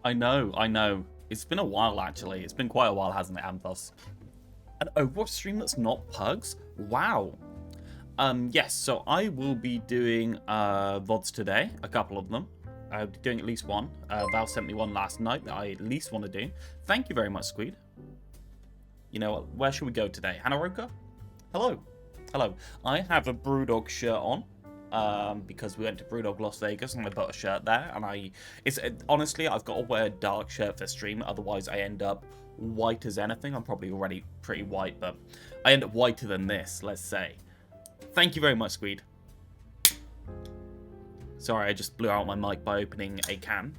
I know, I know. It's been a while, actually. It's been quite a while, hasn't it, Anthos? An Overwatch stream that's not Pugs? Wow. Yes, so I will be doing VODs today, a couple of them. I'll be doing at least one. Val sent me one last night that I at least want to do. Thank you very much, Squeed. You know what? Where should we go today? Hanaroka? Hello. Hello. I have a Brewdog shirt on. Because we went to Brewdog Las Vegas and I bought a shirt there, and honestly, I've got to wear a dark shirt for stream, otherwise I end up white as anything. I'm probably already pretty white, but I end up whiter than this, let's say. Thank you very much, Squeed. Sorry, I just blew out my mic by opening a can.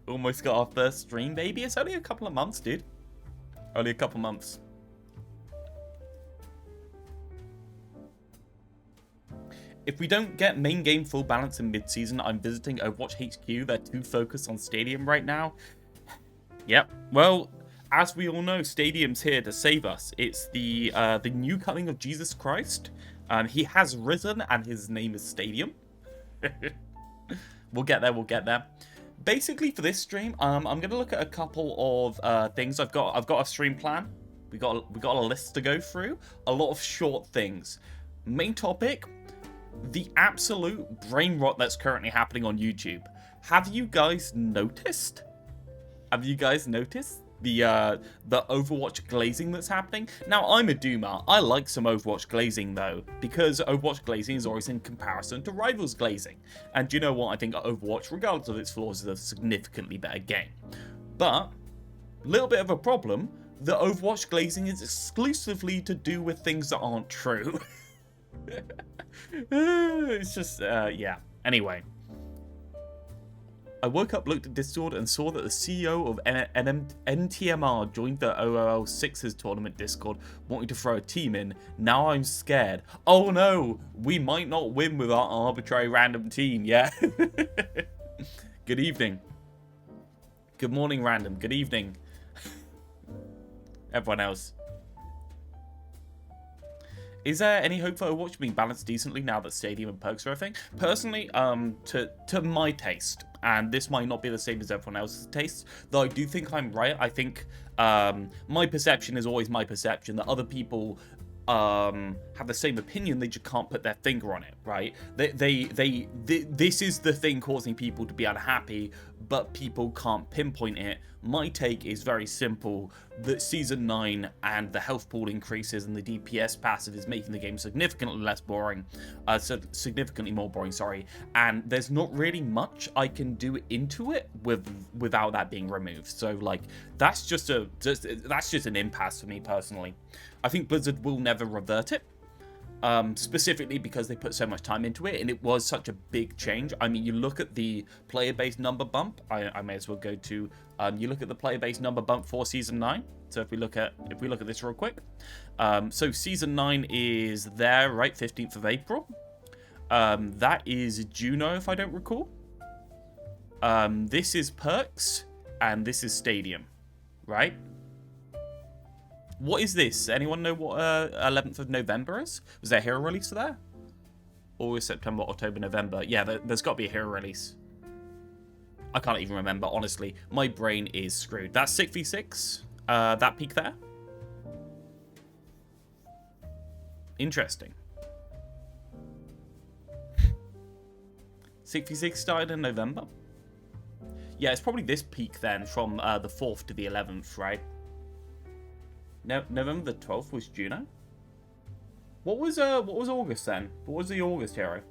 Almost got our first stream, baby. It's only a couple of months, dude. Only a couple months. If we don't get main game full balance in mid-season, I'm visiting Overwatch HQ. They're too focused on Stadium right now. Yep. Well, as we all know, Stadium's here to save us. It's the new coming of Jesus Christ. He has risen, and his name is Stadium. We'll get there. We'll get there. Basically, for this stream, I'm gonna look at a couple of things. I've got a stream plan. We got a list to go through. A lot of short things. Main topic: the absolute brain rot that's currently happening on YouTube. Have you guys noticed? Have you guys noticed the Overwatch glazing that's happening? Now, I'm a doomer. I like some Overwatch glazing, though, because Overwatch glazing is always in comparison to Rivals glazing. And do you know what? I think Overwatch, regardless of its flaws, is a significantly better game. But, a little bit of a problem, the Overwatch glazing is exclusively to do with things that aren't true. It's just, yeah. Anyway. I woke up, looked at Discord, and saw that the CEO of NTMR joined the OOL 6's tournament Discord, wanting to throw a team in. Now I'm scared. Oh no, we might not win with our arbitrary random team, yeah? Good evening. Good morning, random. Good evening. Everyone else. Is there any hope for Overwatch being balanced decently now that Stadium and Perks are a thing? Personally, to my taste, and this might not be the same as everyone else's taste, though I do think I'm right. I think my perception is always my perception, that other people have the same opinion, they just can't put their finger on it, right? This is the thing causing people to be unhappy, but people can't pinpoint it. My take is very simple, that Season 9 and the health pool increases and the DPS passive is making the game significantly less boring, significantly more boring, sorry, and there's not really much I can do into it without that being removed. So, like, that's just an impasse for me personally. I think Blizzard will never revert it, specifically because they put so much time into it, and it was such a big change. I mean, you look at the player base number bump. I may as well go to you look at the player base number bump for Season 9. So if we look at this real quick, so Season 9 is there, right? 15th of April. That is Juno, if I don't recall. This is Perks, and this is Stadium, right? What is this? Anyone know what 11th of November is? Was there a hero release there? August, September, October, November. Yeah, there's got to be a hero release. I can't even remember, honestly. My brain is screwed. That's 6v6. That peak there. Interesting. 6v6 started in November? Yeah, it's probably this peak then, from the 4th to the 11th, right? No, November the 12th was Juno. What was August then? What was the August hero?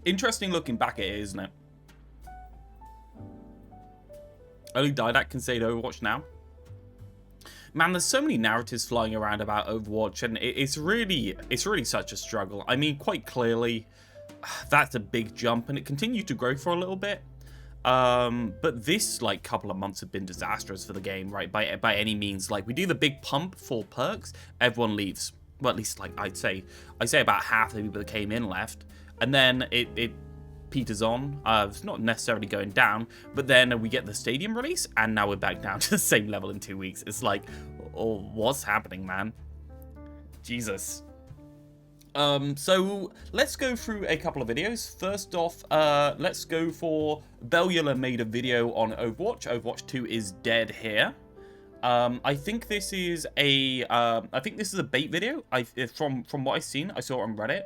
Interesting looking back at it, isn't it? Only Didac can say Overwatch now. Man, there's so many narratives flying around about Overwatch, and it's really such a struggle. I mean, quite clearly, that's a big jump, and it continued to grow for a little bit. But this, like, couple of months have been disastrous for the game, right? By any means. Like, we do the big pump for Perks, everyone leaves. Well, at least, like, I'd say about half the people that came in left. And then it peters on. It's not necessarily going down, but then we get the Stadium release, and now we're back down to the same level in 2 weeks. It's like, oh, what's happening, man? Jesus. So let's go through a couple of videos. First off, let's go for Bellular made a video on Overwatch. Overwatch 2 is dead here. I think this is a bait video. From what I've seen, I saw it on Reddit.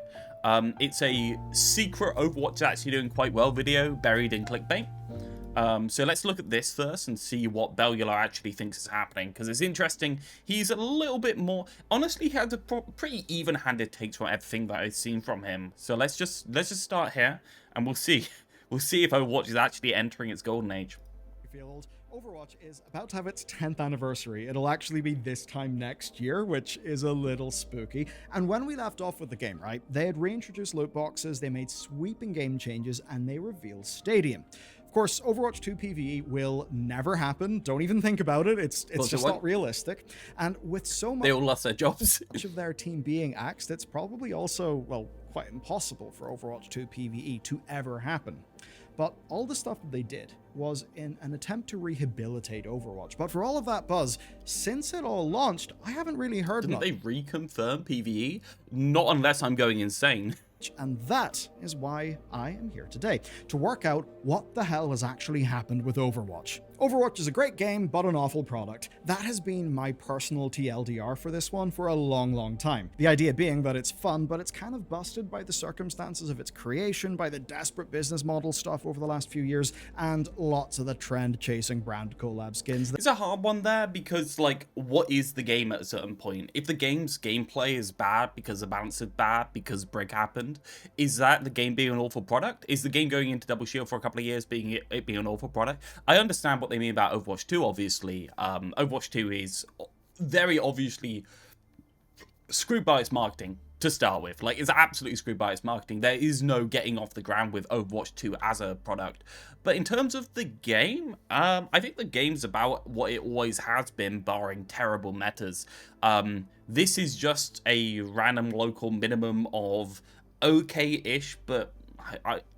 It's a secret Overwatch is actually doing quite well video buried in clickbait. So let's look at this first and see what Bellular actually thinks is happening, because it's interesting. He's a little bit more, honestly, he has a pretty even-handed takes from everything that I've seen from him. So let's just start here, and we'll see if Overwatch is actually entering its golden age. Overwatch is about to have its 10th anniversary. It'll actually be this time next year, which is a little spooky. And when we left off with the game, right, they had reintroduced loot boxes, they made sweeping game changes, and they revealed Stadium. Of course, Overwatch 2 PvE will never happen. Don't even think about it. It's just not realistic. And with so much, they all lost their jobs. of their team being axed, it's probably also, well, quite impossible for Overwatch 2 PvE to ever happen. But all the stuff that they did was in an attempt to rehabilitate Overwatch. But for all of that buzz, since it all launched, I haven't really heard much. Didn't they reconfirm PvE? Not unless I'm going insane. And that is why I am here today, to work out what the hell has actually happened with Overwatch. Overwatch is a great game, but an awful product. That has been my personal TLDR for this one for a long time. The idea being that it's fun, but it's kind of busted by the circumstances of its creation, by the desperate business model stuff over the last few years, and lots of the trend-chasing brand collab skins. It's a hard one there, because, like, what is the game at a certain point? If the game's gameplay is bad because the balance is bad, because break happened, is that the game being an awful product? Is the game going into Double Shield for a couple of years being an awful product? I understand what they mean about Overwatch 2, obviously. Overwatch 2 is very obviously screwed by its marketing to start with. Like, it's absolutely screwed by its marketing. There is no getting off the ground with Overwatch 2 as a product. But in terms of the game, I think the game's about what it always has been, barring terrible metas. This is just a random local minimum of okay-ish, but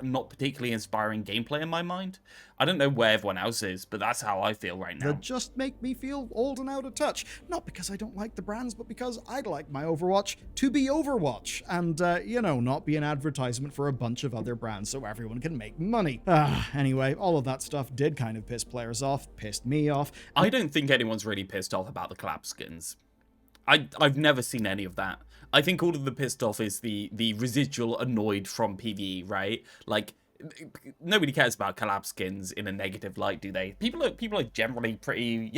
not particularly inspiring gameplay in my mind. I don't know where everyone else is, but that's how I feel right now. That just make me feel old and out of touch. Not because I don't like the brands, but because I'd like my Overwatch to be Overwatch. And, you know, not be an advertisement for a bunch of other brands so everyone can make money. Anyway, all of that stuff did kind of piss players off, pissed me off. I don't think anyone's really pissed off about the collab skins. I've never seen any of that. I think all of the pissed off is the residual annoyed from PvE, right? Like, nobody cares about collab skins in a negative light, do they? People are generally pretty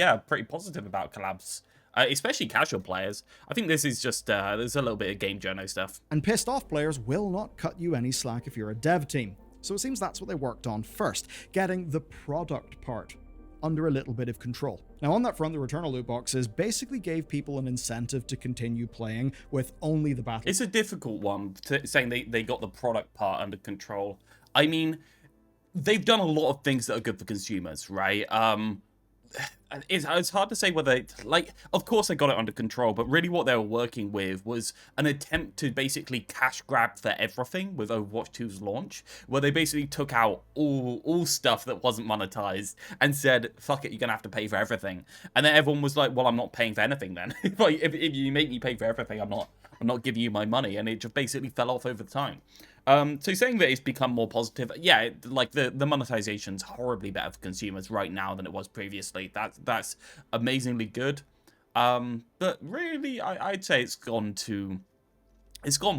positive about collabs, especially casual players. I think this is just there's a little bit of game journo stuff. And pissed off players will not cut you any slack if you're a dev team. So it seems that's what they worked on first, getting the product part under a little bit of control. Now on that front, the Returnal loot boxes basically gave people an incentive to continue playing with only the battle. It's a difficult one, saying they got the product part under control. I mean, they've done a lot of things that are good for consumers, right? It's hard to say whether, like, of course they got it under control, but really what they were working with was an attempt to basically cash grab for everything with Overwatch 2's launch, where they basically took out all stuff that wasn't monetized and said, fuck it, you're gonna have to pay for everything. And then everyone was like, well, I'm not paying for anything then. if you make me pay for everything, I'm not giving you my money. And it just basically fell off over time. So saying that it's become more positive, yeah, like the monetization's horribly better for consumers right now than it was previously. That's amazingly good. But really, I'd say it's gone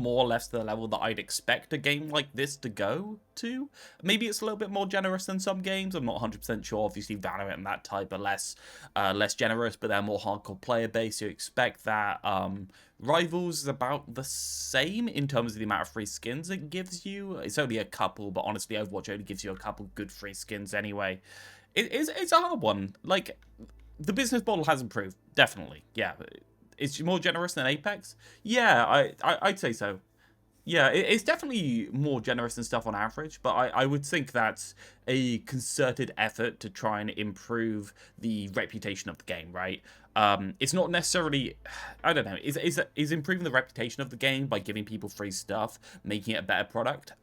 more or less to the level that I'd expect a game like this to go to. Maybe it's a little bit more generous than some games. I'm not 100% sure. Obviously, Valorant and that type are less generous, but they're more hardcore player base. You expect that. Rivals is about the same in terms of the amount of free skins it gives you. It's only a couple, but honestly, Overwatch only gives you a couple good free skins anyway. It's a hard one. Like, the business model has improved, definitely. Yeah. It's more generous than Apex? Yeah, I'd say so. Yeah, it's definitely more generous than stuff on average, but I would think that's a concerted effort to try and improve the reputation of the game, right? It's not necessarily, I don't know, is improving the reputation of the game by giving people free stuff, making it a better product?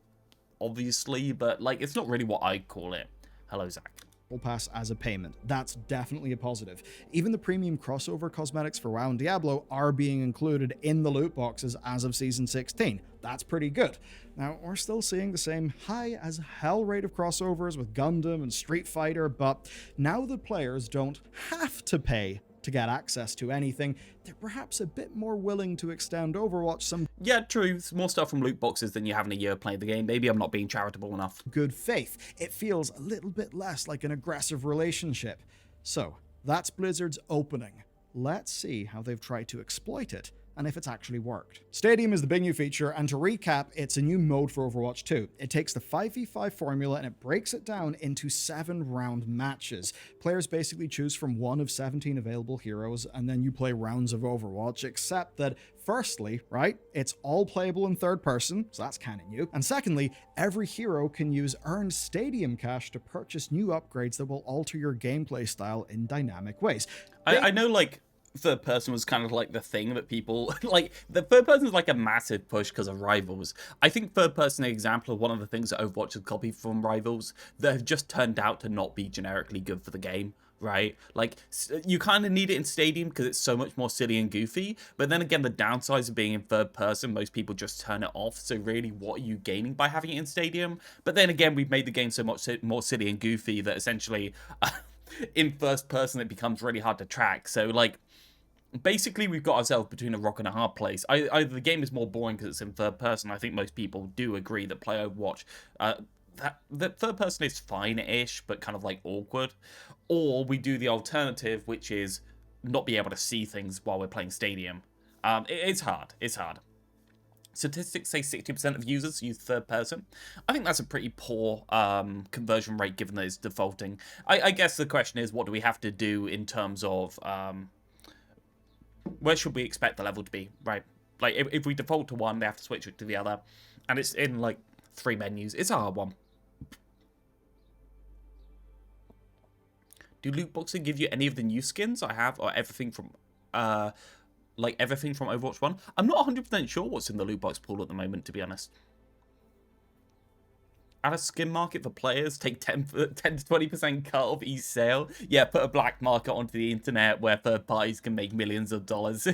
Obviously, but, like, it's not really what I'd call it. Hello, Zach. Pass as a payment. That's definitely a positive. Even the premium crossover cosmetics for WoW and Diablo are being included in the loot boxes as of Season 16. That's pretty good. Now, we're still seeing the same high as hell rate of crossovers with Gundam and Street Fighter, but now the players don't have to pay to get access to anything, they're perhaps a bit more willing to extend Overwatch some Yeah, true. It's more stuff from loot boxes than you have in a year playing the game. Maybe I'm not being charitable enough. good faith. It feels a little bit less like an aggressive relationship. So, that's Blizzard's opening. Let's see how they've tried to exploit it and if it's actually worked. Stadium is the big new feature, and to recap, it's a new mode for Overwatch 2. It takes the 5v5 formula and it breaks it down into 7-round matches. Players basically choose from one of 17 available heroes, and then you play rounds of Overwatch, except that firstly, right, it's all playable in third person, so that's kind of new. And secondly, every hero can use earned Stadium cash to purchase new upgrades that will alter your gameplay style in dynamic ways. I know, like, third person was kind of like the thing that people like. The third person is like a massive push because of Rivals. I think third person is an example of one of the things that Overwatch has copied from Rivals that have just turned out to not be generically good for the game, right? Like, you kind of need it in Stadium because it's so much more silly and goofy, but then again, the downsides of being in third person, most people just turn it off. So really, what are you gaining by having it in Stadium? But then again, we've made the game so much more silly and goofy that essentially in first person it becomes really hard to track. So like, basically, we've got ourselves between a rock and a hard place. Either the game is more boring because it's in third person. I think most people do agree that play Overwatch, that third person is fine-ish, but kind of like awkward. Or we do the alternative, which is not be able to see things while we're playing Stadium. It's hard. It's hard. Statistics say 60% of users use third person. I think that's a pretty poor conversion rate given that it's defaulting. I guess the question is, what do we have to do in terms of where should we expect the level to be, right? Like, if we default to one, they have to switch it to the other. And it's in, like, 3 menus. It's a hard one. Do loot boxes give you any of the new skins I have, or everything from, everything from Overwatch 1? I'm not 100% sure what's in the loot box pool at the moment, to be honest. At a skin market for players, take 10 to 20% cut of each sale. Yeah, put a black market onto the internet where third parties can make millions of dollars.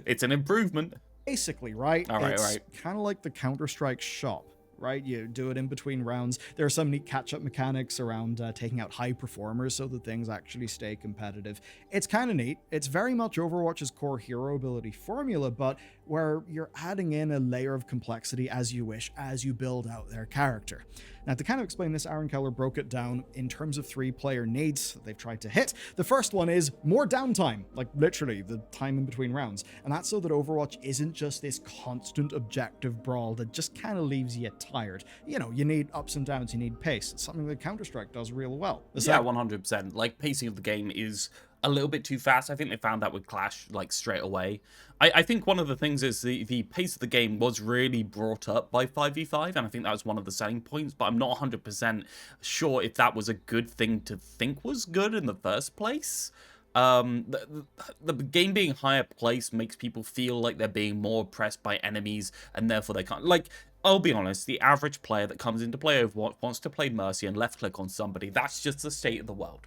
It's an improvement. Basically, right? All right, it's kind of like the Counter-Strike shop, right? You do it in between rounds. There are some neat catch-up mechanics around taking out high performers so that things actually stay competitive. It's kind of neat. It's very much Overwatch's core hero ability formula, but where you're adding in a layer of complexity as you wish as you build out their character. Now, to kind of explain this, Aaron Keller broke it down in terms of 3 player needs that they've tried to hit. The first one is more downtime, like literally the time in between rounds. And that's so that Overwatch isn't just this constant objective brawl that just kind of leaves you tired. You know, you need ups and downs, you need pace. It's something that Counter-Strike does real well. Yeah, 100%. Like, pacing of the game is a little bit too fast. I think they found that with Clash, like, straight away. I think one of the things is the pace of the game was really brought up by 5v5, and I think that was one of the selling points, but I'm not 100% sure if that was a good thing to think was good in the first place. The game being higher placed makes people feel like they're being more oppressed by enemies, and therefore they can't, like, I'll be honest, the average player that comes into play Overwatch wants to play Mercy and left click on somebody. That's just the state of the world.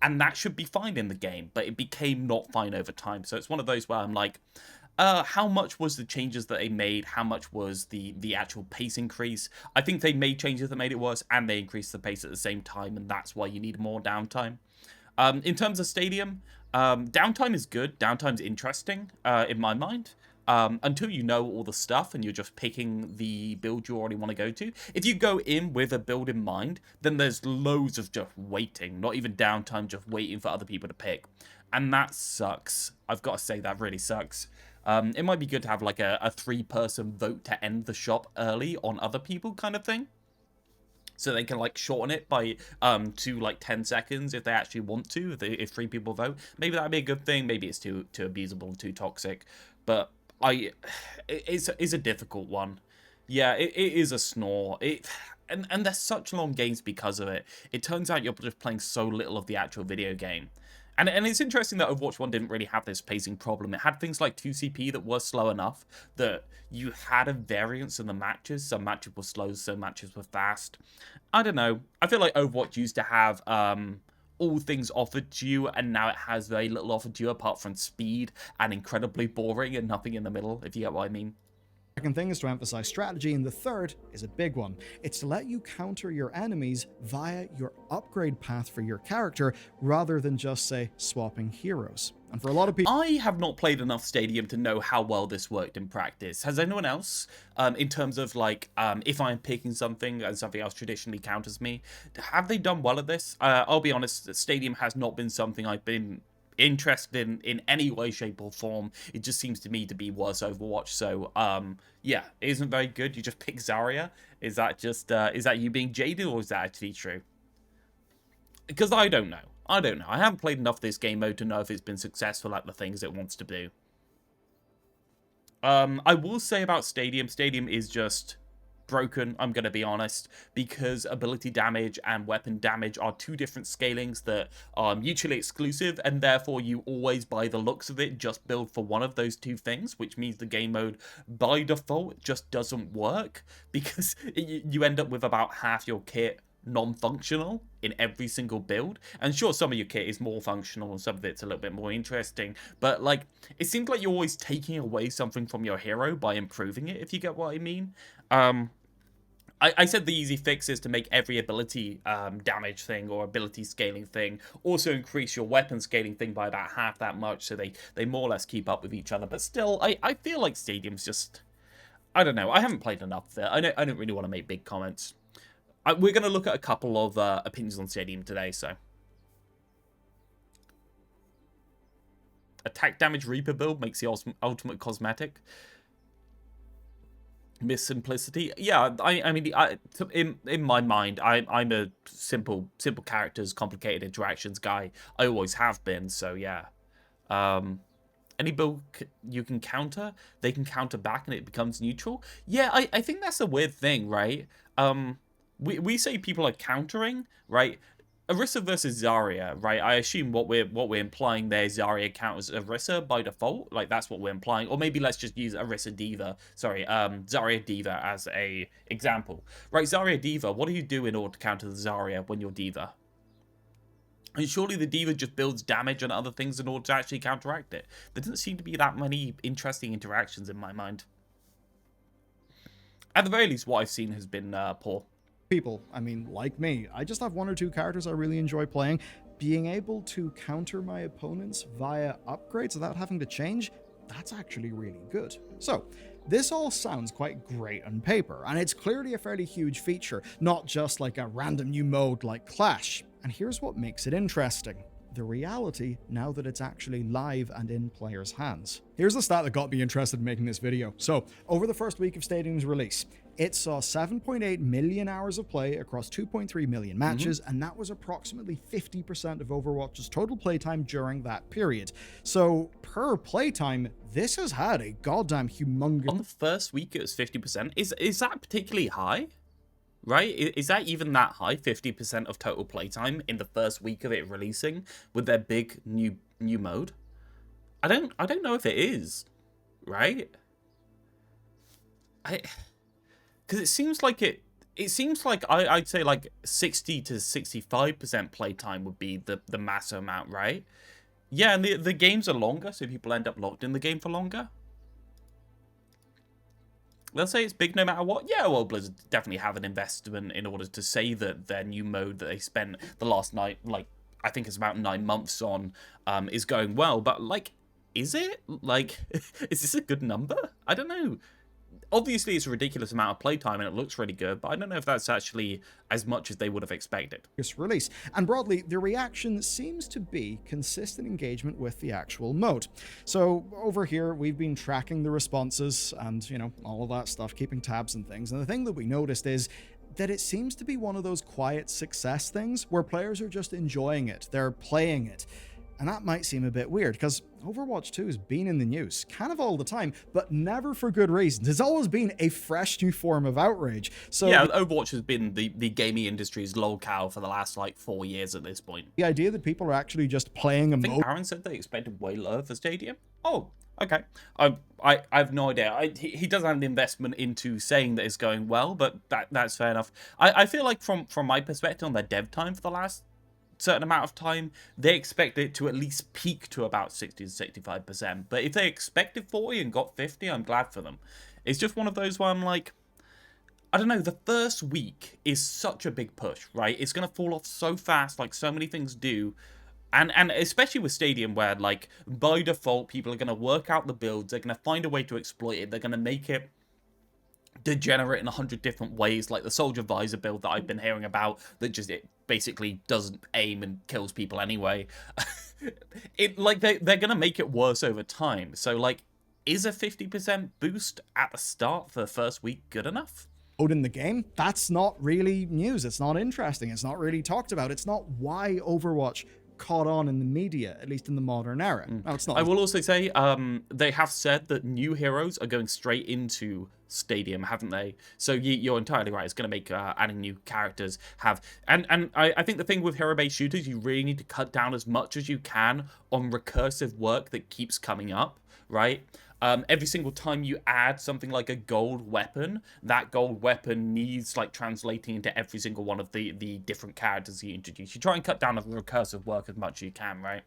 And that should be fine in the game, but it became not fine over time. So it's one of those where I'm like, how much was the changes that they made? How much was the actual pace increase? I think they made changes that made it worse, and they increased the pace at the same time, and that's why you need more downtime. In terms of Stadium, downtime is good. Downtime's interesting, in my mind. Until you know all the stuff and you're just picking the build you already want to go to. If you go in with a build in mind, then there's loads of just waiting, not even downtime, just waiting for other people to pick. And that sucks. I've got to say, that really sucks. It might be good to have like a 3-person vote to end the shop early on other people kind of thing. So they can like shorten it by to like 10 seconds if they actually want to, if 3 people vote. Maybe that'd be a good thing. Maybe it's too abusable and too toxic. But it's a difficult one. Yeah, it is a snore. And they're such long games because of it. It turns out you're just playing so little of the actual video game. And it's interesting that Overwatch 1 didn't really have this pacing problem. It had things like 2CP that were slow enough that you had a variance in the matches. Some matches were slow, some matches were fast. I don't know. I feel like Overwatch used to have all things offered to you, and now it has very little offered to you apart from speed and incredibly boring and nothing in the middle, if you get what I mean. Second thing is to emphasize strategy, and the third is a big one. It's to let you counter your enemies via your upgrade path for your character rather than just, say, swapping heroes. And for a lot of people, I have not played enough Stadium to know how well this worked in practice. Has anyone else, in terms of like, if I'm picking something and something else traditionally counters me, have they done well at this? I'll be honest, Stadium has not been something I've been interested in any way, shape, or form. It just seems to me to be worse Overwatch. So, yeah, it isn't very good. You just pick Zarya. Is that just, is that you being jaded, or is that actually true? Because I don't know. I haven't played enough of this game mode to know if it's been successful at the things it wants to do. I will say about Stadium is just broken, I'm going to be honest, because ability damage and weapon damage are two different scalings that are mutually exclusive, and therefore you always, by the looks of it, just build for one of those two things, which means the game mode by default just doesn't work, because you end up with about half your kit non-functional in every single build. And sure, some of your kit is more functional and some of it's a little bit more interesting, but like, it seems like you're always taking away something from your hero by improving it, if you get what I mean. I said the easy fix is to make every ability damage thing or ability scaling thing also increase your weapon scaling thing by about half that much, so they more or less keep up with each other. But still, I feel like Stadium's just, I don't know, I haven't played enough there. I don't really want to make big comments. We're going to look at a couple of opinions on Stadium today, so. Attack damage Reaper build makes the ultimate cosmetic. Miss simplicity. Yeah, I mean, in my mind, I'm a simple characters, complicated interactions guy. I always have been, so yeah. Any build you can counter, they can counter back and it becomes neutral. Yeah, I think that's a weird thing, right? We say people are countering, right? Orisa versus Zarya, right? I assume what we're implying there is Zarya counters Orisa by default, like that's what we're implying. Or maybe let's just use Orisa Diva, Zarya Diva as a example, right? Zarya Diva, what do you do in order to counter the Zarya when you're Diva? And surely the Diva just builds damage and other things in order to actually counteract it. There doesn't seem to be that many interesting interactions in my mind. At the very least, what I've seen has been poor. People, I mean, like me, I just have one or two characters I really enjoy playing. Being able to counter my opponents via upgrades without having to change, that's actually really good. So, this all sounds quite great on paper, and it's clearly a fairly huge feature, not just like a random new mode like Clash. And here's what makes it interesting. The reality now that it's actually live and in players' hands. Here's the stat that got me interested in making this video. So, over the first week of Stadium's release, it saw 7.8 million hours of play across 2.3 million matches, and that was approximately 50% of Overwatch's total playtime during that period. So, per playtime, this has had a goddamn humongous... On the first week, it was 50%. Is that particularly high? Right? Is that even that high? 50% of total playtime in the first week of it releasing with their big new mode? I don't know if it is, right? Because it seems like I'd say like 60 to 65% playtime would be the massive amount, right? Yeah, and the games are longer, so people end up locked in the game for longer. They'll say it's big no matter what. Yeah, well, Blizzard definitely have an investment in order to say that their new mode that they spent the last night, like, I think it's about 9 months on, is going well. But, like, is it? Like, is this a good number? I don't know. Obviously, it's a ridiculous amount of playtime and it looks really good, but I don't know if that's actually as much as they would have expected. Release. And broadly, the reaction seems to be consistent engagement with the actual mode. So over here, we've been tracking the responses and, you know, all of that stuff, keeping tabs and things. And the thing that we noticed is that it seems to be one of those quiet success things where players are just enjoying it. They're playing it. And that might seem a bit weird because Overwatch 2 has been in the news kind of all the time, but never for good reasons. It's always been a fresh new form of outrage. So yeah, Overwatch has been the gaming industry's lolcow for the last like 4 years at this point. the idea that people are actually just playing a I think mode. Aaron said they expected way lower for Stadium. Oh, okay. I have no idea. He doesn't have the investment into saying that it's going well, but that's fair enough. I feel like from my perspective on their dev time for the last certain amount of time, they expect it to at least peak to about 60 to 65%. But if they expected 40 and got 50, I'm glad for them. It's just one of those where I'm like, I don't know, the first week is such a big push, right? It's going to fall off so fast, like so many things do. And especially with Stadium, where, like, by default, people are going to work out the builds, they're going to find a way to exploit it, they're going to make it degenerate in 100 different ways, like the Soldier Visor build that I've been hearing about, that just, it basically doesn't aim and kills people anyway. They're going to make it worse over time. So, like, is a 50% boost at the start for the first week good enough? In the game, that's not really news. It's not interesting. It's not really talked about. It's not why Overwatch caught on in the media, at least in the modern era. No, it's not. I will also say they have said that new heroes are going straight into Stadium, haven't they? So you're entirely right. It's going to make adding new characters have... And I think the thing with hero-based shooters, you really need to cut down as much as you can on recursive work that keeps coming up, right? Every single time you add something like a gold weapon, that gold weapon needs like translating into every single one of the different characters you introduce. You try and cut down on recursive work as much as you can, right?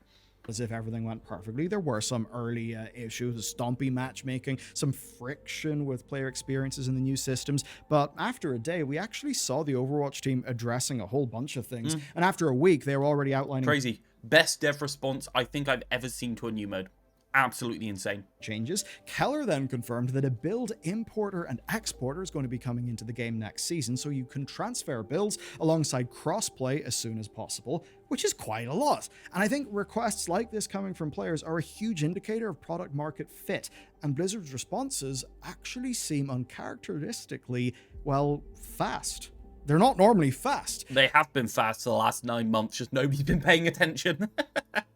As if everything went perfectly. There were some early issues, stompy matchmaking, some friction with player experiences in the new systems, but after a day, we actually saw the Overwatch team addressing a whole bunch of things, and after a week, they were already outlining... Crazy. Best dev response I think I've ever seen to a new mode. Absolutely insane. Changes. Keller then confirmed that a build importer and exporter is going to be coming into the game next season, so you can transfer builds alongside crossplay as soon as possible, which is quite a lot. And I think requests like this coming from players are a huge indicator of product market fit, and Blizzard's responses actually seem uncharacteristically, well, fast. They're not normally fast. They have been fast for the last 9 months, just nobody's been paying attention.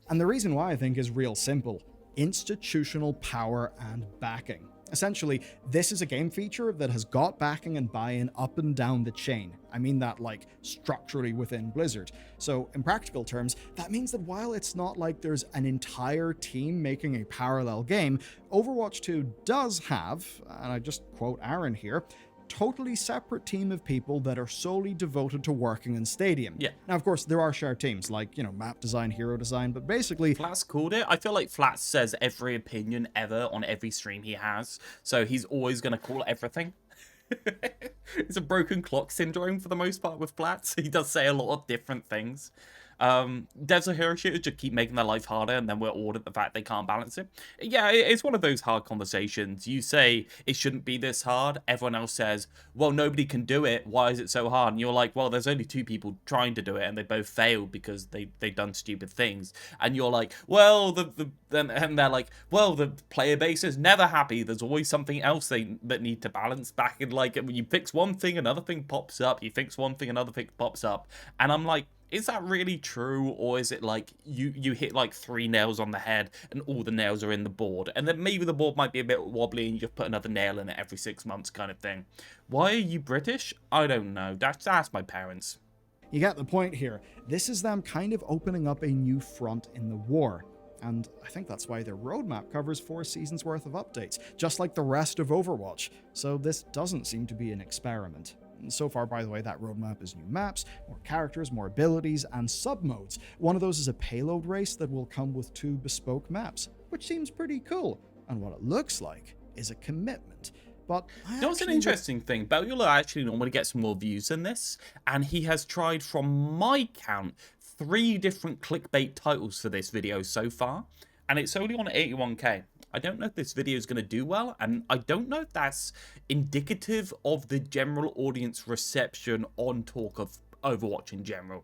And the reason why I think is real simple. Institutional power and backing. Essentially, this is a game feature that has got backing and buy-in up and down the chain. I mean that, like, structurally within Blizzard. So, in practical terms, that means that while it's not like there's an entire team making a parallel game, Overwatch 2 does have, and I just quote Aaron here, totally separate team of people that are solely devoted to working in Stadium. Yeah. Now, of course, there are shared teams like, map design, hero design, but basically... Flats called it. I feel like Flats says every opinion ever on every stream he has, so he's always going to call everything. It's a broken clock syndrome for the most part with Flats. He does say a lot of different things. Devs or hero shooters just keep making their life harder, and then we're awed at the fact they can't balance it. Yeah, it's one of those hard conversations. You say it shouldn't be this hard. Everyone else says, well, nobody can do it. Why is it so hard? And you're like, well, there's only 2 people trying to do it, and they both failed because they've done stupid things. And you're like, well, and they're like, well, the player base is never happy. There's always something else that need to balance back. And like, when you fix one thing, another thing pops up. You fix one thing, another thing pops up. And I'm like, is that really true, or is it like you hit like 3 nails on the head and all the nails are in the board, and then maybe the board might be a bit wobbly and you just put another nail in it every 6 months kind of thing? Why are you British? I don't know. That's my parents. You get the point here. This is them kind of opening up a new front in the war. And I think that's why their roadmap covers 4 seasons worth of updates, just like the rest of Overwatch. So this doesn't seem to be an experiment. So far, by the way, that roadmap is new maps, more characters, more abilities, and sub-modes. One of those is a payload race that will come with 2 bespoke maps, which seems pretty cool. And what it looks like is a commitment. But you know what's an interesting thing? Belula actually normally gets more views than this, and he has tried, from my count, 3 different clickbait titles for this video so far, and it's only on 81k. I don't know if this video is going to do well, and I don't know if that's indicative of the general audience reception on talk of Overwatch in general.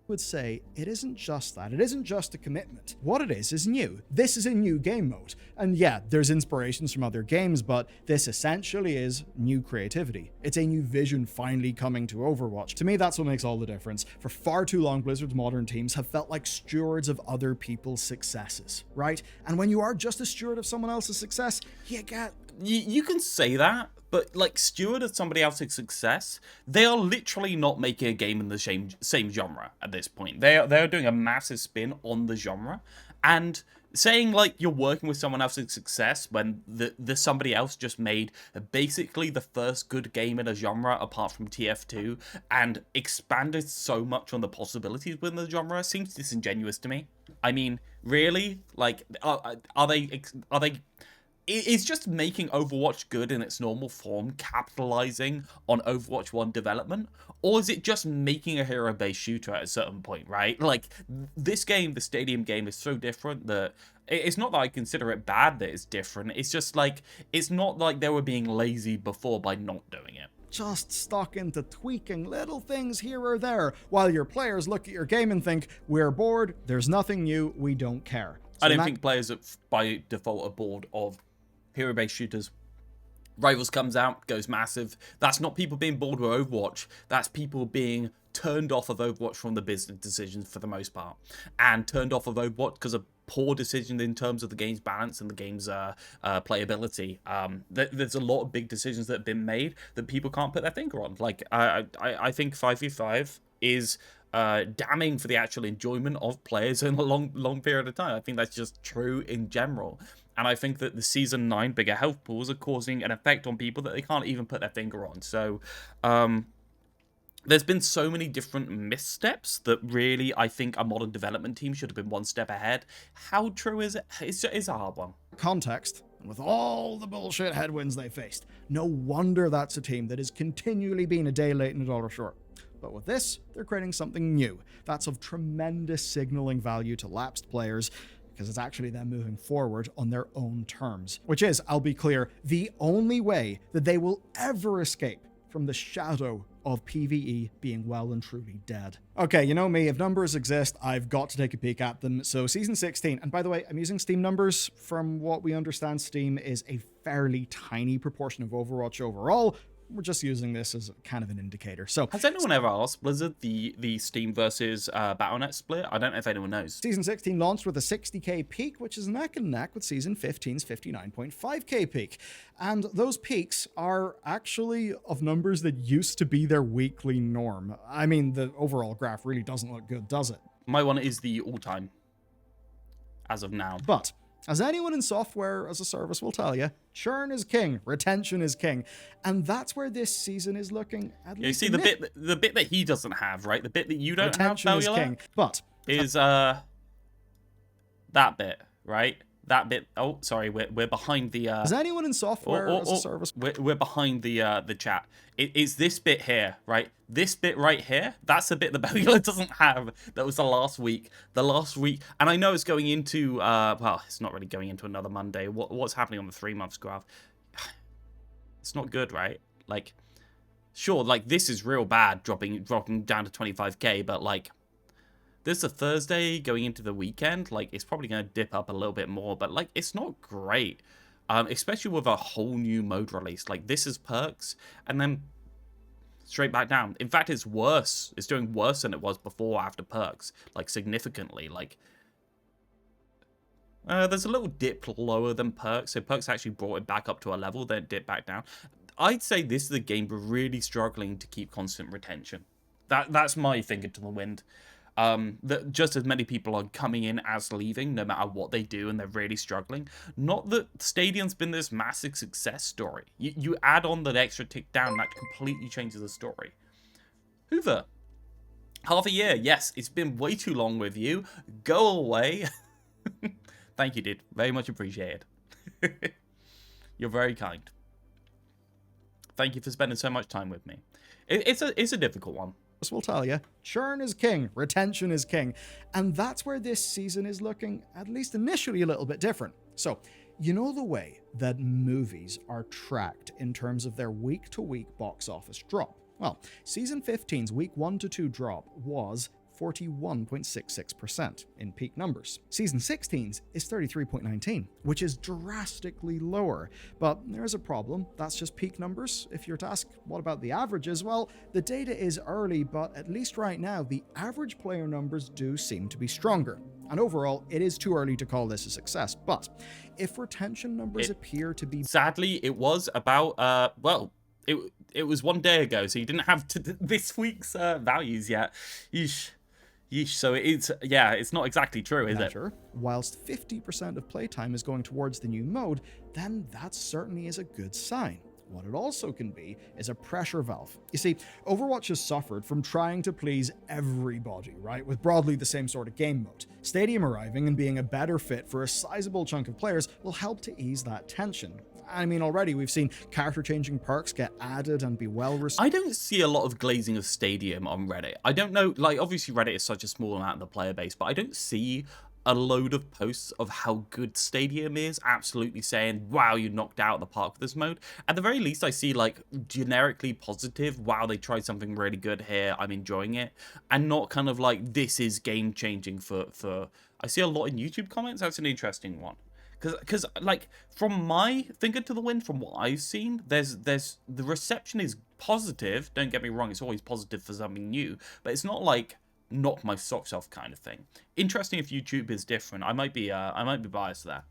would say it isn't just that. It isn't just a commitment. What it is new. This is a new game mode. And yeah, there's inspirations from other games, but this essentially is new creativity. It's a new vision finally coming to Overwatch. To me, that's what makes all the difference. For far too long, Blizzard's modern teams have felt like stewards of other people's successes, right? And when you are just a steward of someone else's success, you get... You can say that, but like steward of somebody else's success, they are literally not making a game in the same genre at this point. They're doing a massive spin on the genre, and saying like you're working with someone else's success when the somebody else just made basically the first good game in a genre apart from TF2 and expanded so much on the possibilities within the genre seems disingenuous to me. I mean, really, like are they? It's just making Overwatch good in its normal form, capitalizing on Overwatch 1 development, or is it just making a hero-based shooter at a certain point, right? Like, this game, the Stadium game, is so different that it's not that I consider it bad that it's different, it's just like, it's not like they were being lazy before by not doing it. Just stuck into tweaking little things here or there, while your players look at your game and think, we're bored, there's nothing new, we don't care. So I don't think players by default are bored of hero-based shooters. Rivals comes out, goes massive. That's not people being bored with Overwatch. That's people being turned off of Overwatch from the business decisions for the most part. And turned off of Overwatch because of poor decisions in terms of the game's balance and the game's playability. There's a lot of big decisions that have been made that people can't put their finger on. Like, I think 5v5 is damning for the actual enjoyment of players in a long period of time. I think that's just true in general. And I think that the Season 9 bigger health pools are causing an effect on people that they can't even put their finger on. So, there's been so many different missteps that really, I think a modern development team should have been one step ahead. How true is it? It's a hard one. Context, and with all the bullshit headwinds they faced, no wonder that's a team that is continually being a day late and a dollar short. But with this, they're creating something new that's of tremendous signaling value to lapsed players, because it's actually them moving forward on their own terms. Which is, I'll be clear, the only way that they will ever escape from the shadow of PvE being well and truly dead. Okay, you know me, if numbers exist, I've got to take a peek at them. So Season 16, and by the way, I'm using Steam numbers. From what we understand, Steam is a fairly tiny proportion of Overwatch overall. We're just using this as kind of an indicator. So, has anyone ever asked Blizzard the Steam versus Battle.net split? I don't know if anyone knows. Season 16 launched with a 60k peak, which is neck and neck with Season 15's 59.5k peak. And those peaks are actually of numbers that used to be their weekly norm. I mean, the overall graph really doesn't look good, does it? My one is the all-time, as of now. But as anyone in software as a service will tell you, churn is king, retention is king, and that's where this season is looking. At least you see the bit that he doesn't have, right? The bit that you don't retention have, is king, but is that bit, right? That bit. Oh, sorry, we're behind the. As anyone in software as a service, we're behind the chat. It's this bit here, right? This bit right here. That's the bit that Bellula doesn't have. That was the last week. And I know it's going into. Well, it's not really going into another Monday. What's happening on the 3 months graph? It's not good, right? Like, sure, like this is real bad, dropping down to 25k, but like. This is a Thursday going into the weekend. Like, it's probably going to dip up a little bit more, but like, it's not great. Especially with a whole new mode release. Like, this is Perks, and then straight back down. In fact, it's worse. It's doing worse than it was before after Perks. Like, significantly. Like, there's a little dip lower than Perks. So Perks actually brought it back up to a level, then it dipped back down. I'd say this is a game really struggling to keep constant retention. That's my finger to the wind. That just as many people are coming in as leaving, no matter what they do, and they're really struggling. Not that Stadium's been this massive success story. You add on that extra tick down, that completely changes the story. Hoover, half a year. Yes, it's been way too long with you. Go away. Thank you, dude. Very much appreciated. You're very kind. Thank you for spending so much time with me. It's a difficult one. Will tell you, churn is king, retention is king, and that's where this season is looking, at least initially, a little bit different. So, you know the way that movies are tracked in terms of their week-to-week box office drop? Well, Season 15's week 1 to 2 drop was 41.66% in peak numbers. Season 16's is 33.19, which is drastically lower. But there is a problem, that's just peak numbers. If you're to ask, what about the averages? Well, the data is early, but at least right now, the average player numbers do seem to be stronger. And overall, it is too early to call this a success, but if retention numbers appear to be... Sadly, it was about, it was 1 day ago, so you didn't have this week's values yet. Yeesh. So it's not exactly true, is it? Whilst 50% of playtime is going towards the new mode, then that certainly is a good sign. What it also can be is a pressure valve. You see, Overwatch has suffered from trying to please everybody, right? With broadly the same sort of game mode. Stadium arriving and being a better fit for a sizable chunk of players will help to ease that tension. I mean, already we've seen character-changing perks get added and be well received. I don't see a lot of glazing of Stadium on Reddit. I don't know, like, obviously Reddit is such a small amount of the player base, but I don't see a load of posts of how good Stadium is, absolutely saying, wow, you knocked out the park with this mode. At the very least, I see, like, generically positive, wow, they tried something really good here, I'm enjoying it, and not kind of like, this is game-changing for... I see a lot in YouTube comments, that's an interesting one. Because like, from my finger to the wind, from what I've seen, there's the reception is positive, don't get me wrong, it's always positive for something new, but it's not like, knock my socks off kind of thing. Interesting if YouTube is different. I might be biased there.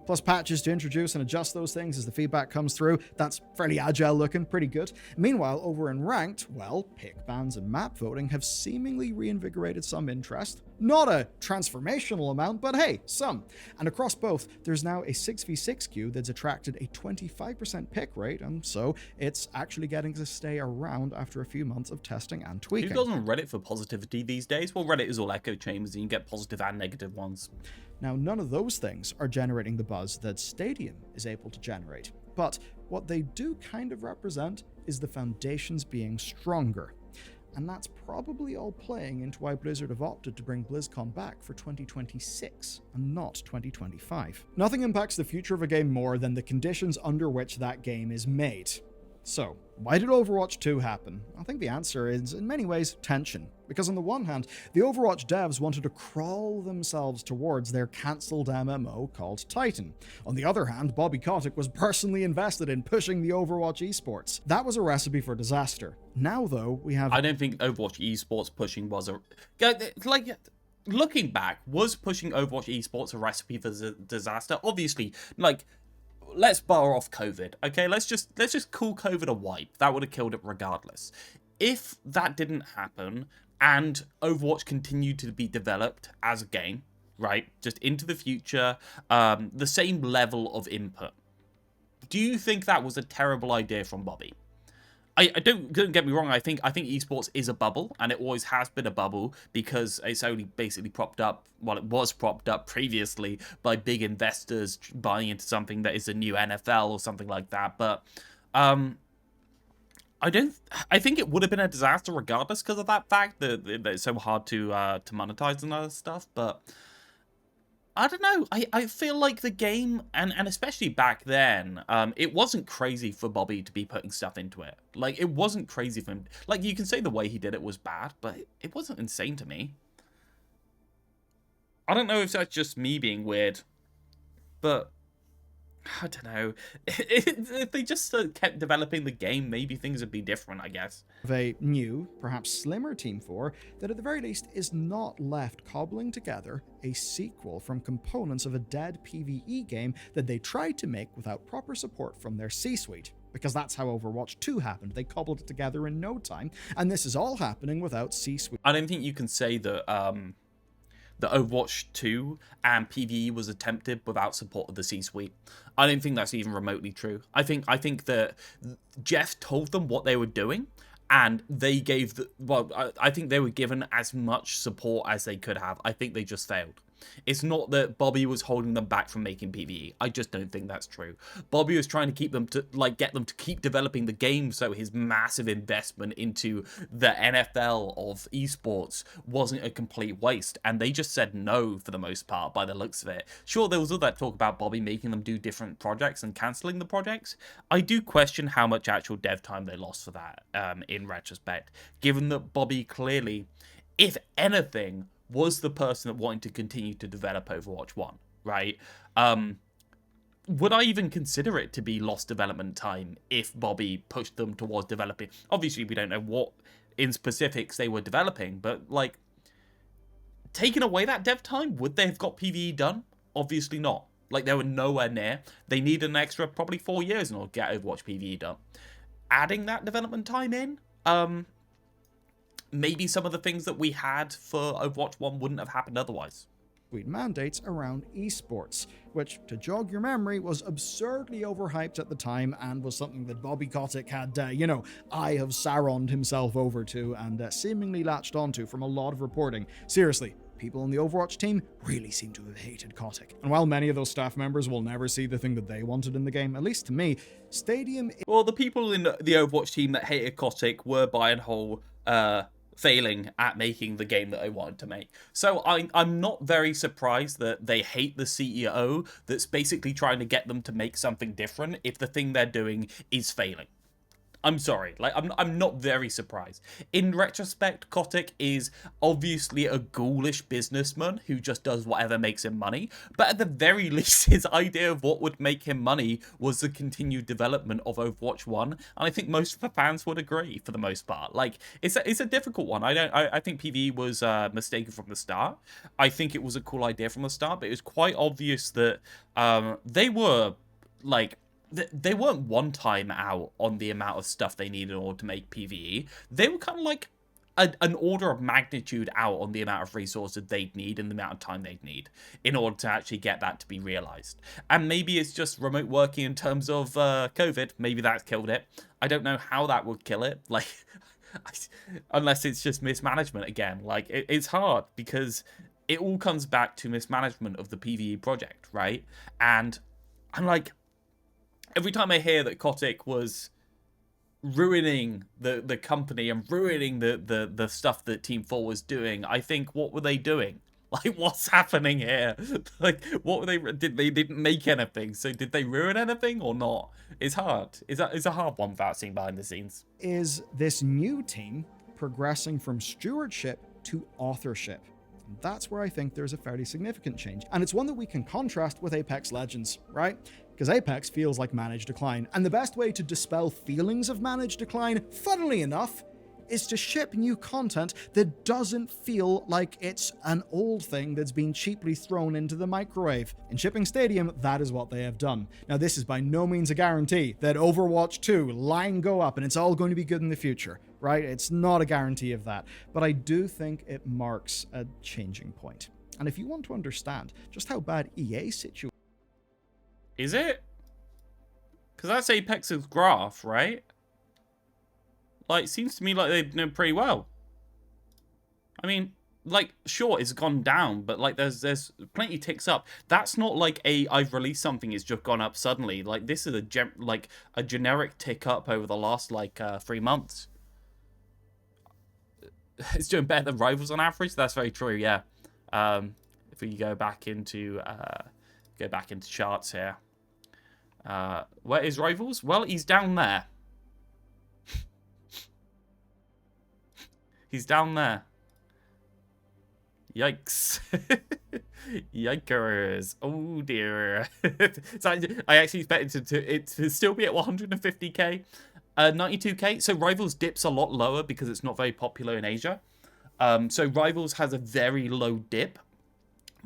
Plus patches to introduce and adjust those things as the feedback comes through. That's fairly agile looking, pretty good. Meanwhile, over in Ranked, well, pick bans and map voting have seemingly reinvigorated some interest. Not a transformational amount, but hey, some. And across both, there's now a 6v6 queue that's attracted a 25% pick rate, and so it's actually getting to stay around after a few months of testing and tweaking. Who goes on Reddit for positivity these days? Well, Reddit is all echo chambers, and you get positive and negative ones. Now, none of those things are generating the buzz that Stadium is able to generate, but what they do kind of represent is the foundations being stronger. And that's probably all playing into why Blizzard have opted to bring BlizzCon back for 2026 and not 2025. Nothing impacts the future of a game more than the conditions under which that game is made. So, why did Overwatch 2 happen? I think the answer is, in many ways, tension. Because on the one hand, the Overwatch devs wanted to crawl themselves towards their cancelled MMO called Titan. On the other hand, Bobby Kotick was personally invested in pushing the Overwatch esports. That was a recipe for disaster. Now, though, we have... I don't think Overwatch esports pushing was a... Like, looking back, was pushing Overwatch esports a recipe for disaster? Obviously, like... Let's bar off COVID, okay? Let's just call COVID a wipe. That would have killed it regardless. If that didn't happen and Overwatch continued to be developed as a game, right, just into the future, the same level of input, do you think that was a terrible idea from Bobby? I don't get me wrong, I think esports is a bubble, and it always has been a bubble because it's only basically propped up, well, it was propped up previously by big investors buying into something that is a new NFL or something like that, but I think it would have been a disaster regardless because of that fact that it's so hard to monetize and other stuff, but I don't know. I feel like the game, and especially back then, it wasn't crazy for Bobby to be putting stuff into it. Like, it wasn't crazy for him. Like, you can say the way he did it was bad, but it wasn't insane to me. I don't know if that's just me being weird, but I don't know. If they just kept developing the game, maybe things would be different, I guess. Of a new, perhaps slimmer Team 4 that at the very least is not left cobbling together a sequel from components of a dead PvE game that they tried to make without proper support from their C-suite. Because that's how Overwatch 2 happened. They cobbled it together in no time, and this is all happening without C-suite. I don't think you can say that the Overwatch 2 and PvE was attempted without support of the C-suite. I don't think that's even remotely true. I think that Jeff told them what they were doing, and they gave I think they were given as much support as they could have. I think they just failed. It's not that Bobby was holding them back from making PvE. I just don't think that's true. Bobby was trying to keep them to, like, get them to keep developing the game so his massive investment into the NFL of esports wasn't a complete waste. And they just said no for the most part by the looks of it. Sure, there was all that talk about Bobby making them do different projects and cancelling the projects. I do question how much actual dev time they lost for that in retrospect, given that Bobby clearly if anything, was the person that wanted to continue to develop Overwatch 1, right? Would I even consider it to be lost development time if Bobby pushed them towards developing? Obviously, we don't know what in specifics they were developing, but like, taking away that dev time, would they have got PvE done? Obviously not. Like, they were nowhere near. They needed an extra probably 4 years in order to get Overwatch PvE done. Adding that development time in, maybe some of the things that we had for Overwatch 1 wouldn't have happened otherwise. Mandates around esports, which, to jog your memory, was absurdly overhyped at the time and was something that Bobby Kotick had, Eye of Sauroned himself over to and seemingly latched onto from a lot of reporting. Seriously, people on the Overwatch team really seem to have hated Kotick. And while many of those staff members will never see the thing that they wanted in the game, at least to me, Stadium... Well, the people in the Overwatch team that hated Kotick were by and whole failing at making the game that they wanted to make. So I'm not very surprised that they hate the CEO that's basically trying to get them to make something different if the thing they're doing is failing. I'm sorry, like, I'm not very surprised. In retrospect, Kotick is obviously a ghoulish businessman who just does whatever makes him money, but at the very least, his idea of what would make him money was the continued development of Overwatch 1, and I think most of the fans would agree, for the most part. Like, it's a difficult one. I think PvE was mistaken from the start. I think it was a cool idea from the start, but it was quite obvious that they were, like... They weren't one time out on the amount of stuff they needed in order to make PvE. They were kind of like an order of magnitude out on the amount of resources they'd need and the amount of time they'd need in order to actually get that to be realized. And maybe it's just remote working in terms of COVID. Maybe that's killed it. I don't know how that would kill it. Like, unless it's just mismanagement again. Like, it's hard because it all comes back to mismanagement of the PvE project, right? And I'm like... Every time I hear that Kotick was ruining the company and ruining the stuff that Team 4 was doing, I think, what were they doing? Like, what's happening here? Like, what were they... They didn't make anything, so did they ruin anything or not? It's hard. It's a hard one without seeing behind the scenes. Is this new team progressing from stewardship to authorship? That's where I think there's a fairly significant change. And it's one that we can contrast with Apex Legends, right? Because Apex feels like managed decline. And the best way to dispel feelings of managed decline, funnily enough, is to ship new content that doesn't feel like it's an old thing that's been cheaply thrown into the microwave. In shipping Stadium, that is what they have done. Now, this is by no means a guarantee that Overwatch 2 line go up and it's all going to be good in the future, right? It's not a guarantee of that. But I do think it marks a changing point. And if you want to understand just how bad EA's situation... Is it? Because that's Apex's graph, right? Like, seems to me like they've done pretty well. I mean, like, sure, it's gone down, but, like, there's plenty ticks up. That's not like I've released something, it's just gone up suddenly. Like, this is a generic tick up over the last, 3 months. It's doing better than Rivals on average. That's very true, yeah. If we go back into charts here. Where is Rivals? Well, he's down there. He's down there. Yikes. Yikers. Oh dear. So I actually expected it to still be at 150k. 92k. So Rivals dips a lot lower because it's not very popular in Asia. So Rivals has a very low dip,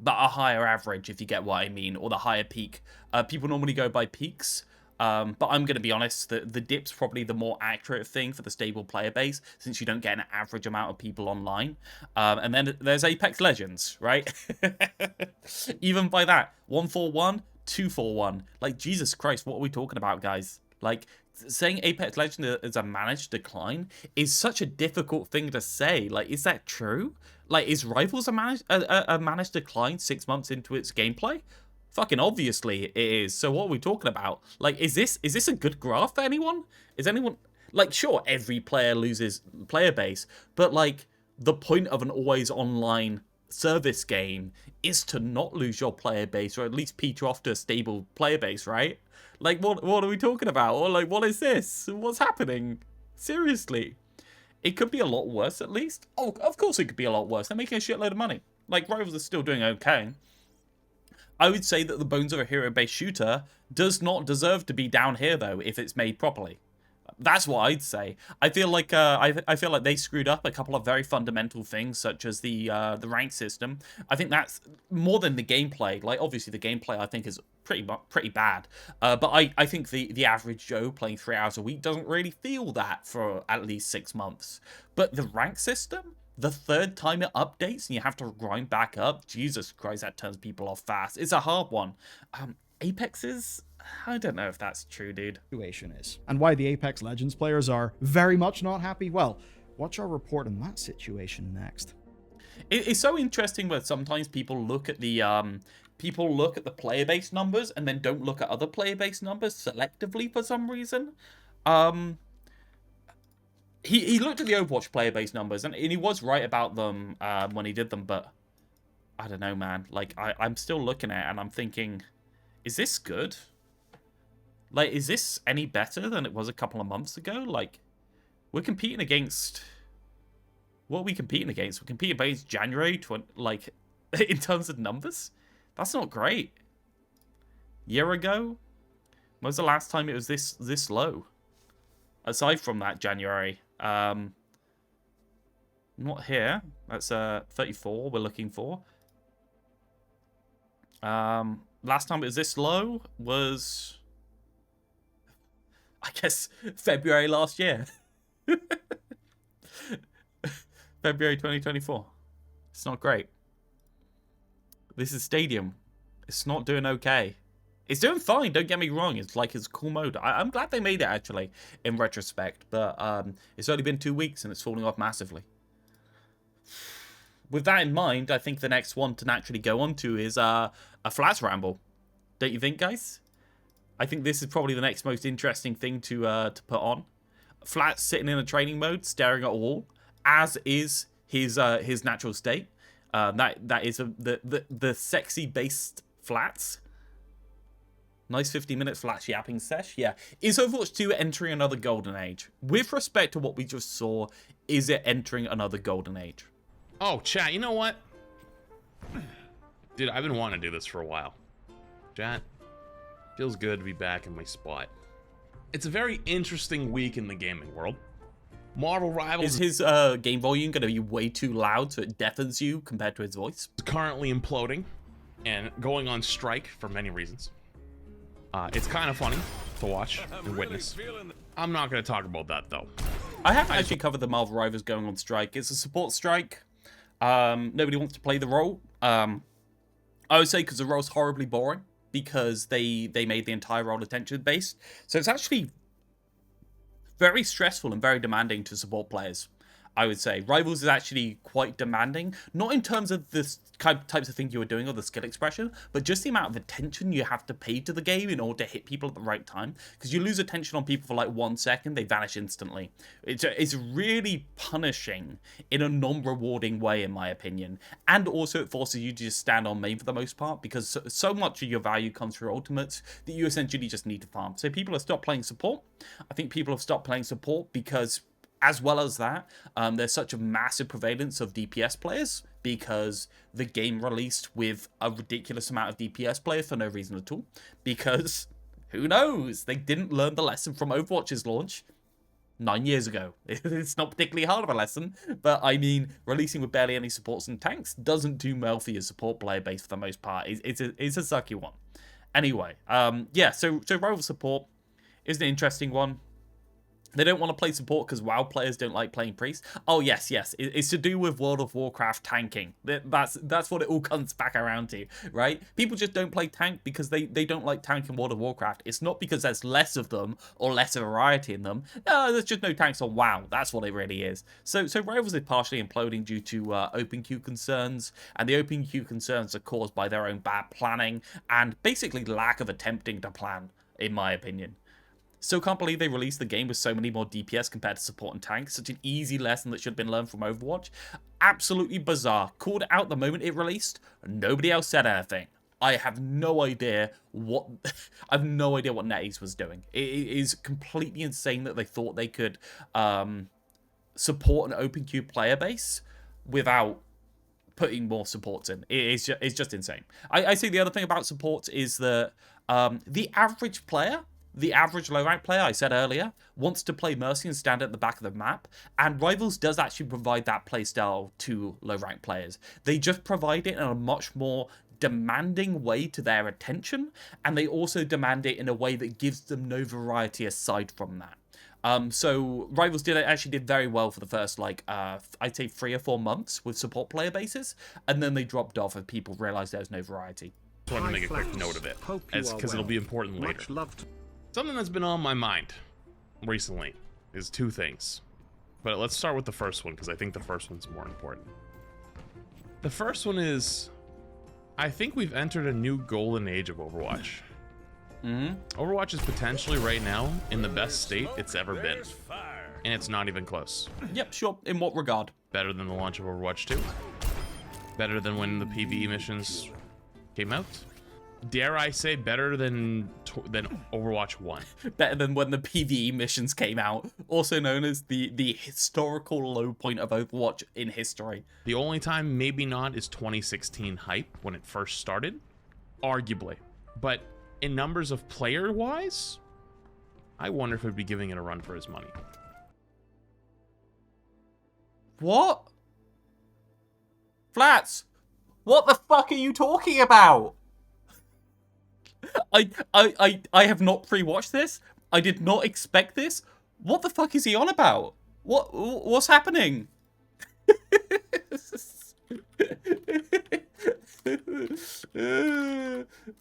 but a higher average, if you get what I mean, or the higher peak. People normally go by peaks. But I'm going to be honest, the dip's probably the more accurate thing for the stable player base, since you don't get an average amount of people online. And then there's Apex Legends, right? Even by that, 141, 241. Like, Jesus Christ, what are we talking about, guys? Like, saying Apex Legends is a managed decline is such a difficult thing to say. Like, is that true? Like, is Rivals a managed decline 6 months into its gameplay? Fucking obviously it is. So what are we talking about? Like, is this a good graph for anyone? Is anyone... Like, sure, every player loses player base, but, like, the point of an always online service game is to not lose your player base, or at least peter off to a stable player base, right? Like, what are we talking about? Or, like, what is this? What's happening? Seriously. It could be a lot worse, at least. Oh, of course it could be a lot worse. They're making a shitload of money. Like, Rivals are still doing okay. I would say that the bones of a hero-based shooter does not deserve to be down here, though, if it's made properly. That's what I'd say. I feel like I feel like they screwed up a couple of very fundamental things, such as the rank system. I think that's more than the gameplay. Like, obviously the gameplay I think is pretty bad. But I think the average Joe playing 3 hours a week doesn't really feel that for at least 6 months. But the rank system, the third time it updates and you have to grind back up, Jesus Christ, that turns people off fast. It's a hard one. Apex's, I don't know if that's true, dude. Situation is, and why the Apex Legends players are very much not happy. Well, watch our report on that situation next. It's so interesting where sometimes people look at the player base numbers and then don't look at other player base numbers selectively for some reason. He looked at the Overwatch player base numbers and he was right about them when he did them, but I don't know, man. Like, I'm still looking at it and I'm thinking, is this good? Like, is this any better than it was a couple of months ago? Like, we're competing against... What are we competing against? We're competing against January, like, in terms of numbers? That's not great. Year ago? When was the last time it was this low? Aside from that January. Not here. That's 34 we're looking for. Last time it was this low was... I guess February last year. February 2024. It's not great. This is Stadium. It's not doing okay. It's doing fine, don't get me wrong. It's like it's a cool mode. I'm glad they made it, actually, in retrospect. But it's only been 2 weeks and it's falling off massively. With that in mind, I think the next one to naturally go on to is a Flats Ramble. Don't you think, guys? I think this is probably the next most interesting thing to put on. Flats sitting in a training mode, staring at a wall, as is his natural state. That is the sexy based Flats. Nice 50-minute Flats yapping sesh. Yeah. Is Overwatch 2 entering another golden age? With respect to what we just saw, is it entering another golden age? Oh, chat, you know what? Dude, I've been wanting to do this for a while. Chat, feels good to be back in my spot. It's a very interesting week in the gaming world. Marvel Rivals is his game volume going to be way too loud so it deafens you compared to his voice? Is currently imploding and going on strike for many reasons. It's kind of funny to watch and witness. I'm not going to talk about that, though. I haven't actually covered the Marvel Rivals going on strike. It's a support strike. Nobody wants to play the role. I would say because the role's horribly boring, because they made the entire role attention-based. So it's actually very stressful and very demanding to support players, I would say. Rivals is actually quite demanding, not in terms of the types of things you were doing or the skill expression, but just the amount of attention you have to pay to the game in order to hit people at the right time. Because you lose attention on people for like 1 second, they vanish instantly. It's really punishing in a non-rewarding way, in my opinion. And also it forces you to just stand on main for the most part, because so much of your value comes through ultimates that you essentially just need to farm. So people have stopped playing support. I think people have stopped playing support because, as well as that, there's such a massive prevalence of DPS players because the game released with a ridiculous amount of DPS players for no reason at all. Because, who knows, they didn't learn the lesson from Overwatch's launch 9 years ago. It's not particularly hard of a lesson, but I mean, releasing with barely any supports and tanks doesn't do well for your support player base for the most part. It's a sucky one. Anyway, yeah, so rival support is an interesting one. They don't want to play support because WoW players don't like playing priest. Oh, yes. It's to do with World of Warcraft tanking. That's what it all comes back around to, right? People just don't play tank because they don't like tank in World of Warcraft. It's not because there's less of them or less variety in them. No, there's just no tanks on WoW. That's what it really is. So Rivals is partially imploding due to open queue concerns, and the open queue concerns are caused by their own bad planning and basically lack of attempting to plan, in my opinion. Still can't believe they released the game with so many more DPS compared to support and tanks. Such an easy lesson that should have been learned from Overwatch. Absolutely bizarre. Called out the moment it released. Nobody else said anything. I have no idea what NetEase was doing. It is completely insane that they thought they could support an open queue player base without putting more supports in. It's just insane. I see the other thing about supports is that the average player, the average low rank player, I said earlier, wants to play Mercy and stand at the back of the map, and Rivals does actually provide that playstyle to low rank players. They just provide it in a much more demanding way to their attention, and they also demand it in a way that gives them no variety aside from that. So Rivals actually did very well for the first, like, I'd say 3 or 4 months with support player bases, and then they dropped off and people realized there was no variety. I want to make a quick note of it, because it'll be important later. Something that's been on my mind recently is 2 things. But let's start with the first one, because I think the first one's more important. The first one is, I think we've entered a new golden age of Overwatch. Overwatch is potentially right now in the best state it's ever been. And it's not even close. Yep, sure. In what regard? Better than the launch of Overwatch 2. Better than when the PvE missions came out. Dare I say better than Overwatch 1. Better than when the PvE missions came out. Also known as the historical low point of Overwatch in history. The only time maybe not is 2016 hype when it first started. Arguably. But in numbers of player-wise, I wonder if it'd be giving it a run for his money. What? Flats, what the fuck are you talking about? I have not pre-watched this. I did not expect this. What the fuck is he on about? What's happening?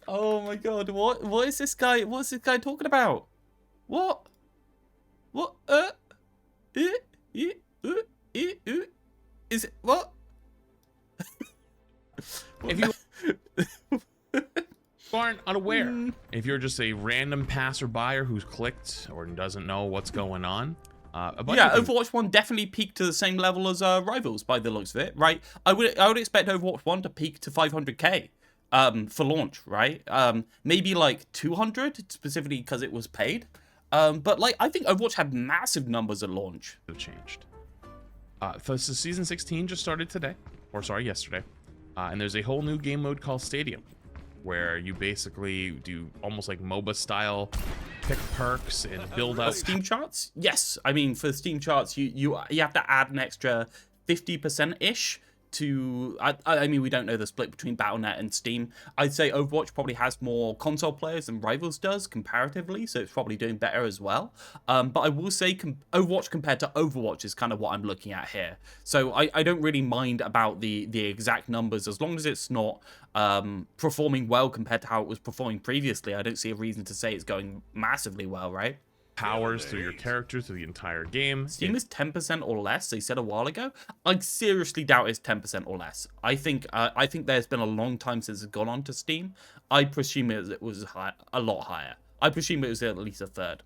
Oh my god, what is this guy? What's this guy talking about? What? Is it what? If you aren't unaware, if you're just a random passerby who's clicked or doesn't know what's going on, Overwatch 1 definitely peaked to the same level as Rivals by the looks of it, right? I would expect Overwatch 1 to peak to 500k for launch, right? Maybe like 200 specifically because it was paid. But like I think Overwatch had massive numbers at launch. Have changed. So season 16 just started today, or sorry, yesterday. And there's a whole new game mode called Stadium, where you basically do almost like MOBA style, pick perks and build out Steam charts. Yes, I mean for Steam charts, you have to add an extra 50% ish to. I mean we don't know the split between Battle.net and Steam. I'd say Overwatch probably has more console players than Rivals does comparatively, so it's probably doing better as well. But I will say Overwatch compared to Overwatch is kind of what I'm looking at here. So I don't really mind about the exact numbers as long as it's not performing well compared to how it was performing previously. I don't see a reason to say it's going massively well, right? powers through your character through the entire game. Steam is 10% or less, they said a while ago. I seriously doubt it's 10% or less. I think there's been a long time since it's gone on to Steam. I presume it was a lot higher. I presume it was at least a third.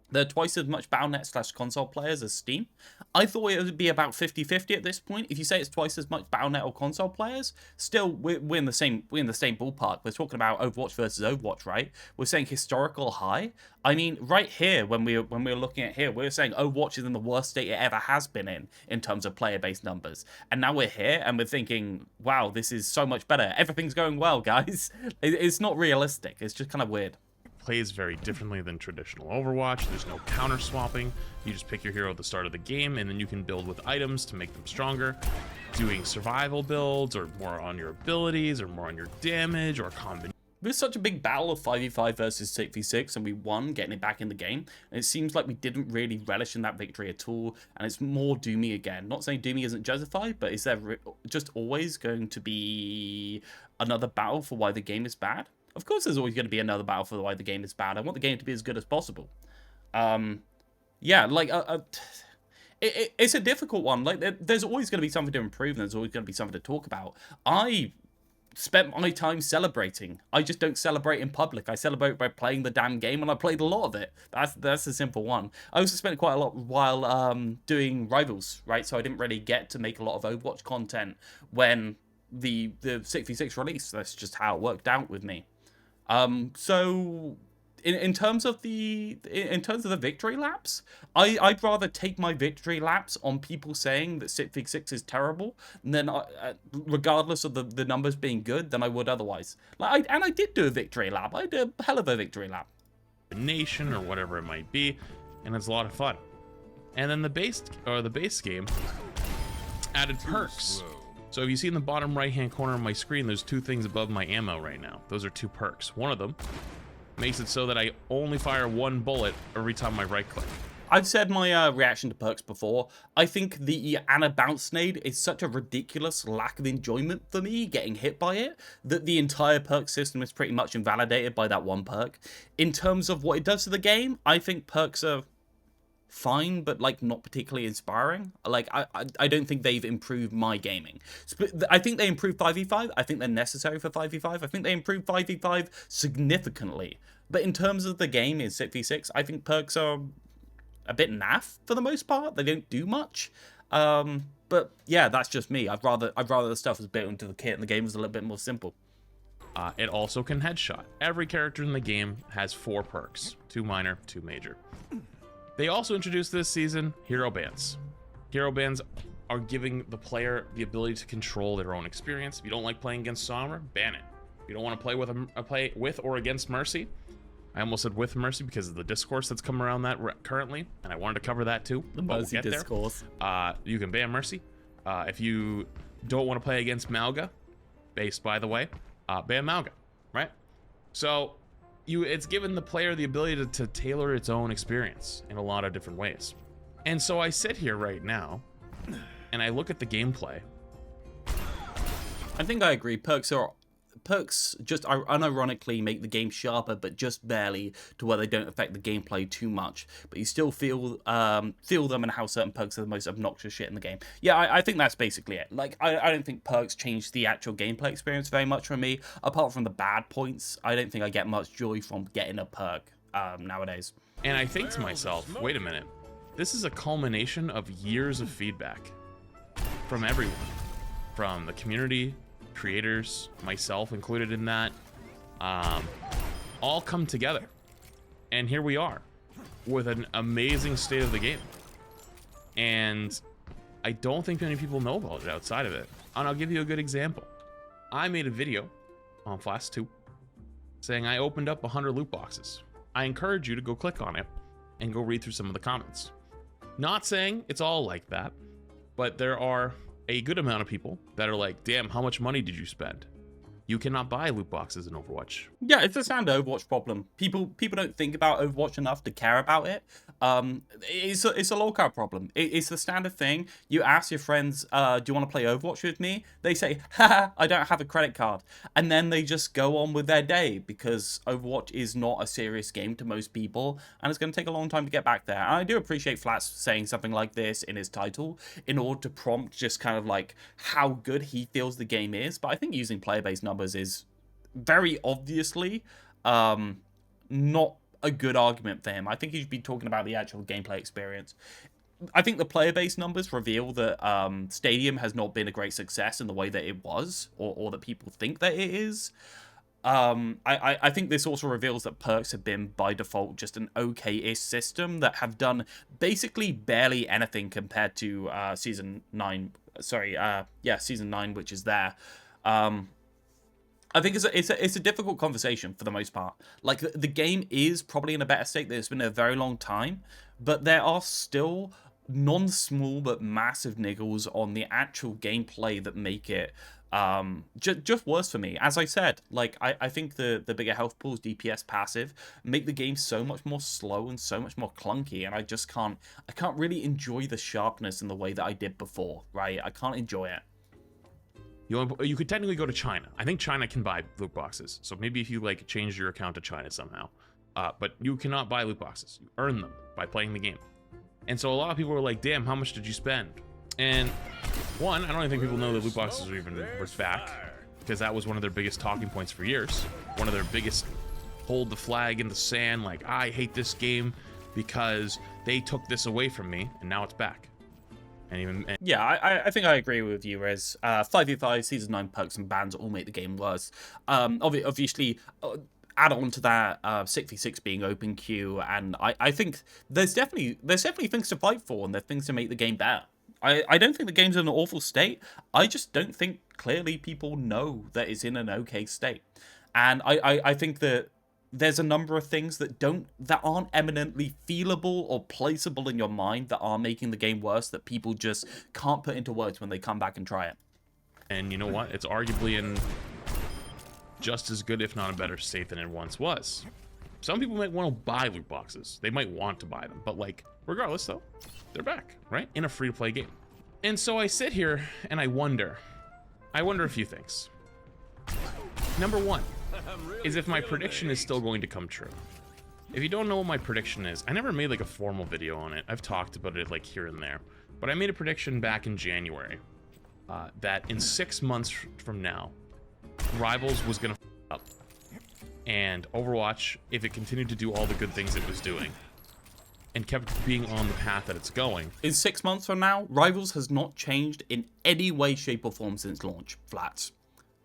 There are twice as much Battle.net/console players as Steam. I thought it would be about 50-50 at this point. If you say it's twice as much Battle.net or console players, still we're in the same ballpark. We're talking about Overwatch versus Overwatch, right? We're saying historical high. I mean, right here when we were looking at here, we were saying Overwatch is in the worst state it ever has been in terms of player-based numbers. And now we're here and we're thinking, wow, this is so much better. Everything's going well, guys. It's not realistic. It's just kind of weird. Plays very differently than traditional Overwatch. There's no counter swapping. You just pick your hero at the start of the game, and then you can build with items to make them stronger. Doing survival builds, or more on your abilities, or more on your damage, or combination. It was such a big battle of 5v5 versus 6v6, and we won, getting it back in the game. And it seems like we didn't really relish in that victory at all, and it's more doomy again. Not saying doomy isn't justified, but is there just always going to be another battle for why the game is bad? Of course there's always going to be another battle for why the game is bad. I want the game to be as good as possible. Yeah, like, it's a difficult one. Like, there's always going to be something to improve, and there's always going to be something to talk about. I spent my time celebrating. I just don't celebrate in public. I celebrate by playing the damn game, and I played a lot of it. That's a simple one. I also spent quite a lot while doing Rivals, right? So I didn't really get to make a lot of Overwatch content when the 6v6 release. That's just how it worked out with me. So in terms of the victory laps, I'd rather take my victory laps on people saying that 6v6 is terrible, than regardless of the numbers being good, than I would otherwise. Like, I did do a victory lap. I did a hell of a victory lap. Nation or whatever it might be, and it's a lot of fun. And then the base game added perks. So if you see in the bottom right hand corner of my screen, there's 2 things above my ammo right now. Those are 2 perks. One of them makes it so that I only fire 1 bullet every time I right click. I've said my reaction to perks before. I think the Anna bounce nade is such a ridiculous lack of enjoyment for me getting hit by it, that the entire perk system is pretty much invalidated by that 1 perk. In terms of what it does to the game, I think perks are fine, but like not particularly inspiring. Like, I don't think they've improved my gaming. I think they improved 5v5. I think they're necessary for 5v5. I think they improved 5v5 significantly. But in terms of the game in 6v6, I think perks are a bit naff for the most part. They don't do much. But yeah, that's just me. I'd rather the stuff was built into the kit and the game was a little bit more simple. It also can headshot. Every character in the game has 4 perks, 2 minor, 2 major. They also introduced this season hero bans. Hero bans are giving the player the ability to control their own experience. If you don't like playing against Sombra, ban it. If you don't want to play with or against Mercy, I almost said with Mercy because of the discourse that's come around that currently, and I wanted to cover that too. The Mercy discourse. You can ban Mercy. If you don't want to play against Malga, based by the way, ban Malga, right? So it's given the player the ability to tailor its own experience in a lot of different ways. And so I sit here right now and I look at the gameplay. I think I agree. Perks just unironically make the game sharper, but just barely, to where they don't affect the gameplay too much. But you still feel them and how certain perks are the most obnoxious shit in the game. Yeah, I think that's basically it. Like, I don't think perks change the actual gameplay experience very much for me. Apart from the bad points, I don't think I get much joy from getting a perk nowadays. And I think to myself, wait a minute. This is a culmination of years of feedback from everyone. From the community, creators, myself included in that, all come together. And here we are with an amazing state of the game. And I don't think many people know about it outside of it. And I'll give you a good example. I made a video on Flash 2 saying I opened up 100 loot boxes. I encourage you to go click on it and go read through some of the comments. Not saying it's all like that, but there are a good amount of people that are like, damn, how much money did you spend? You cannot buy loot boxes in Overwatch. Yeah, it's a standard Overwatch problem. People don't think about Overwatch enough to care about it. It's a lolcow problem. It's the standard thing. You ask your friends, do you want to play Overwatch with me? They say, haha, I don't have a credit card. And then they just go on with their day, because Overwatch is not a serious game to most people, and it's going to take a long time to get back there. And I do appreciate Flats saying something like this in his title in order to prompt just kind of like how good he feels the game is. But I think using player-based numbers is very obviously not a good argument for him. I think he should be talking about the actual gameplay experience. I think the player-based numbers reveal that Stadium has not been a great success in the way that it was, or that people think that it is. I think this also reveals that perks have been, by default, just an okay-ish system that have done basically barely anything compared to Season 9. Season 9, which is there. I think it's a difficult conversation for the most part. Like, the game is probably in a better state than it's been in a very long time, but there are still non-small but massive niggles on the actual gameplay that make it just worse for me. As I said, like, I think the bigger health pools, DPS passive, make the game so much more slow and so much more clunky, and I can't really enjoy the sharpness in the way that I did before, right? I can't enjoy it. You could technically go to China. I think China can buy loot boxes. So maybe if you like change your account to China somehow. But you cannot buy loot boxes. You earn them by playing the game. And so a lot of people were like, damn, how much did you spend? And one, I don't even think people know that loot boxes were back, because that was one of their biggest talking points for years. One of their biggest hold the flag in the sand, like, I hate this game because they took this away from me, and now it's back. Yeah, I think I agree with you, Rez. 5v5, Season 9 perks and bans all make the game worse. Obviously, add on to that 6v6 being open queue, and I think there's definitely things to fight for, and there's things to make the game better. I don't think the game's in an awful state. I just don't think clearly people know that it's in an okay state. And I think that there's a number of things that aren't eminently feelable or placeable in your mind that are making the game worse, that people just can't put into words when they come back and try it. And you know what? It's arguably in just as good, if not a better state than it once was. Some people might want to buy loot boxes. They might want to buy them, but like, regardless though, they're back, right? In a free-to-play game. And so I sit here and I wonder a few things. Number one is if my prediction is still going to come true. If you don't know what my prediction is, I never made like a formal video on it. I've talked about it like here and there, but I made a prediction back in January that in 6 months from now, Rivals was gonna f up, and Overwatch, if it continued to do all the good things it was doing and kept being on the path that it's going. In 6 months from now, Rivals has not changed in any way, shape, or form since launch. Flats.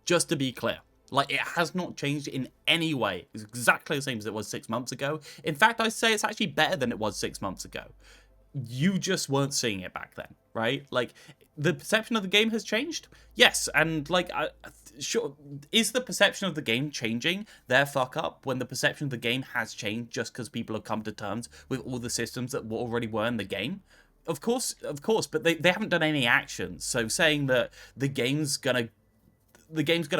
Just to be clear. Like, it has not changed in any way. It's exactly the same as it was 6 months ago. In fact, I'd say it's actually better than it was 6 months ago. You just weren't seeing it back then, right? Like, the perception of the game has changed? Yes, and like, sure, is the perception of the game changing their fuck up when the perception of the game has changed just because people have come to terms with all the systems that already were in the game? Of course, but they haven't done any actions. So saying that the game's gonna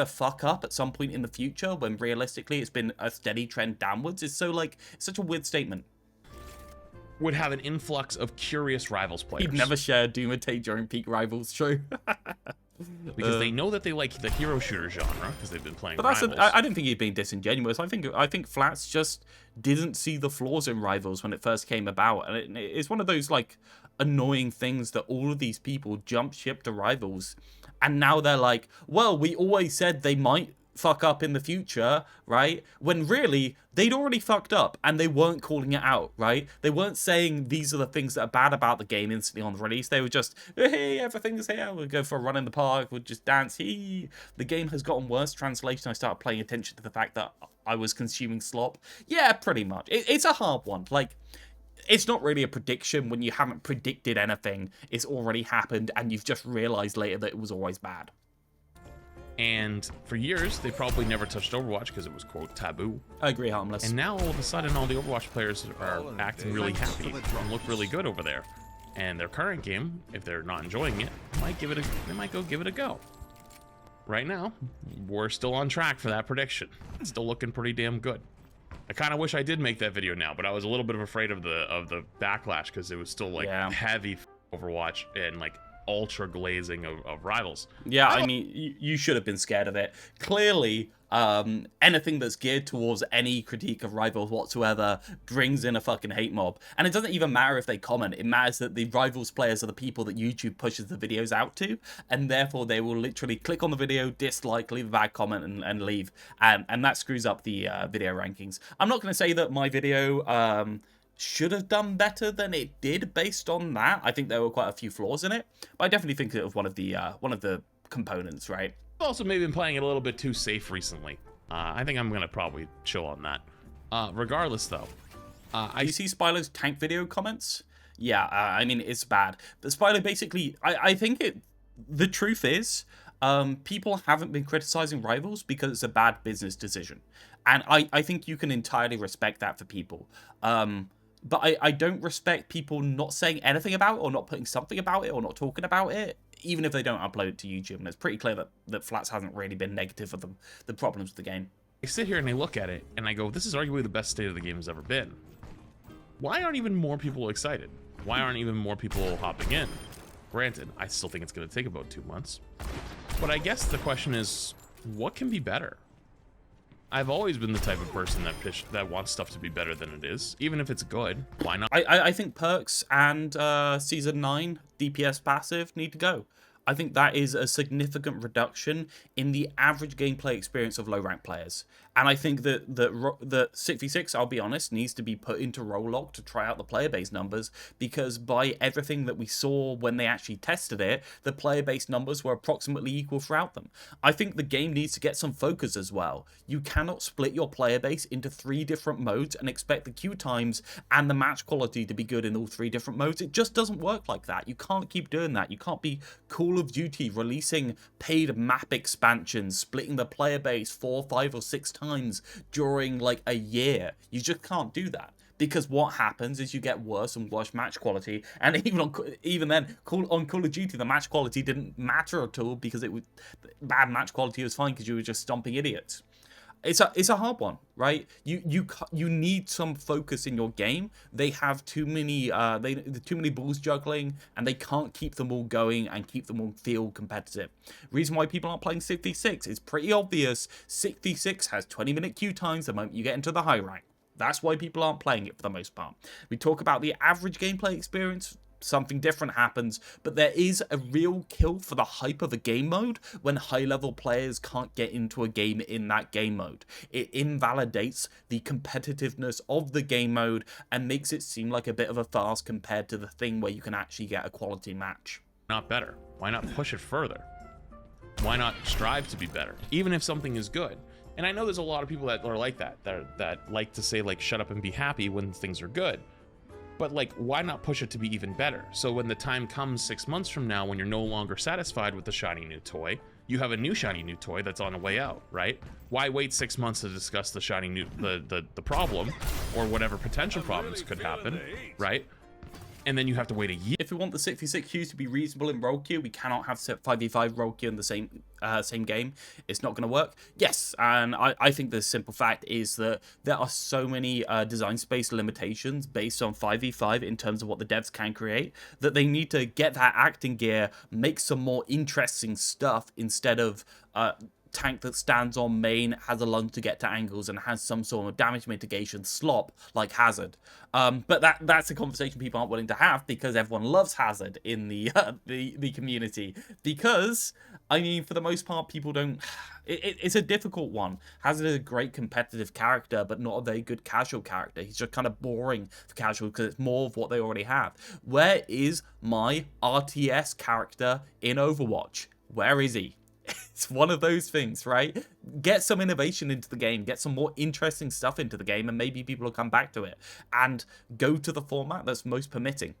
fuck up at some point in the future when realistically it's been a steady trend downwards is so like such a weird statement. Would have an influx of curious Rivals players. He'd never share Doomite during peak Rivals, true. Because they know that they like the hero shooter genre because they've been playing. But Rivals. I don't think he's being disingenuous. I think Flats just didn't see the flaws in Rivals when it first came about, and it's one of those like annoying things that all of these people jump ship to Rivals, and now they're like, well, we always said they might fuck up in the future, right? When really they'd already fucked up and they weren't calling it out, right? They weren't saying these are the things that are bad about the game instantly on the release. They were just, hey, everything's here, we'll go for a run in the park, we'll just dance. The game has gotten worse. Translation, I started paying attention to the fact that I was consuming slop. Yeah, pretty much. It's a hard one. Like, it's not really a prediction when you haven't predicted anything. It's already happened and you've just realized later that it was always bad. And for years, they probably never touched Overwatch because it was, quote, taboo. I agree, Harmless. And now, all of a sudden, all the Overwatch players are acting really happy and look really good over there. And their current game, if they're not enjoying it, they might go give it a go. Right now, we're still on track for that prediction. It's still looking pretty damn good. I kind of wish I did make that video now, but I was a little bit afraid of the backlash because it was still like heavy Overwatch and like ultra glazing of Rivals. Yeah, I mean, you should have been scared of it. Clearly, anything that's geared towards any critique of Rivals whatsoever brings in a fucking hate mob. And it doesn't even matter if they comment. It matters that the Rivals players are the people that YouTube pushes the videos out to, and therefore they will literally click on the video, dislike, leave a bad comment, and leave. And that screws up the video rankings. I'm not going to say that my video should have done better than it did based on that. I think there were quite a few flaws in it, but I definitely think it was one of the components, right? I've also maybe been playing it a little bit too safe recently. I think I'm gonna probably chill on that. Regardless though, you see Spylo's tank video comments? Yeah, I mean, it's bad. But Spylo basically, I think the truth is, people haven't been criticizing Rivals because it's a bad business decision. And I think you can entirely respect that for people. But I don't respect people not saying anything about it or not putting something about it or not talking about it, even if they don't upload it to YouTube. And it's pretty clear that Flats hasn't really been negative for the problems with the game. I sit here and I look at it and I go, this is arguably the best state of the game has ever been. Why aren't even more people excited? Why aren't even more people hopping in? Granted, I still think it's going to take about 2 months. But I guess the question is, what can be better? I've always been the type of person that wants stuff to be better than it is, even if it's good. Why not? I think Perks and Season 9 DPS passive need to go. I think that is a significant reduction in the average gameplay experience of low-rank players. And I think that the 6v6, I'll be honest, needs to be put into Rollock to try out the player base numbers, because by everything that we saw when they actually tested it, the player base numbers were approximately equal throughout them. I think the game needs to get some focus as well. You cannot split your player base into 3 different modes and expect the queue times and the match quality to be good in all 3 different modes. It just doesn't work like that. You can't keep doing that. You can't be Call of Duty releasing paid map expansions, splitting the player base 4, 5, or 6 times during like a year. You just can't do that, because what happens is you get worse and worse match quality. And even then on Call of Duty, the match quality didn't matter at all, because it was bad match quality was fine because you were just stomping idiots. It's a hard one, right? You need some focus in your game. They have too many balls juggling, and they can't keep them all going and keep them all feel competitive. Reason why people aren't playing 6v6 is pretty obvious. 6v6 has 20-minute queue times the moment you get into the high rank. That's why people aren't playing it for the most part. We talk about the average gameplay experience. Something different happens, but there is a real kill for the hype of a game mode when high-level players can't get into a game in that game mode. It invalidates the competitiveness of the game mode and makes it seem like a bit of a farce compared to the thing where you can actually get a quality match. Not better. Why not push it further? Why not strive to be better, even if something is good? And I know there's a lot of people that are like that like to say, like, shut up and be happy when things are good. But, like, why not push it to be even better? So when the time comes 6 months from now, when you're no longer satisfied with the shiny new toy, you have a new shiny new toy that's on the way out, right? Why wait 6 months to discuss the shiny new the problem, or whatever potential problems could happen, right? And then you have to wait a year. If we want the 6v6 queues to be reasonable in role queue, we cannot have 5v5 role queue in the same game. It's not going to work. Yes, and I think the simple fact is that there are so many design space limitations based on 5v5 in terms of what the devs can create, that they need to get that acting gear, make some more interesting stuff instead of tank that stands on main, has a lunge to get to angles, and has some sort of damage mitigation slop like Hazard. But that's a conversation people aren't willing to have, because everyone loves Hazard in the community. Because, I mean, for the most part, people don't... It's a difficult one. Hazard is a great competitive character, but not a very good casual character. He's just kind of boring for casual because it's more of what they already have. Where is my RTS character in Overwatch? Where is he? It's one of those things, right? Get some innovation into the game, get some more interesting stuff into the game, and maybe people will come back to it. And go to the format that's most permitting.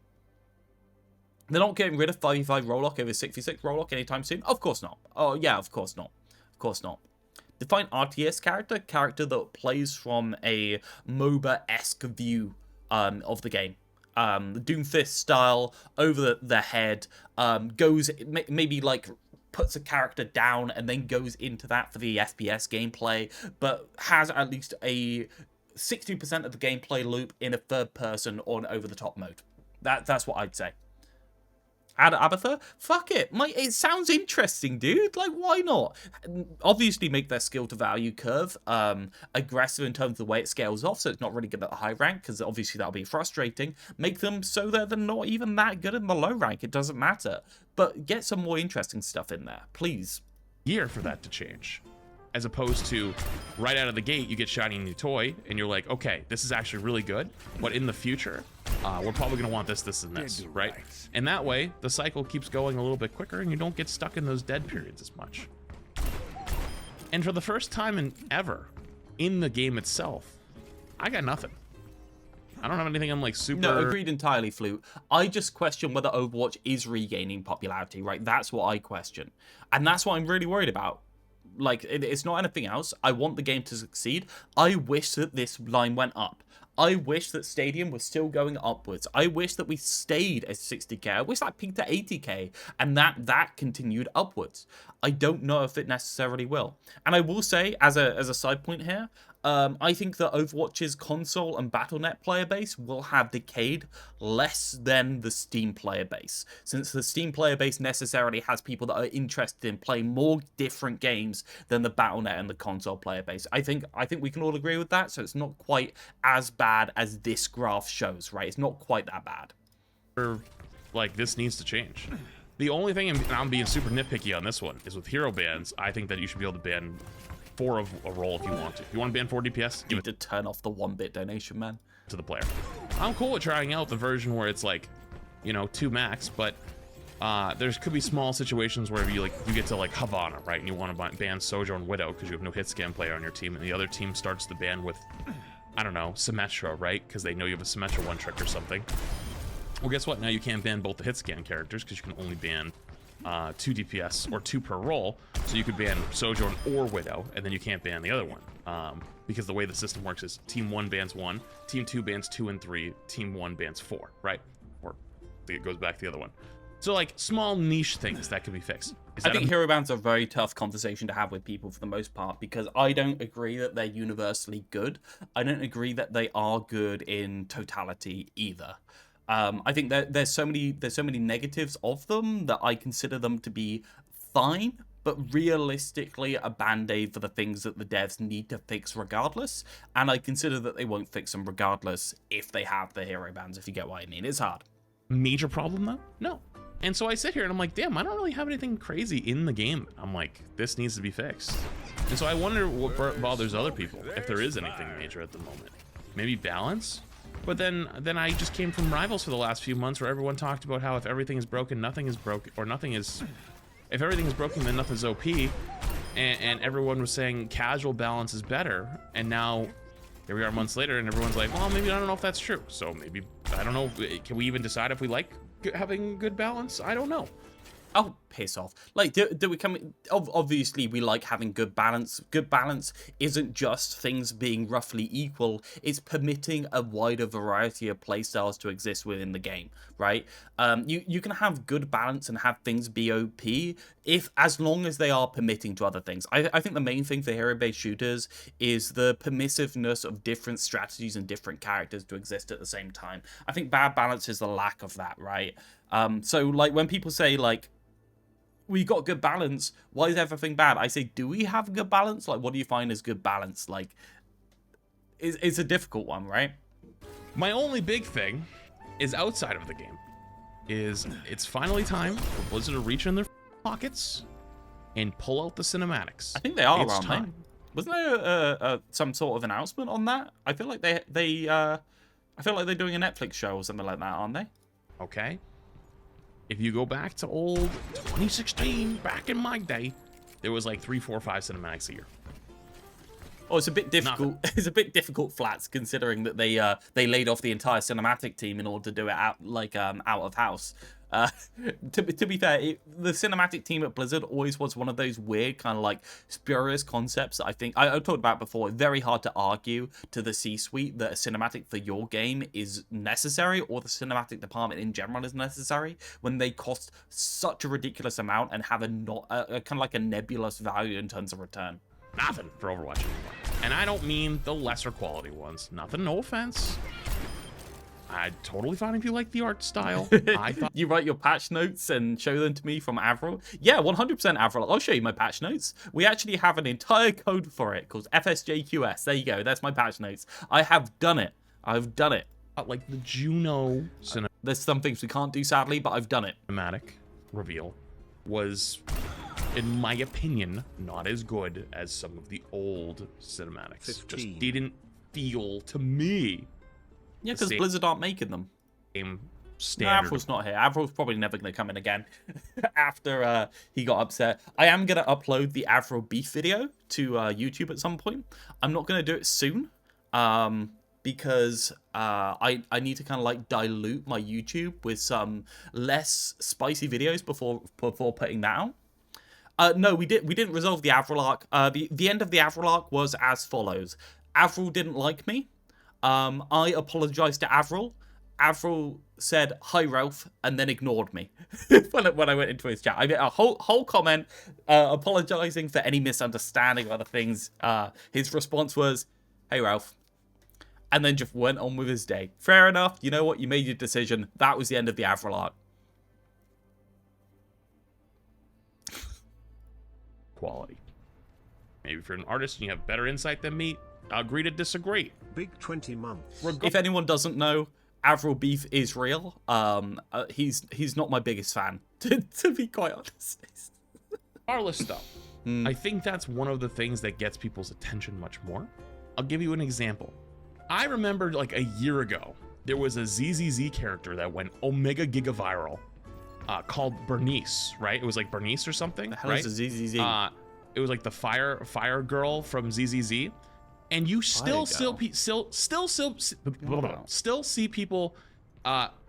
They're not getting rid of 5v5 Rollock over 6v6 Rollock anytime soon? Of course not. Oh, yeah, of course not. Of course not. Define RTS character that plays from a MOBA-esque view of the game. Doomfist style, over the head, goes, maybe like... puts a character down and then goes into that for the FPS gameplay, but has at least a 60% of the gameplay loop in a third person or an over-the-top mode. That's what I'd say. Abatha? Fuck it. It sounds interesting, dude. Like, why not? Obviously, make their skill to value curve aggressive in terms of the way it scales off, so it's not really good at the high rank, because obviously that'll be frustrating. Make them so that they're not even that good in the low rank. It doesn't matter. But get some more interesting stuff in there, please. Year for that to change. As opposed to right out of the gate, you get shiny new toy, and you're like, okay, this is actually really good, but in the future, we're probably going to want this, and this, right? And that way, the cycle keeps going a little bit quicker, and you don't get stuck in those dead periods as much. And for the first time ever in the game itself, I got nothing. I don't have anything I'm like super... No, agreed entirely, Flute. I just question whether Overwatch is regaining popularity, right? That's what I question. And that's what I'm really worried about. Like, it's not anything else. I want the game to succeed. I wish that this line went up. I wish that Stadium was still going upwards. I wish that we stayed at 60k. I wish that peaked at 80k and that continued upwards. I don't know if it necessarily will. And I will say, as a side point here, I think that Overwatch's console and Battle.net player base will have decayed less than the Steam player base, since the Steam player base necessarily has people that are interested in playing more different games than the Battle.net and the console player base. I think we can all agree with that, so it's not quite as bad as this graph shows, right? It's not quite that bad. Like, this needs to change. The only thing, and I'm being super nitpicky on this one, is with hero bans, I think that you should be able to ban 4 of a role if you want to. If you want to ban 4 DPS, give You need to turn off the 1-bit donation, man. to the player. I'm cool with trying out the version where it's like, you know, 2 max, but there could be small situations where you get to like Havana, right? And you want to ban Sojourn Widow because you have no hit scan player on your team, and the other team starts the ban with, I don't know, Symmetra, right? Because they know you have a Symmetra 1-trick or something. Well, guess what? Now you can't ban both the hit scan characters because you can only ban 2 DPS or 2 per role. So you could ban Sojourn or Widow, and then you can't ban the other one. Because the way the system works is Team 1 bans 1, Team 2 bans 2 and 3, Team 1 bans 4, right? Or it goes back to the other one. So like small niche things that can be fixed. I think hero bans are a very tough conversation to have with people for the most part, because I don't agree that they're universally good. I don't agree that they are good in totality either. I think that there's so many negatives of them that I consider them to be fine, but realistically a band-aid for the things that the devs need to fix regardless. And I consider that they won't fix them regardless if they have the hero bans, if you get what I mean. It's hard. Major problem though? No. And so I sit here and I'm like, damn, I don't really have anything crazy in the game. I'm like, this needs to be fixed. And so I wonder what bothers other people, if there is anything major at the moment. Maybe balance? But then I just came from Rivals for the last few months where everyone talked about how if everything is broken, nothing is broken, or nothing is... If everything is broken, then nothing's OP. And everyone was saying casual balance is better. And now, here we are months later, and everyone's like, well, maybe I don't know if that's true. So maybe, I don't know, can we even decide if we like having good balance? I don't know. Oh, piss off. Like, do we come... Obviously, we like having good balance. Good balance isn't just things being roughly equal. It's permitting a wider variety of playstyles to exist within the game, right? You can have good balance and have things be OP as long as they are permitting to other things. I think the main thing for hero-based shooters is the permissiveness of different strategies and different characters to exist at the same time. I think bad balance is the lack of that, right? So, like, when people say, like, we got good balance, why is everything bad? I say, do we have good balance? Like, what do you find as good balance? Like, it's a difficult one, right? My only big thing is outside of the game is it's finally time for Blizzard to reach in their pockets and pull out the cinematics. I think they are it's around time. there. Wasn't there some sort of announcement on that? I feel like they're doing a Netflix show or something like that, aren't they? Okay. If you go back to old 2016, back in my day, there was like 3, 4, 5 cinematics a year. Oh, it's a bit difficult. Nothing. It's a bit difficult, Flats, considering that they laid off the entire cinematic team in order to do it out of house. To be fair, the cinematic team at Blizzard always was one of those weird kind of like spurious concepts that I think I've talked about before. Very hard to argue to the C-suite that a cinematic for your game is necessary, or the cinematic department in general is necessary, when they cost such a ridiculous amount and have a kind of like a nebulous value in terms of return. Nothing for Overwatch anymore. And I don't mean the lesser quality ones. Nothing, no offense. I'm totally fine if you like the art style. I thought You write your patch notes and show them to me from Avril? Yeah, 100% Avril. I'll show you my patch notes. We actually have an entire code for it called FSJQS. There you go. That's my patch notes. I have done it. I've done it. like the Juno There's some things we can't do, sadly, but I've done it. cinematic reveal was, in my opinion, not as good as some of the old cinematics. 15. Just didn't feel to me Yeah, because same- Blizzard aren't making them. same No, standard. Avril's not here. Avril's probably never going to come in again after he got upset. I am going to upload the Avril beef video to YouTube at some point. I'm not going to do it soon because I need to kind of like dilute my YouTube with some less spicy videos before putting that out. No, we didn't resolve the Avril arc. The end of the Avril arc was as follows. Avril didn't like me. I apologized to Avril. Avril said, "Hi, Realth," and then ignored me when I went into his chat. I made a whole comment apologizing for any misunderstanding of other things. His response was, "Hey, Realth," and then just went on with his day. Fair enough. You know what? You made your decision. That was the end of the Avril arc. Quality. Maybe if you're an artist and you have better insight than me, agree to disagree. Big 20 months. If anyone doesn't know, Avril beef is real. He's not my biggest fan, to be quite honest. Regardless, though, I think that's one of the things that gets people's attention much more. I'll give you an example. I remember like a year ago, there was a ZZZ character that went omega giga viral called Bernice, right? It was like Bernice or something, The hell right? is a ZZZ? It was like the fire girl from ZZZ, and you still see people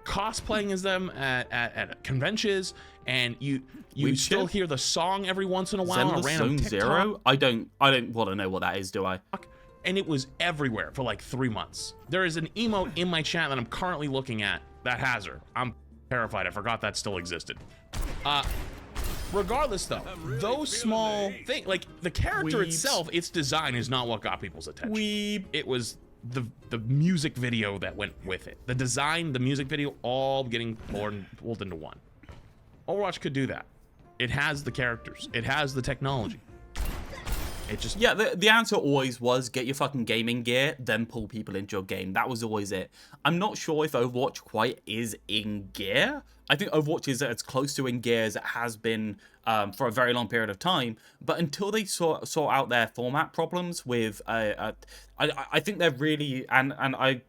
cosplaying as them at conventions, and you still hear the song every once in a while on a random TikTok. Zero? I don't want to know what that is, do I? And it was everywhere for like 3 months. There is an emote in my chat that I'm currently looking at that has her. I'm terrified. I forgot that still existed. Regardless though, those small things, like the character itself, its design is not what got people's attention. It was the music video that went with it. The design, the music video, all getting pulled into one. Overwatch could do that. It has the characters. It has the technology. It just... Yeah, the answer always was get your fucking gaming gear, then pull people into your game. That was always it. I'm not sure if Overwatch quite is in gear. I think Overwatch is as close to in gear as it has been for a very long period of time. But until they sort out their format problems with... I think they're really... And I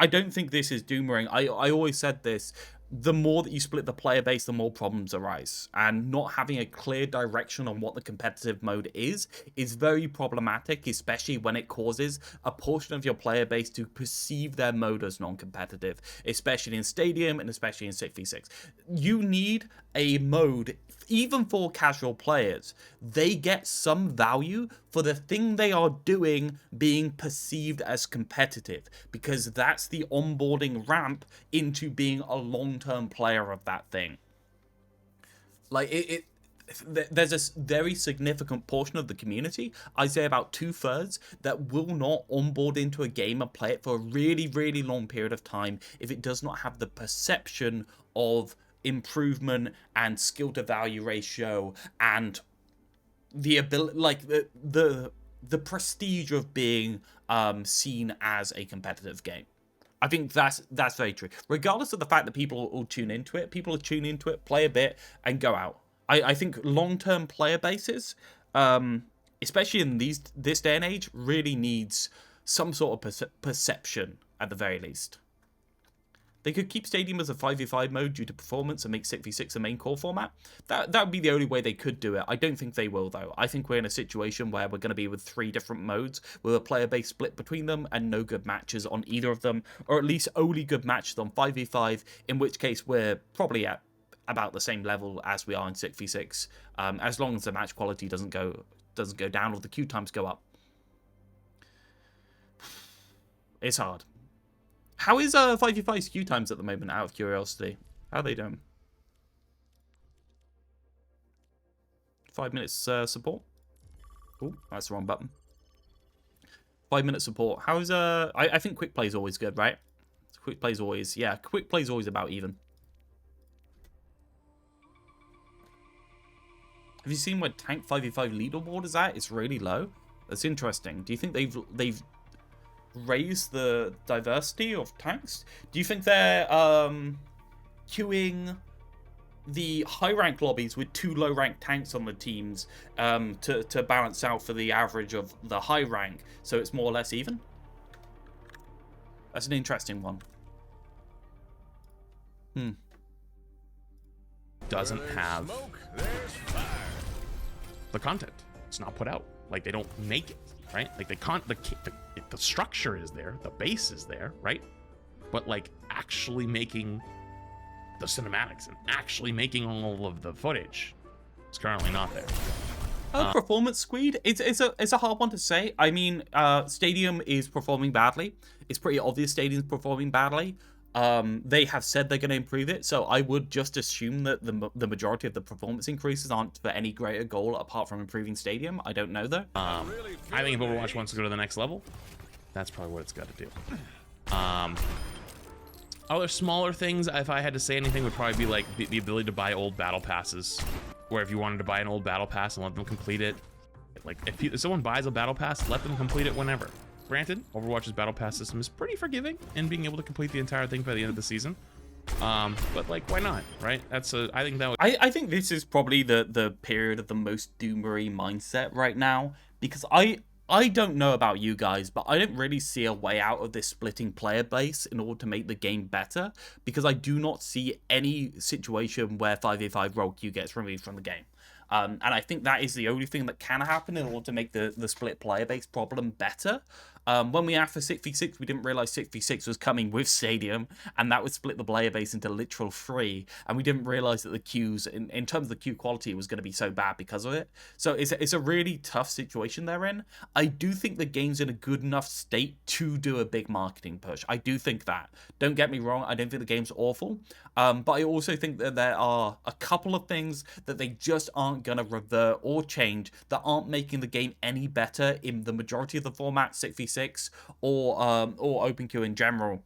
don't think this is doomering. I always said this. The more that you split the player base, the more problems arise. And not having a clear direction on what the competitive mode is very problematic, especially when it causes a portion of your player base to perceive their mode as non-competitive, especially in Stadium and especially in 6v6. You need a mode, even for casual players, they get some value for the thing they are doing being perceived as competitive, because that's the onboarding ramp into being a long-term player of that thing. Like, there's a very significant portion of the community, I'd say about 2/3, that will not onboard into a game and play it for a really, really long period of time if it does not have the perception of improvement and skill to value ratio and the ability, like the prestige of being seen as a competitive game. I think that's very true. Regardless of the fact that people will tune into it, people will tune into it, play a bit, and go out. I think long-term player bases, especially in this day and age, really needs some sort of perception at the very least. They could keep Stadium as a 5v5 mode due to performance and make 6v6 a main core format. That would be the only way they could do it. I don't think they will, though. I think we're in a situation where we're going to be with 3 different modes, with a player base split between them and no good matches on either of them, or at least only good matches on 5v5, in which case we're probably at about the same level as we are in 6v6, as long as the match quality doesn't go down or the queue times go up. It's hard. How is 5v5's queue times at the moment, out of curiosity? How are they doing? 5 minutes support? Oh, that's the wrong button. 5 minute support. How's I think quick play is always good, right? Quick play is always, yeah, quick play is always about even. Have you seen where Tank 5v5 leaderboard is at? It's really low. That's interesting. Do you think they've raised the diversity of tanks? Do you think they're queuing the high rank lobbies with 2 low rank tanks on the teams to balance out for the average of the high rank, so it's more or less even? That's an interesting one. Doesn't have the content. It's not put out. Like, they don't make it, right? Like, they can't, the structure is there, the base is there, right? But like actually making the cinematics and actually making all of the footage, it's currently not there. Performance squeed, it's a hard one to say. I mean, Stadium is performing badly. It's pretty obvious Stadium's performing badly. They have said they're going to improve it, so I would just assume that the majority of the performance increases aren't for any greater goal apart from improving Stadium. I don't know though. I think if Overwatch wants to go to the next level, that's probably what it's got to do. Other smaller things, if I had to say anything, would probably be like the ability to buy old battle passes, where if you wanted to buy an old battle pass and let them complete it, like if someone buys a battle pass, let them complete it whenever. Granted, Overwatch's battle pass system is pretty forgiving in being able to complete the entire thing by the end of the season, But like, why not, right? I think that would... I think this is probably the period of the most doomery mindset right now, because I don't know about you guys, but I don't really see a way out of this splitting player base in order to make the game better, because I do not see any situation where 5v5 role queue gets removed from the game. And I think that is the only thing that can happen in order to make the split player base problem better. When we asked for 6v6, we didn't realize 6v6 was coming with Stadium, and that would split the player base into literal 3, and we didn't realize that the queues, in terms of the queue quality, was going to be so bad because of it. So it's a really tough situation they're in. I do think the game's in a good enough state to do a big marketing push. I do think that. Don't get me wrong, I don't think the game's awful, but I also think that there are a couple of things that they just aren't going to revert or change that aren't making the game any better in the majority of the format, 6v6 or open queue in general,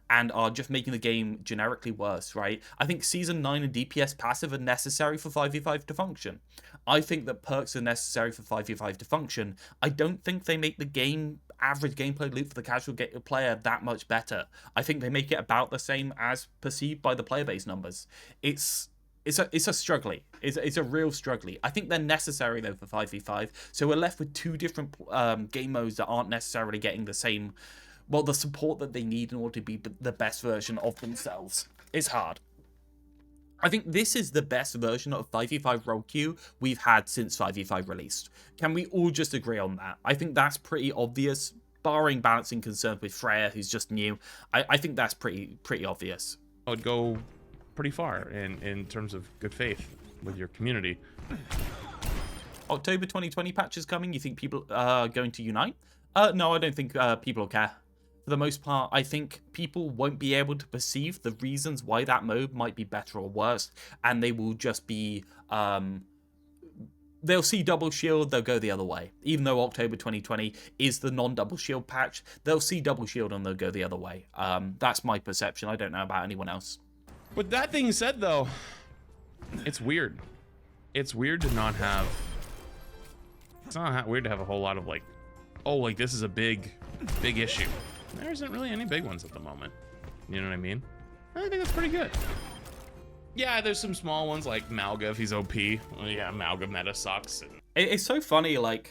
and are just making the game generically worse, right? I think Season 9 and DPS passive are necessary for 5v5 to function. I think that perks are necessary for 5v5 to function. I don't think they make the game average gameplay loop for the casual player that much better. I think they make it about the same as perceived by the player base numbers. It's a struggly. It's a real struggly. I think they're necessary though for 5v5. So we're left with two different game modes that aren't necessarily getting the same, well, the support that they need in order to be the best version of themselves. It's hard. I think this is the best version of 5v5 role queue we've had since 5v5 released. Can we all just agree on that? I think that's pretty obvious, barring balancing concerns with Freya, who's just new. I think that's pretty obvious. I would go pretty far in terms of good faith with your community. October 2020 patch is coming. You think people are going to unite? No, I don't think people will care. For the most part, I think people won't be able to perceive the reasons why that mode might be better or worse, and they will just be they'll see double shield, they'll go the other way. Even though October 2020 is the non-double shield patch, they'll see double shield and they'll go the other way. That's my perception. I don't know about anyone else. With that being said, though, it's weird. It's weird to not have... It's not weird to have a whole lot of like, oh, like this is a big issue. There isn't really any big ones at the moment. You know what I mean? I think that's pretty good. Yeah, there's some small ones like Malga if he's OP. Well, yeah, Malga meta sucks. It's so funny, like,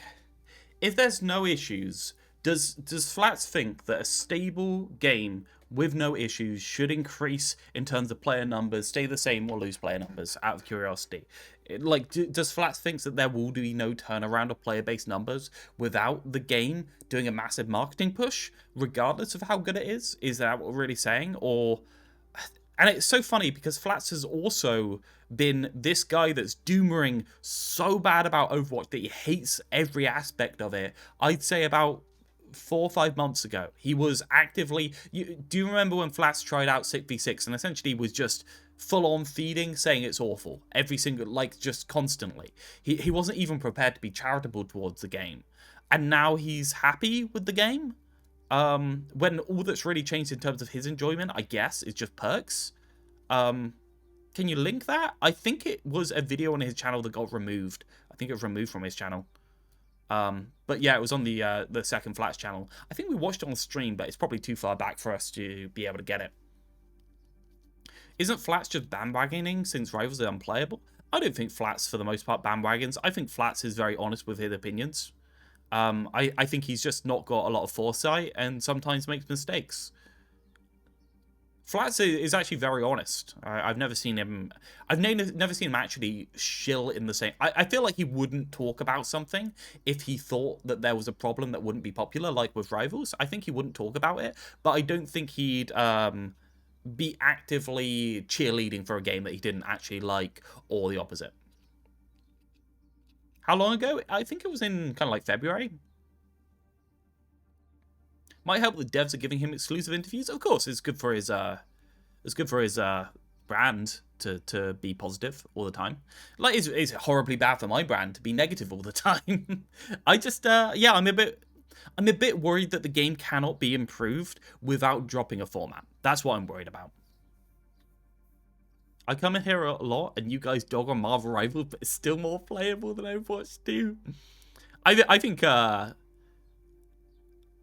if there's no issues, does Flats think that a stable game with no issues should increase in terms of player numbers, stay the same, or lose player numbers, out of curiosity? Does Flats think that there will be no turnaround of player-based numbers without the game doing a massive marketing push, regardless of how good it is? Is that what we're really saying? Or... And it's so funny because Flats has also been this guy that's doomering so bad about Overwatch that he hates every aspect of it. I'd say about 4 or 5 months ago, he was actively... do you remember when Flats tried out 6v6 and essentially was just full-on feeding, saying it's awful? Every single... like, just constantly. He wasn't even prepared to be charitable towards the game. And now he's happy with the game? When all that's really changed in terms of his enjoyment, I guess, is just perks. Can you link that? I think it was a video on his channel that got removed. I think it was removed from his channel. But yeah, it was on the second Flats channel. I think we watched it on stream, but it's probably too far back for us to be able to get it. Isn't Flats just bandwagoning since Rivals are unplayable? I don't think Flats, for the most part, bandwagons. I think Flats is very honest with his opinions. I think he's just not got a lot of foresight and sometimes makes mistakes. Flats is actually very honest. I've never seen him... I've never seen him actually shill in the same... I feel like he wouldn't talk about something if he thought that there was a problem that wouldn't be popular, like with Rivals. I think he wouldn't talk about it, but I don't think he'd be actively cheerleading for a game that he didn't actually like, or the opposite. How long ago? I think it was in kind of like February. Might help the devs are giving him exclusive interviews. Of course, it's good for his brand to be positive all the time. Like it's horribly bad for my brand to be negative all the time. I just yeah, I'm a bit worried that the game cannot be improved without dropping a format. That's what I'm worried about. I come in here a lot, and you guys dog on Marvel Rivals, but it's still more playable than Overwatch 2. I think I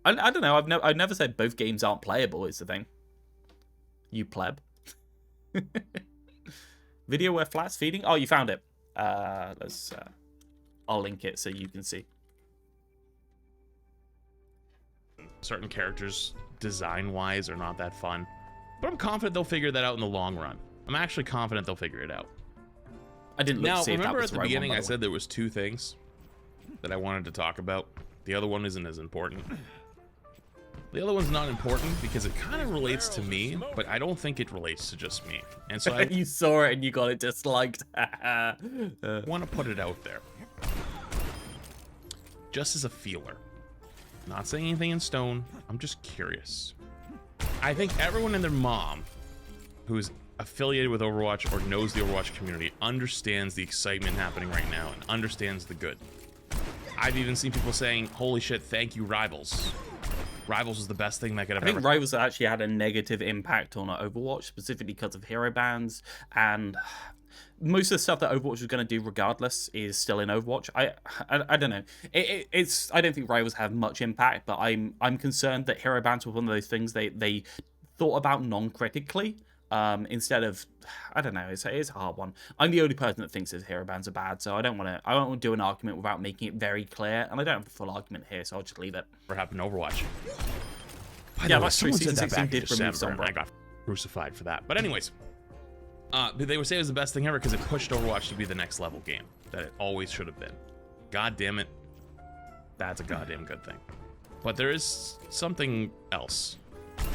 don't know. I've never said both games aren't playable. Is the thing. You pleb. Video where Flat's feeding? Oh, you found it. Let's. I'll link it so you can see. Certain characters, design-wise, are not that fun. But I'm confident they'll figure that out in the long run. I'm actually confident they'll figure it out. I didn't look to see if that remember was at the right beginning one, I said there was 2 things that I wanted to talk about. The other one isn't as important. The other one's not important because it kind of relates to me, but I don't think it relates to just me. And so I you saw it and you got it disliked. want to put it out there. Just as a feeler. Not saying anything in stone. I'm just curious. I think everyone and their mom who's affiliated with Overwatch or knows the Overwatch community understands the excitement happening right now and understands the good. I've even seen people saying, holy shit, thank you, Rivals. Rivals was the best thing that could have I think Rivals actually had a negative impact on Overwatch, specifically because of hero bans, and most of the stuff that Overwatch was going to do regardless is still in Overwatch. I don't know. It's I don't think Rivals have much impact, but I'm concerned that hero bans were one of those things they thought about non-critically. Instead of, I don't know, it's a hard one. I'm the only person that thinks his hero bans are bad, so I don't want to do an argument without making it very clear, and I don't have a full argument here, so I'll just leave it. What happened in Overwatch? Yeah, that's true. Season 16 did remove Sombra. I got crucified for that. But anyways, they would say it was the best thing ever because it pushed Overwatch to be the next level game that it always should have been. God damn it, that's a goddamn good thing. But there is something else.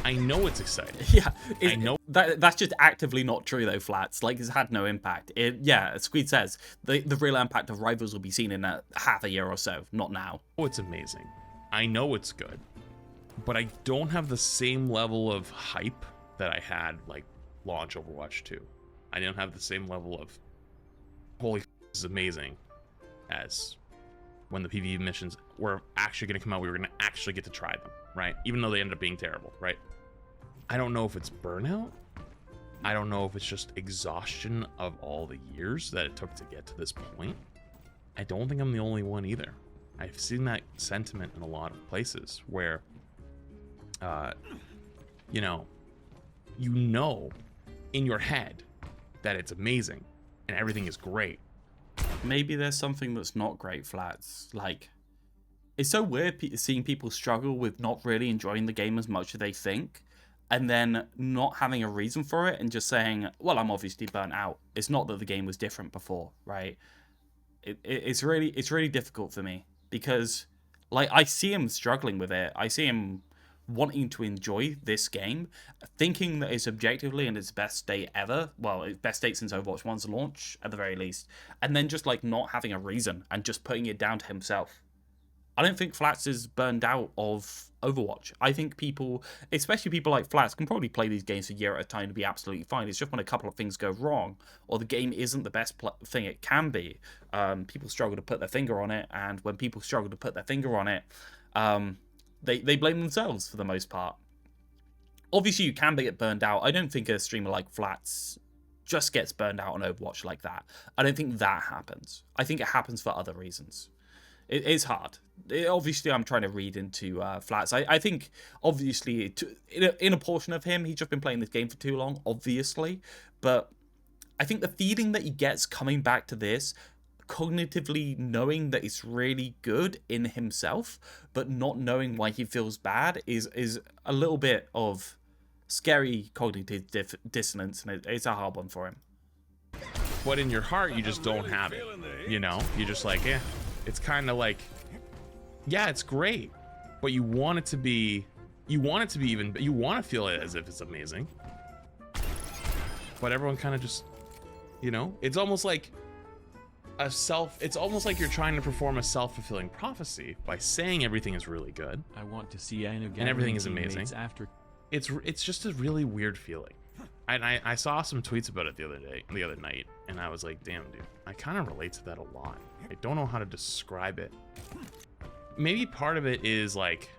I know it's exciting. Yeah, I know that's just actively not true though. Flats like it's had no impact. Yeah, as Squeed says, the real impact of Rivals will be seen in half a year or so, not now. Oh, it's amazing. I know it's good, but I don't have the same level of hype that I had like launch Overwatch 2. I don't have the same level of holy this is amazing as when the PvE missions were actually going to come out. We were going to actually get to try them, right? Even though they ended up being terrible, right? I don't know if it's burnout. I don't know if it's just exhaustion of all the years that it took to get to this point. I don't think I'm the only one either. I've seen that sentiment in a lot of places where, you know in your head that it's amazing and everything is great. Maybe there's something that's not great, Flats. Like, it's so weird seeing people struggle with not really enjoying the game as much as they think, and then not having a reason for it and just saying, well, I'm obviously burnt out. It's not that the game was different before, right? It's really difficult for me because, like, I see him struggling with it. I see him wanting to enjoy this game, thinking that it's objectively in its best state ever. Well, its best state since Overwatch 1's launch, at the very least. And then just, like, not having a reason and just putting it down to himself. I don't think Flats is burned out of Overwatch. I think people, especially people like Flats, can probably play these games a year at a time to be absolutely fine. It's just when a couple of things go wrong, or the game isn't the best thing it can be, people struggle to put their finger on it, and when people struggle to put their finger on it, they blame themselves for the most part. Obviously, you can get burned out. I don't think a streamer like Flats just gets burned out on Overwatch like that. I don't think that happens. I think it happens for other reasons. It's hard. Obviously, I'm trying to read into Flats. I think, obviously, in a portion of him, he's just been playing this game for too long, obviously. But I think the feeling that he gets coming back to this, cognitively knowing that it's really good in himself, but not knowing why he feels bad, is a little bit of scary cognitive dissonance, and it's a hard one for him. But in your heart, you just don't have it. You know? You're just like, yeah. It's kind of like, yeah, it's great, but you want it to be even, you want to feel it as if it's amazing. But everyone kind of just, it's almost like it's almost like you're trying to perform a self-fulfilling prophecy by saying everything is really good. I want to see and everything is amazing. It's just a really weird feeling. And I saw some tweets about it the other night, and I was like, damn, dude, I kind of relate to that a lot. I don't know how to describe it. Maybe part of it is like,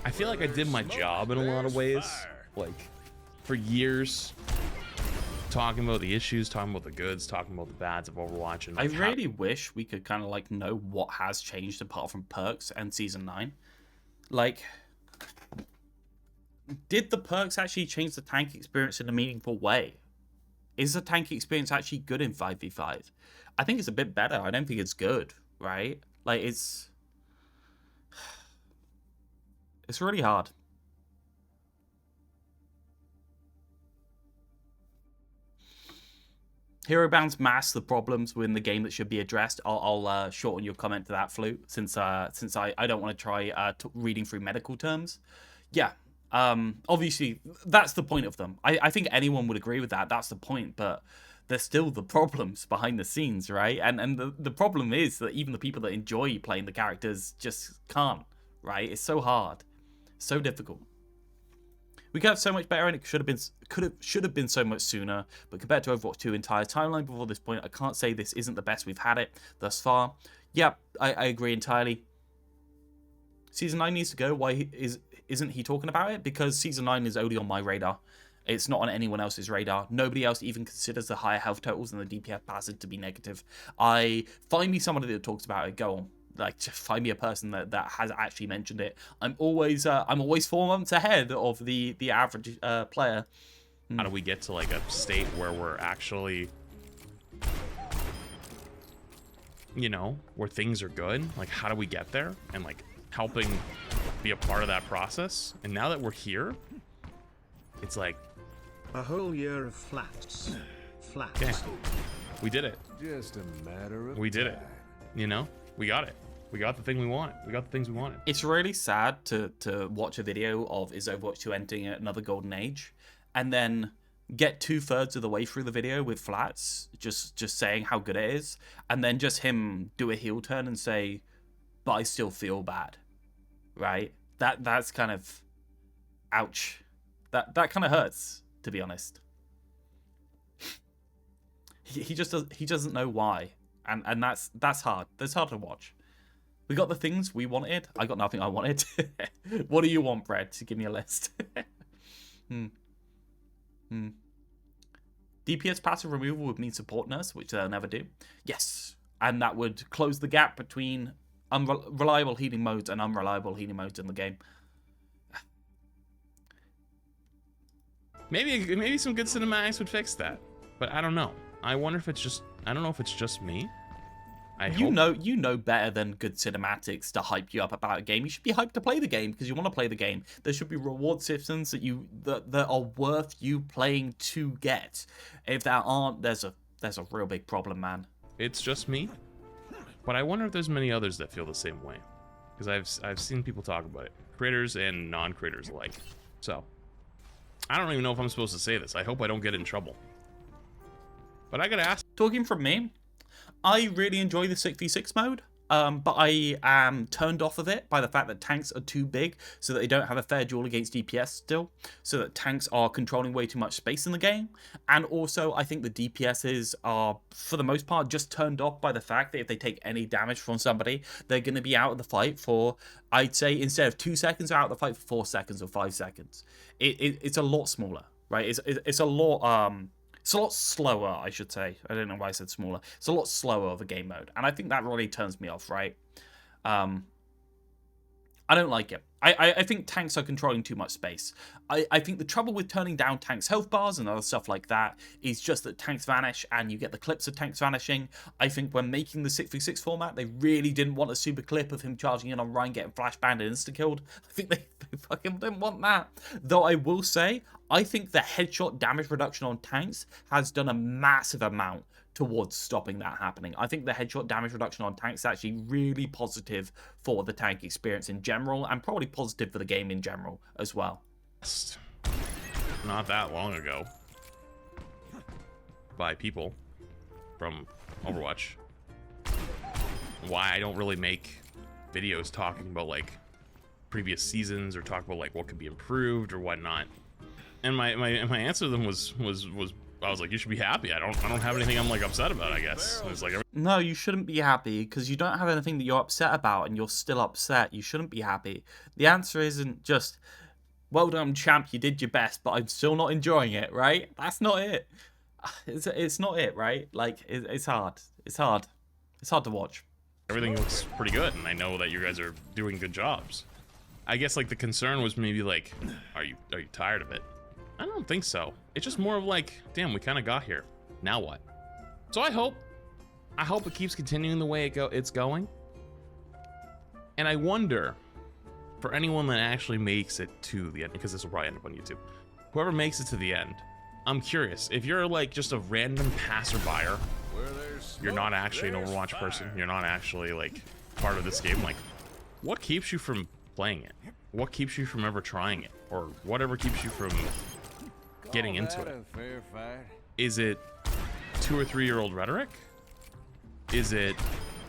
I feel like I did my job in a lot of ways, like for years, talking about the issues, talking about the goods, talking about the bads of Overwatch. And like I really wish we could kind of like know what has changed apart from perks and Season 9. Like, Did the perks actually change the tank experience in a meaningful way? Is the tank experience actually good in 5v5? I think it's a bit better. I don't think it's good, right? Like, it's really hard. Hero bans mask the problems within the game that should be addressed. I'll shorten your comment to that, Flute, since I don't want to try reading through medical terms. Yeah, obviously that's the point of them. I think anyone would agree with that. That's the point, but there's still the problems behind the scenes, right? And the problem is that even the people that enjoy playing the characters just can't, right? It's so hard, so difficult. We could have so much better, and it should have been so much sooner. But compared to Overwatch 2 entire timeline before this point, I can't say this isn't the best we've had it thus far. Yeah, I agree entirely. Season 9 needs to go. Why isn't he talking about it? Because Season 9 is only on my radar. It's not on anyone else's radar. Nobody else even considers the higher health totals and the DPS passive to be negative. Find me somebody that talks about it. Go on. Like, just find me a person that has actually mentioned it. I'm always 4 months ahead of the average player. How do we get to like a state where we're actually, you know, where things are good? Like, how do we get there? And like helping be a part of that process. And now that we're here, it's like a whole year of flats. Okay, we did it. Just a matter of we did it. You know, we got it. We got the thing we wanted. We got the things we wanted. It's really sad to watch a video of is Overwatch 2 entering another golden age, and then get 2/3 of the way through the video with flats, just saying how good it is, and then just him do a heel turn and say, "But I still feel bad," right? That's kind of, ouch. That kind of hurts, to be honest. He doesn't know why, and that's hard. That's hard to watch. We got the things we wanted. I got nothing I wanted. What do you want, Brad? Give me a list. DPS passive removal would mean support nurse, which they'll never do. Yes, and that would close the gap between reliable healing modes and unreliable healing modes in the game. Maybe some good cinematics would fix that, but I don't know. I wonder if it's just, I don't know if it's just me. You know better than good cinematics to hype you up about a game. You should be hyped to play the game because you want to play the game. There should be reward systems that are worth you playing to get. If there aren't, there's a real big problem, man. It's just me, but I wonder if there's many others that feel the same way, because I've seen people talk about it, creators and non-creators alike. So I don't even know if I'm supposed to say this. I hope I don't get in trouble. But I gotta ask. Talking from me, I really enjoy the 6v6 mode, but I am turned off of it by the fact that tanks are too big, so that they don't have a fair duel against DPS still, so that tanks are controlling way too much space in the game. And also, I think the DPSs are, for the most part, just turned off by the fact that if they take any damage from somebody, they're going to be out of the fight for, I'd say, instead of 2 seconds, they're out of the fight for 4 seconds or 5 seconds. It's a lot smaller, right? It's a lot slower, I should say. I don't know why I said smaller. It's a lot slower of a game mode. And I think that really turns me off, right? I don't like it. I think tanks are controlling too much space. I think the trouble with turning down tanks' health bars and other stuff like that is just that tanks vanish and you get the clips of tanks vanishing. I think when making the 6v6 format, they really didn't want a super clip of him charging in on Ryan, getting flashbanged and insta-killed. I think they fucking didn't want that. Though I will say, I think the headshot damage reduction on tanks has done a massive amount towards stopping that happening. I think the headshot damage reduction on tanks is actually really positive for the tank experience in general, and probably positive for the game in general as well. Not that long ago, by people from Overwatch, why I don't really make videos talking about like previous seasons or talk about like what could be improved or whatnot. And my answer to them was I was like, you should be happy. I don't have anything I'm like upset about, I guess. And it's like, no, you shouldn't be happy because you don't have anything that you're upset about and you're still upset. You shouldn't be happy. The answer isn't just, well done, champ, you did your best, but I'm still not enjoying it, right? That's not it. It's not it, right? Like, it's hard. It's hard. It's hard to watch. Everything looks pretty good, and I know that you guys are doing good jobs. I guess like the concern was maybe like, are you tired of it? I don't think so. It's just more of like, damn, we kind of got here. Now what? So I hope it keeps continuing the way it's going. And I wonder, for anyone that actually makes it to the end, because this will probably end up on YouTube, whoever makes it to the end, I'm curious, if you're like just a random passerby, you're not actually an Overwatch person, you're not actually like part of this game, like what keeps you from playing it? What keeps you from ever trying it? Or whatever keeps you from getting into it? Is it 2 or 3 year old rhetoric? Is it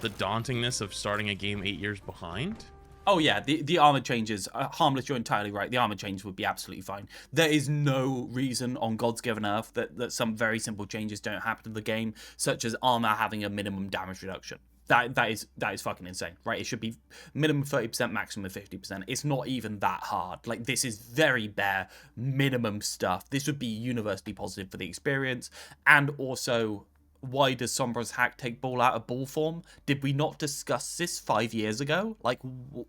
the dauntingness of starting a game 8 years behind? Oh yeah, the armor changes, Harmless, you're entirely right. The armor change would be absolutely fine. There is no reason on God's given earth that some very simple changes don't happen to the game, such as armor having a minimum damage reduction. That is fucking insane, right? It should be minimum 30%, maximum 50%. It's not even that hard. Like, this is very bare minimum stuff. This would be universally positive for the experience. And also, why does Sombra's hack take ball out of ball form? Did we not discuss this 5 years ago? Like,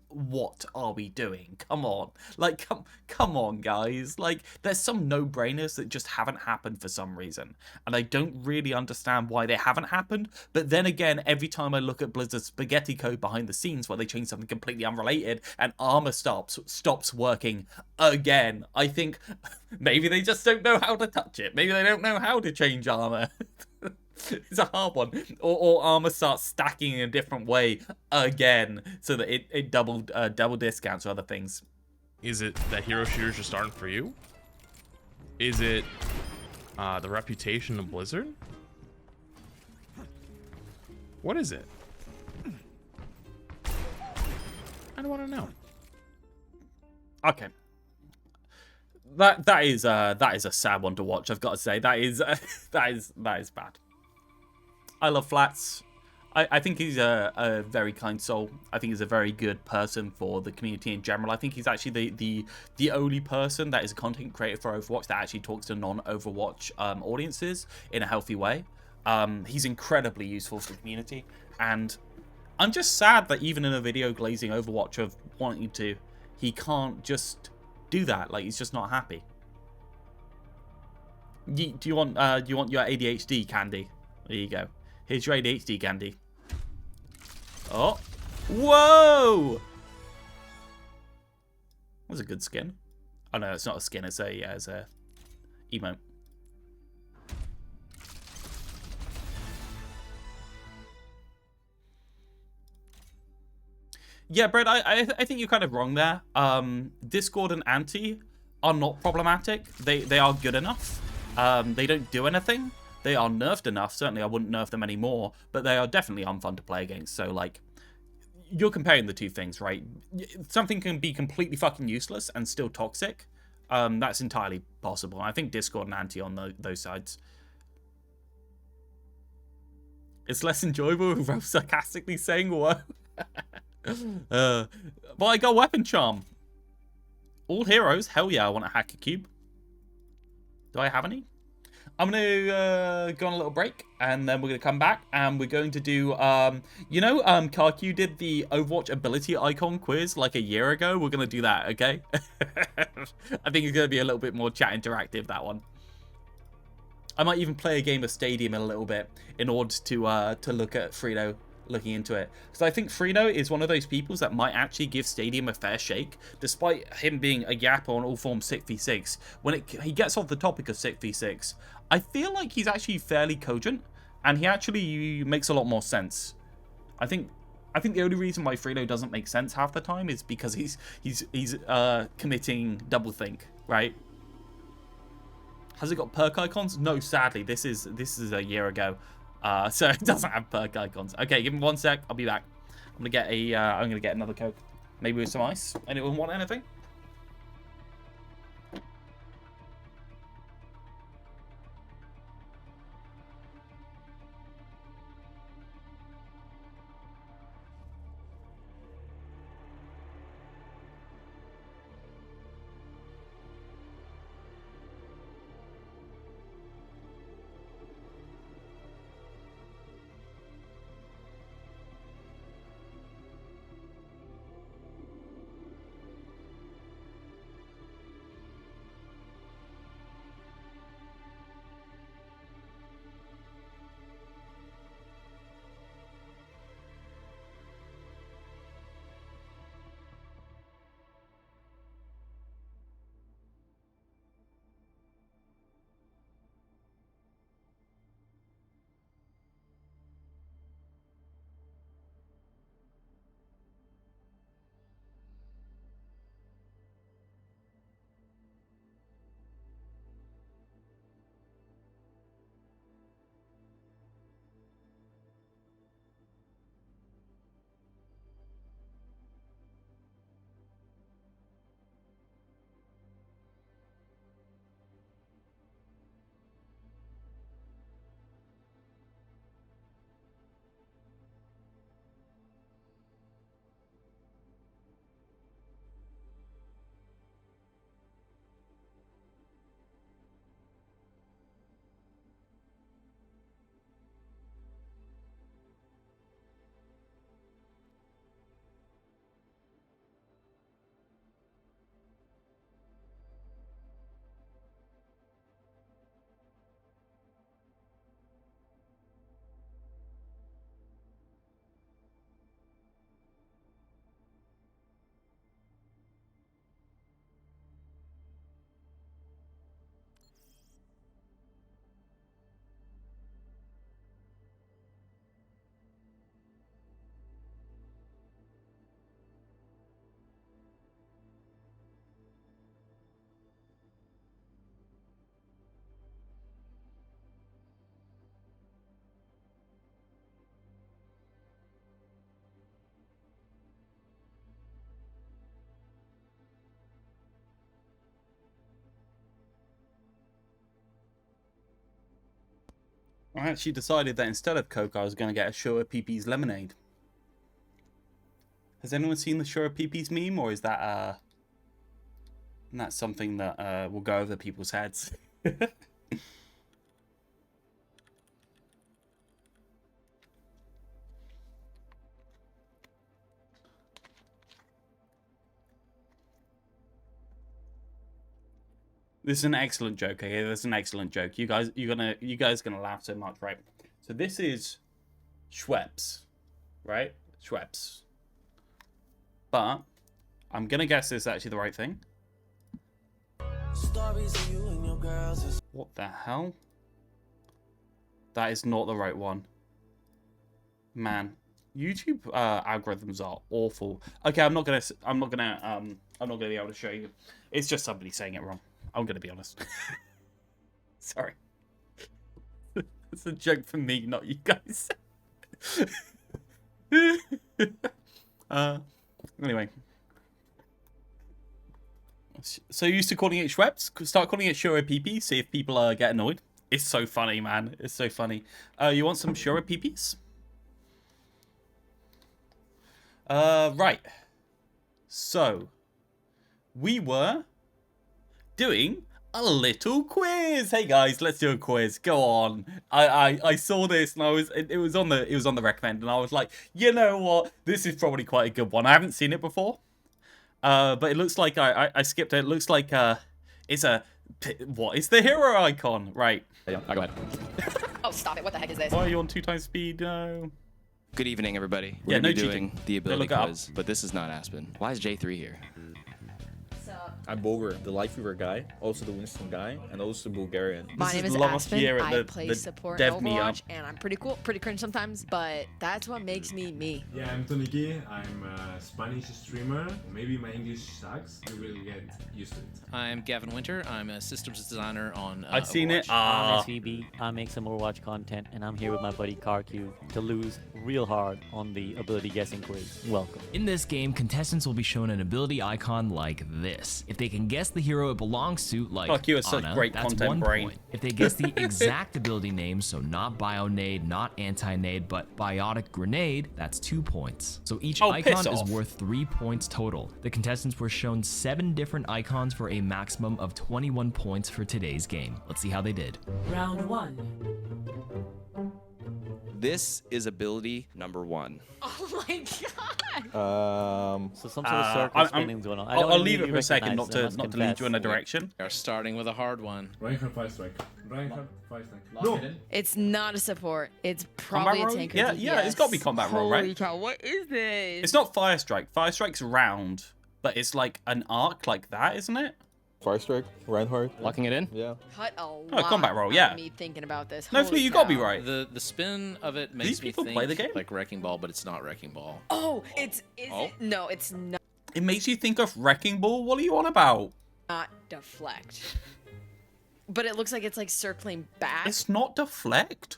what are we doing? Come on. Like, come on, guys. Like, there's some no-brainers that just haven't happened for some reason. And I don't really understand why they haven't happened. But then again, every time I look at Blizzard's spaghetti code behind the scenes where they change something completely unrelated and armor stops working again, I think maybe they just don't know how to touch it. Maybe they don't know how to change armor. It's a hard one. Or armor starts stacking in a different way again, so that it double discounts or other things. Is it that hero shooters just aren't for you? Is it the reputation of Blizzard? What is it? I don't want to know. Okay. That is a sad one to watch. I've got to say that is bad. I love Flats. I think he's a very kind soul. I think he's a very good person for the community in general. I think he's actually the only person that is a content creator for Overwatch that actually talks to non-Overwatch audiences in a healthy way. He's incredibly useful for the community, and I'm just sad that even in a video glazing Overwatch of wanting to, he can't just do that. Like, he's just not happy. Do you want your ADHD candy? There you go. Here's your ADHD candy. Oh, whoa! That's a good skin. Oh no, it's not a skin. It's a emote. Yeah, Brett, I think you're kind of wrong there. Discord and Anti are not problematic. They are good enough. They don't do anything. They are nerfed enough. Certainly, I wouldn't nerf them anymore, but they are definitely unfun to play against. So, like, you're comparing the two things, right? Something can be completely fucking useless and still toxic. That's entirely possible. I think Discord and Anti on those sides. It's less enjoyable with Ralph sarcastically saying, whoa. But I got Weapon Charm. All heroes? Hell yeah, I want a hacker cube. Do I have any? I'm going to go on a little break, and then we're going to come back, and we're going to do, Karq did the Overwatch ability icon quiz like a year ago. We're going to do that, okay? I think it's going to be a little bit more chat interactive, that one. I might even play a game of Stadium in a little bit in order to look at Frito looking into it, because I think Frito is one of those people that might actually give Stadium a fair shake, despite him being a yapper on all forms 6v6. When he gets off the topic of 6v6, I feel like he's actually fairly cogent, and he actually makes a lot more sense. I think the only reason why Frito doesn't make sense half the time is because he's committing doublethink, right? Has it got perk icons? No, sadly, this is a year ago. So it doesn't have perk icons. Okay, give me 1 sec. I'll be back. I'm gonna get another Coke, maybe with some ice. Anyone want anything? I actually decided that instead of Coke, I was going to get a Shura Peepees lemonade. Has anyone seen the Shura Peepees meme, or is that that's something that will go over people's heads? This is an excellent joke, okay? This is an excellent joke. You guys gonna laugh so much, right? So this is Schweppes, right? Schweppes. But I'm gonna guess this is actually the right thing. What the hell? That is not the right one. Man, YouTube algorithms are awful. Okay, I'm not gonna be able to show you. It's just somebody saying it wrong. I'm gonna be honest. Sorry. It's a joke for me, not you guys. Anyway. So you're used to calling it Schweppes? Start calling it Shura PP, see if people get annoyed. It's so funny, man. It's so funny. You want some Shura PPs? Right. So, we were doing a little quiz. Hey guys, let's do a quiz. Go on. I saw this and it was on the recommend and I was like, you know what? This is probably quite a good one. I haven't seen it before. But it looks like I skipped it. It looks like what is the hero icon? Right. Yeah, I'll go ahead. Oh, stop it. What the heck is this? Why are you on 2x speed? No. Good evening, everybody. We're Yeah, gonna no be doing cheating. the ability Look it up. quiz, but this is not Aspen. Why is J3 here? I'm Boger, the Life Fever guy, also the Winston guy, and also Bulgarian. My This name is is last Aspen. year at I the- play the support Dev in Me Up. Overwatch, and I'm pretty cool, pretty cringe sometimes, but that's what makes me me. Yeah, I'm Toniki. I'm a Spanish streamer. Maybe my English sucks. You will get used to it. I'm Gavin Winter. I'm a systems designer on I've seen it. Overwatch. Ah. I'm SVB. I make some Overwatch content, and I'm here with my buddy CarQ to lose real hard on the ability guessing quiz. Welcome. In this game, contestants will be shown an ability icon like this. If they can guess the hero it belongs to, like Fuck you, it's such Ana, great that's content 1 brain. point. If they guess the exact ability name, so not Bionade, not Anti-Nade, but Biotic Grenade, that's 2 points. So each Oh, icon piss is off. worth 3 points total. The contestants were shown 7 different icons for a maximum of 21 points for today's game. Let's see how they did. Round 1. This is ability number 1. Oh my god! So some sort of circle I'm- spinning going on. I I'll don't leave it immediately for a second, recognize not it, I to must not to lead you in a confess. direction. We are starting with a hard one. Reinhardt 5 strike. Reinhardt 5 strike. Lock No! it in. It's not a support. It's probably a roll? tanker. Yeah, yeah, it's gotta be combat roll, right? Holy cow! What is this? It's not Fire Strike. Fire Strike's round, but it's like an arc like that, isn't it? 5 strike, Reinhardt. Locking it in? Yeah. Cut a lot. combat roll, out yeah. of me thinking about this. No, Holy Flea, you gotta be cow. right. The spin of it makes These me people think play the game? like Wrecking Ball, but it's not Wrecking Ball. Oh, is Oh. it? No, it's It makes you think of Wrecking Ball. What are you on about? not deflect. But it looks like it's like circling back, It's not deflect.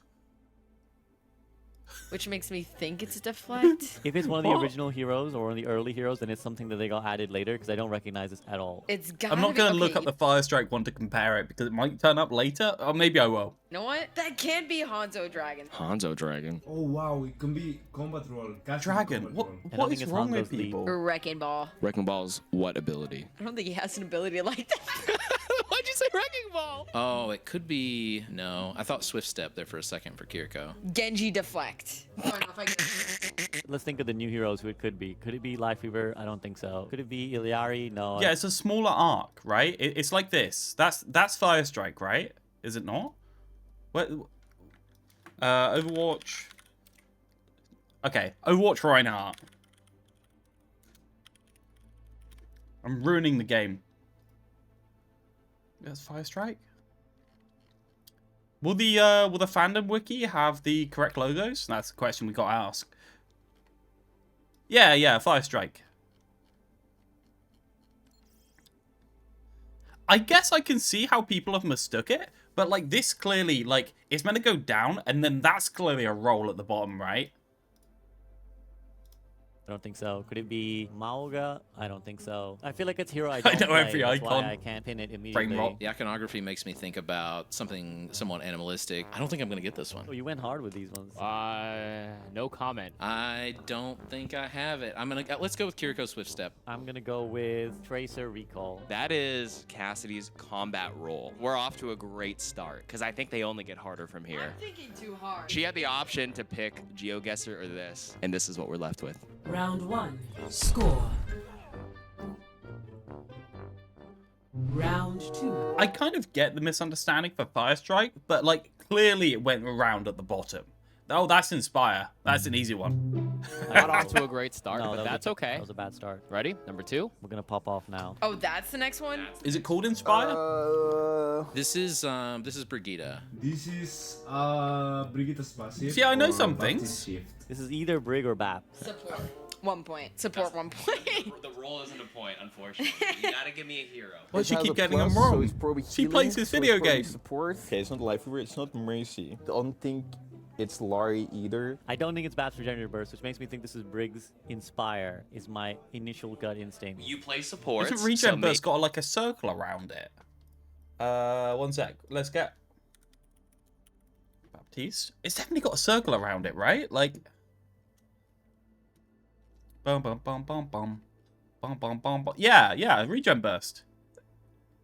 which makes me think it's deflect. If it's one of the What? original heroes or one of the early heroes, then it's something that they got added later because I don't recognize this at all. It's got. I'm not be, gonna okay, look up the Fire Strike one to compare it because it might turn up later, or maybe I will. You know what? That can't be Hanzo Dragon. Hanzo Dragon. Oh wow, it can be combat roll. Casual Dragon. combat What? roll. I don't What think is it's wrong with Hondo's lead. people? Or Wrecking Ball. Wrecking Ball's what ability? I don't think he has an ability like that. Why'd you say Wrecking Ball? Oh, it could be. No, I thought Swift Step there for a second for Kiriko. Genji deflect. I don't know if I can- Let's think of the new heroes who it could be. Could it be Life Fever? I don't think so. Could it be Iliari? No. Yeah, it's a smaller arc, right? It's like this. That's Fire Strike, right? Is it not? What? Overwatch. Okay, Overwatch Reinhardt. I'm ruining the game. That's Fire Strike. Will the fandom wiki have the correct logos? That's the question we got to ask. Yeah, Fire Strike. I guess I can see how people have mistook it, but like this clearly, like, it's meant to go down, and then that's clearly a roll at the bottom, right? I don't think so. Could it be Mauga? I don't think so. I feel like it's hero I don't know play. every That's icon. why I can't pin it immediately. Frame rot. The iconography makes me think about something somewhat animalistic. I don't think I'm gonna get this one. Oh, you went hard with these ones. No comment. I don't think I have it. Let's go with Kiriko Swift Step. I'm gonna go with Tracer Recall. That is Cassidy's combat role. We're off to a great start because I think they only get harder from here. I'm thinking too hard. She had the option to pick GeoGuessr or this, and this is what we're left with. Round 1. Score. Round 2. I kind of get the misunderstanding for Fire Strike, but like clearly it went around at the bottom. Oh, that's Inspire. That's an easy one. Got off to a great start, No, but that's okay. That was a bad start. Ready? Number 2. We're gonna pop off now. Oh, that's the next one? Is it called Inspire? This is Brigitte. This is Brigitte's passive. See, I know or some Baptist things. Shift. This is either Brig or Bap. Support. 1 point. Support 1 point. The role isn't a point, unfortunately. You gotta give me a hero. Why does she It has keep a getting plus, them wrong? So it's probably She healing, plays this so it's video probably game. Support. Okay, it's not Life Weaver, it's not Mercy. I don't think it's Larry either. I don't think it's Bap's Regenerative Burst, which makes me think this is Brig's Inspire, is my initial gut instinct. You play support. Isn't Regen Burst got like a circle around it? 1 sec. Let's get Baptiste. It's definitely got a circle around it, right? Like bum bum bum bum bum bum bum bum bum. Yeah, Regen Burst.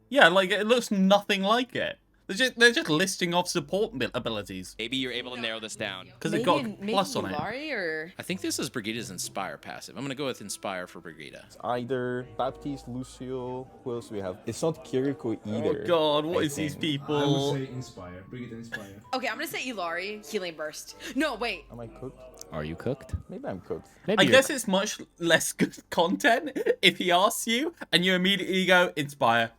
Yeah, like it looks nothing like it. They're just listing off support abilities. Maybe you're able to narrow this down. Because it got a plus on it. Or... I think this is Brigitte's Inspire passive. I'm gonna go with Inspire for Brigitte. It's either Baptiste, Lucio, who else do we have? It's not Kiriko either. Oh god, what I is these think. I people? would say Inspire. Brigitte Inspire. Okay, I'm gonna say Ilari. Healing Burst. No, wait. Am I cooked? Are you cooked? Maybe I'm cooked. Maybe I you're guess it's much less good content if he asks you and you immediately go, Inspire.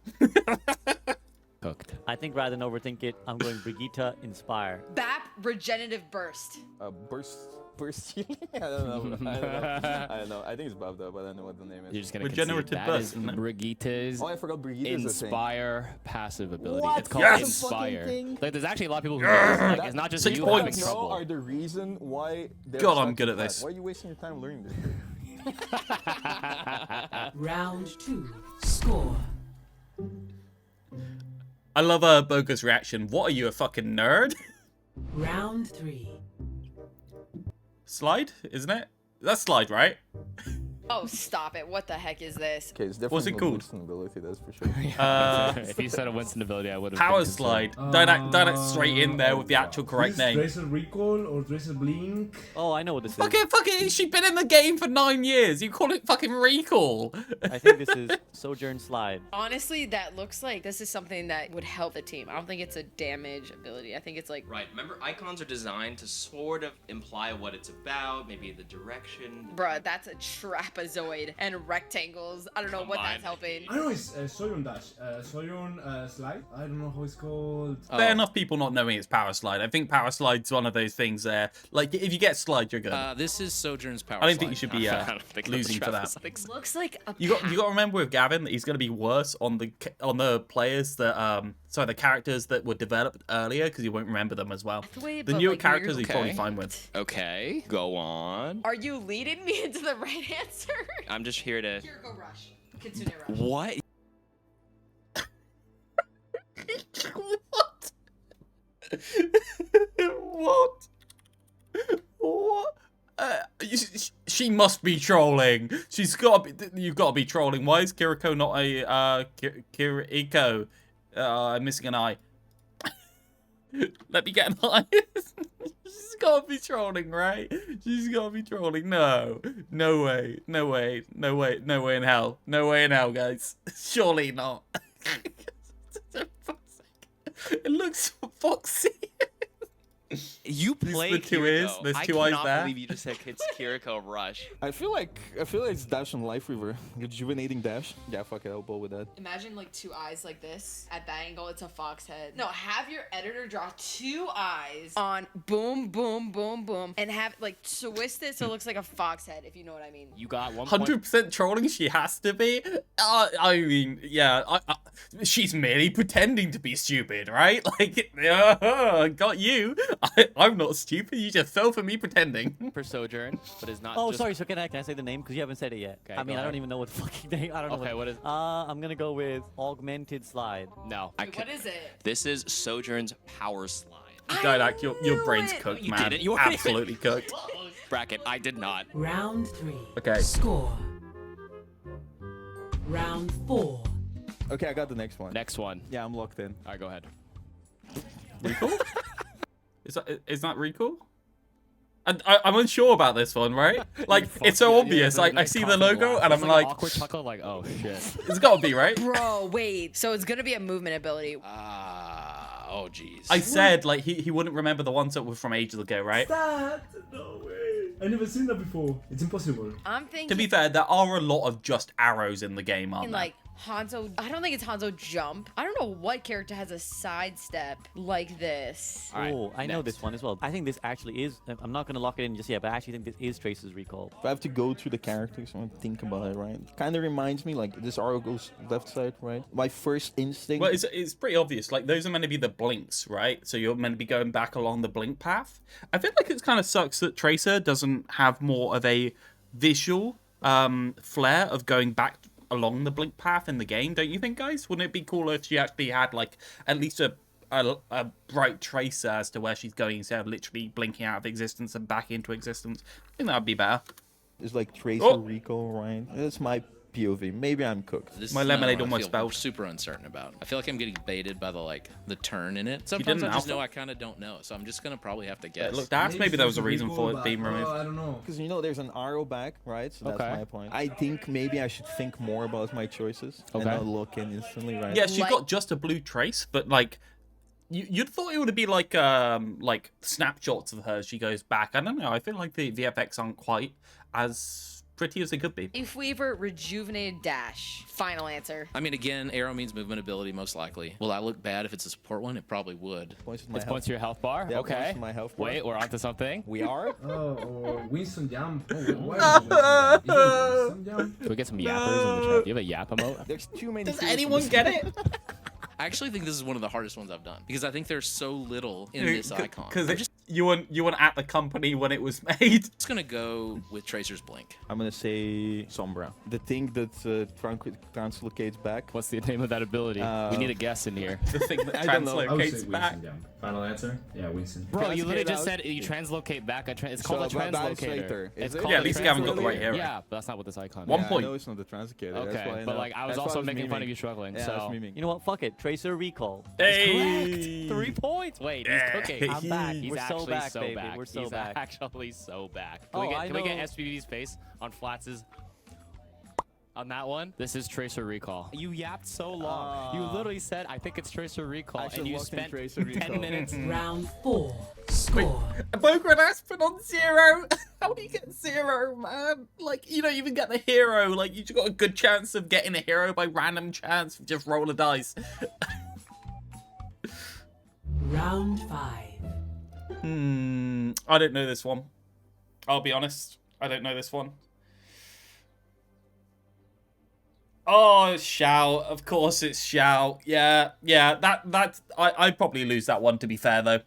cooked. I think rather than overthink it, I'm going Brigitte Inspire. Bap Regenerative Burst. Burst healing? I don't know. I don't know. I think it's Bob though, but I don't know what the name is. You're just gonna Regenerative concede. That burst, is isn't it? Brigitte's Oh, I forgot Brigitte's a thing. Inspire passive ability. What? It's called Yes! Inspire. Fucking thing. Like, there's actually a lot of people who do this. Like, it's not just 6 you points. having trouble. are the reason why they're God, I'm such good at flat. this. Why are you wasting your time learning this? Round 2. Score. I love Boga's reaction. What are you, a fucking nerd? Round 3. Slide, isn't it? That's Slide, right? Oh, stop it. What the heck is this? Okay, it's definitely What's it not called? Winston ability, that's for sure. If you said a Winston ability, I would have. Power Slide. Don't act straight in there with the actual correct This is name. Tracer Recall or Tracer Blink. Oh, I know what this is. Fucking, she's been in the game for 9 years. You call it fucking Recall. I think this is Sojourn Slide. Honestly, that looks like this is something that would help the team. I don't think it's a damage ability. I think it's like... Right, remember, icons are designed to sort of imply what it's about, maybe the direction. Bruh, that's a trapezoid and rectangles. I don't know what that's helping. I know it's Soyon Dash. Soyon Slide. I don't know how it's called. Fair enough people not knowing it's Power Slide. I think Power Slide's one of those things there. Like, if you get Slide, you're good. This is Sojourn's Power I don't think you Slide. should be I don't think losing for that. Looks like a You got to remember with Gavin that he's going to be worse on the players that the characters that were developed earlier because you won't remember them as well. The newer characters he's probably fine with. Okay, go on. Are you leading me into the right answer? I'm just here to. Kiriko Rush. Kitsune Rush. What? What? What? She must be trolling. She's got to be. You've got to be trolling. Why is Kiriko not a Kiriko? I'm missing an eye. Let me get an eye. She's got to be trolling, right? She's got to be trolling. No, no way, no way, no way, no way in hell, no way in hell, guys. Surely not. It looks foxy. You play the two Kiriko. is. There's I two eyes cannot there. believe you just said it's Kiriko Rush. I feel like it's Dash and Life Weaver. Rejuvenating Dash. Yeah, fuck it, I'll go with that. Imagine like 2 eyes like this. At that angle, it's a fox head. No, have your editor draw 2 eyes on boom, boom, boom, boom, and have like twist it so it looks like a fox head, if you know what I mean. You got 100% trolling. She has to be. I mean, yeah. She's merely pretending to be stupid, right? Like, got you. I'm not stupid. You just fell for me pretending. For Sojourn, but is not. Oh, just... sorry. So can I say the name? Because you haven't said it yet. Okay, I mean, I don't even know what fucking name. I don't know. Okay, what is? I'm gonna go with Augmented Slide. No. What is it? This is Sojourn's Power Slide. Didac, your brain's cooked, You man. did it. You weren't Absolutely cooked. Bracket, I did not. Round 3. Okay. Score. Round 4. Okay, I got the next one. Next one. Yeah, I'm locked in. All right, go ahead. Recall? Is that recall? I'm unsure about this one, right? Like, it's so obvious. Like, I see the logo and I'm like, awkward chuckle, like, oh shit. It's gotta be, right? Bro, wait. So it's gonna be a movement ability. Oh, jeez. I said, like, he wouldn't remember the ones that were from ages ago, right? That? No way. I never seen that before. It's impossible. I'm thinking. To be fair, there are a lot of just arrows in the game, aren't there? like Hanzo. I don't think it's Hanzo Jump. I don't know what character has a sidestep like this. Oh, I know this one as well. I think this actually is. I'm not gonna lock it in just yet, but I actually think this is Tracer's Recall. If I have to go through the characters and think about it, right? Kind of reminds me, like, this arrow goes left side, right? My first instinct... Well, it's pretty obvious. Like, those are meant to be the blinks, right? So you're meant to be going back along the blink path. I feel like it kind of sucks that Tracer doesn't have more of a visual flair of going back along the blink path in the game, don't you think, guys? Wouldn't it be cooler if she actually had, like, at least a bright tracer as to where she's going instead of literally blinking out of existence and back into existence? I think that would be better. It's like Tracer Recall, right? That's my POV. Maybe I'm cooked. This My is lemonade one I almost feel fell. super uncertain about. I feel like I'm getting baited by the turn in it. Sometimes I just know I kind of don't know, so I'm just gonna probably have to guess. Look, that's maybe there was a reason for it being removed. I don't know. Because, you know, there's an arrow back, right? So that's my point. I think maybe I should think more about my choices and not look in instantly, right? Yeah, she's got just a blue trace, but, like, you'd thought it would be like snapshots of her as she goes back. I don't know. I feel like the VFX aren't quite as pretty as they could be. If Weaver rejuvenated dash. Final answer. I mean, again, arrow means movement ability, most likely. Will that look bad if it's a support one? It probably would. It's points to your health bar? Yeah, okay. points to my health bar. Wait, we're onto something. We are? Or Winston Jump. Oh, why is it Winston Jump? Can we get some yappers in the chat? Do you have a yap emote? There's too many. Does anyone get it? I actually think this is one of the hardest ones I've done because I think there's so little in this icon. Because you weren't at the company when it was made. I'm just gonna go with Tracer's Blink. I'm gonna say Sombra. The thing that translocates back. What's the name of that ability? We need a guess in here. The thing that I would say translocates back. Winston Jump. Final answer? Yeah, Winston. Bro, you literally just said you translocate back. It's called a translocator. It's Yeah, at least you haven't got the right hero. Yeah, but that's not what this icon is. 1 point. No, it's not the translocator. Okay, but like I was also making fun of you struggling. Yeah, So that's You know what? Fuck it. Tracer Recall. Hey! 3 points. Wait, he's cooking. I'm back. He's We're so actually back, so baby. back. We're so He's back. actually so back. Oh, Can we get know. SPV's face on Flats's? On that one, this is Tracer Recall. You yapped so long. You literally said, I think it's Tracer Recall, and you spent 10 minutes. Round 4. Score. Bogra and Aspen on 0. How do you get 0, man? Like, you don't even get the hero. Like, you just got a good chance of getting a hero by random chance. Just roll a dice. Round 5. I don't know this one. I'll be honest. I don't know this one. Oh, Xiao. Of course it's Xiao. Yeah. I'd probably lose that one, to be fair, though.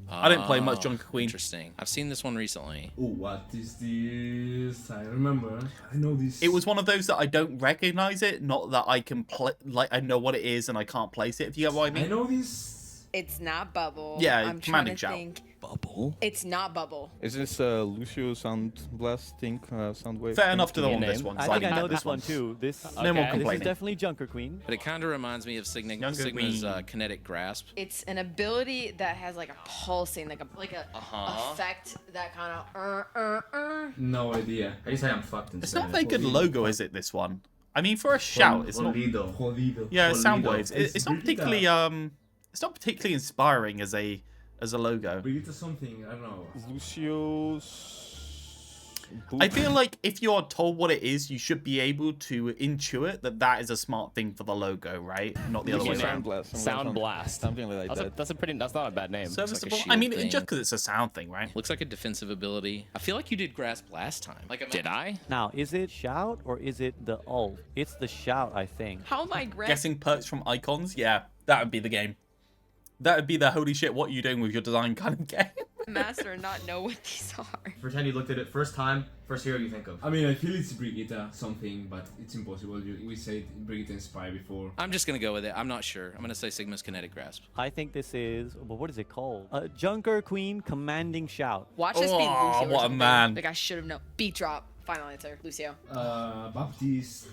I didn't play much Junker Queen. Interesting. I've seen this one recently. Oh, what is this? I remember. I know this. It was one of those that I don't recognize it, not that I can play. Like, I know what it is and I can't place it, if you get what I mean. I know this. It's not Bubble. Yeah, I'm trying to Commanding Shout. think. Bubble? It's not Bubble. Is this Lucio Sound Blast thing? Soundwave? Fair enough to the one name? this one. I think I know this one too. This No more this complaining. is definitely Junker Queen. But it kind of reminds me of Sigma's Queen. kinetic grasp. It's an ability that has like a pulsing, like a effect that kind of. No idea. I guess I am fucked. It's not a very good logo, is it, this one? I mean, for a shout, it's not... Jodido. Yeah, Jodido. Soundwaves. It's not particularly it's not particularly inspiring as a logo. Brigita something, I don't know. Lucio's... I feel like if you're told what it is, you should be able to intuit that is a smart thing for the logo, right? Not the other way Sound around. Blast. Sound Blast. Something like that. That's not a bad name. Serviceable. shield I mean, thing. just because it's a sound thing, right? Looks like a defensive ability. I feel like you did grasp last time. Did I? Now, is it Shout or is it the ult? It's the Shout, I think. How am I Guessing perks from icons? Yeah, that would be the game. That would be the holy shit, what are you doing with your design kind of game. Master and not know what these are. Pretend you looked at it first time, first hero you think of. I mean, I feel it's Brigitte something, but it's impossible. We said Brigitte Inspire before. I'm just gonna go with it. I'm not sure. I'm gonna say Sigma's Kinetic Grasp. I think this is, well, what is it called? Junker Queen Commanding Shout. Watch this be Lucio or what a something. man. Like I should have known. Beat drop. Final answer, Lucio. Baptiste,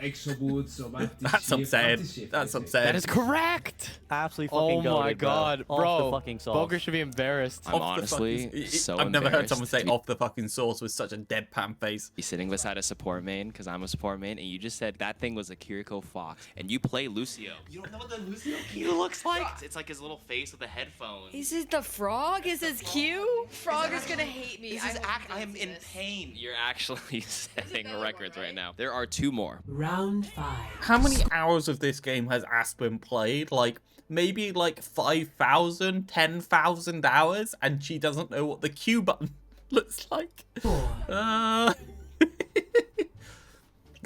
Exo Boots, or Baptiste. That's Shift, upsetting. Baptiste Shift, That's I say. upsetting. That is correct. Absolutely fucking goated, my god, bro. bro. Off the fucking sauce. Boger should be embarrassed. I'm honestly so I've never heard embarrassed someone say to be- off the fucking sauce with such a deadpan face. Be sitting beside a support main, because I'm a support main, and you just said that thing was a Kiriko Fox, and you play Lucio. You don't know what the Lucio Q looks like? It's like his little face with the headphones. Is it the frog? Is this Q? Frog is gonna hate me. I am in pain. You're actually setting records right now. There are 2 more. Round 5. How many hours of this game has Aspen played? Like, maybe like 5,000, 10,000 hours, and she doesn't know what the Q button looks like. 4.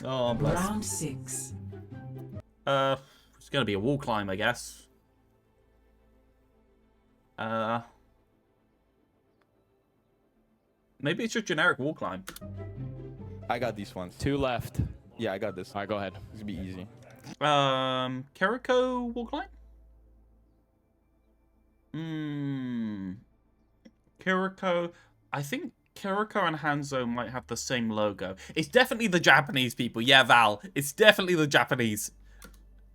Oh, bless. Round 6. It's gonna be a wall climb, I guess. Maybe it's just generic wall climb. I got these ones. 2 left. Yeah, I got this. All right, go ahead. This will be easy. Kiriko wall climb? Kiriko, I think Kiriko and Hanzo might have the same logo. It's definitely the Japanese people. Yeah, Val, it's definitely the Japanese.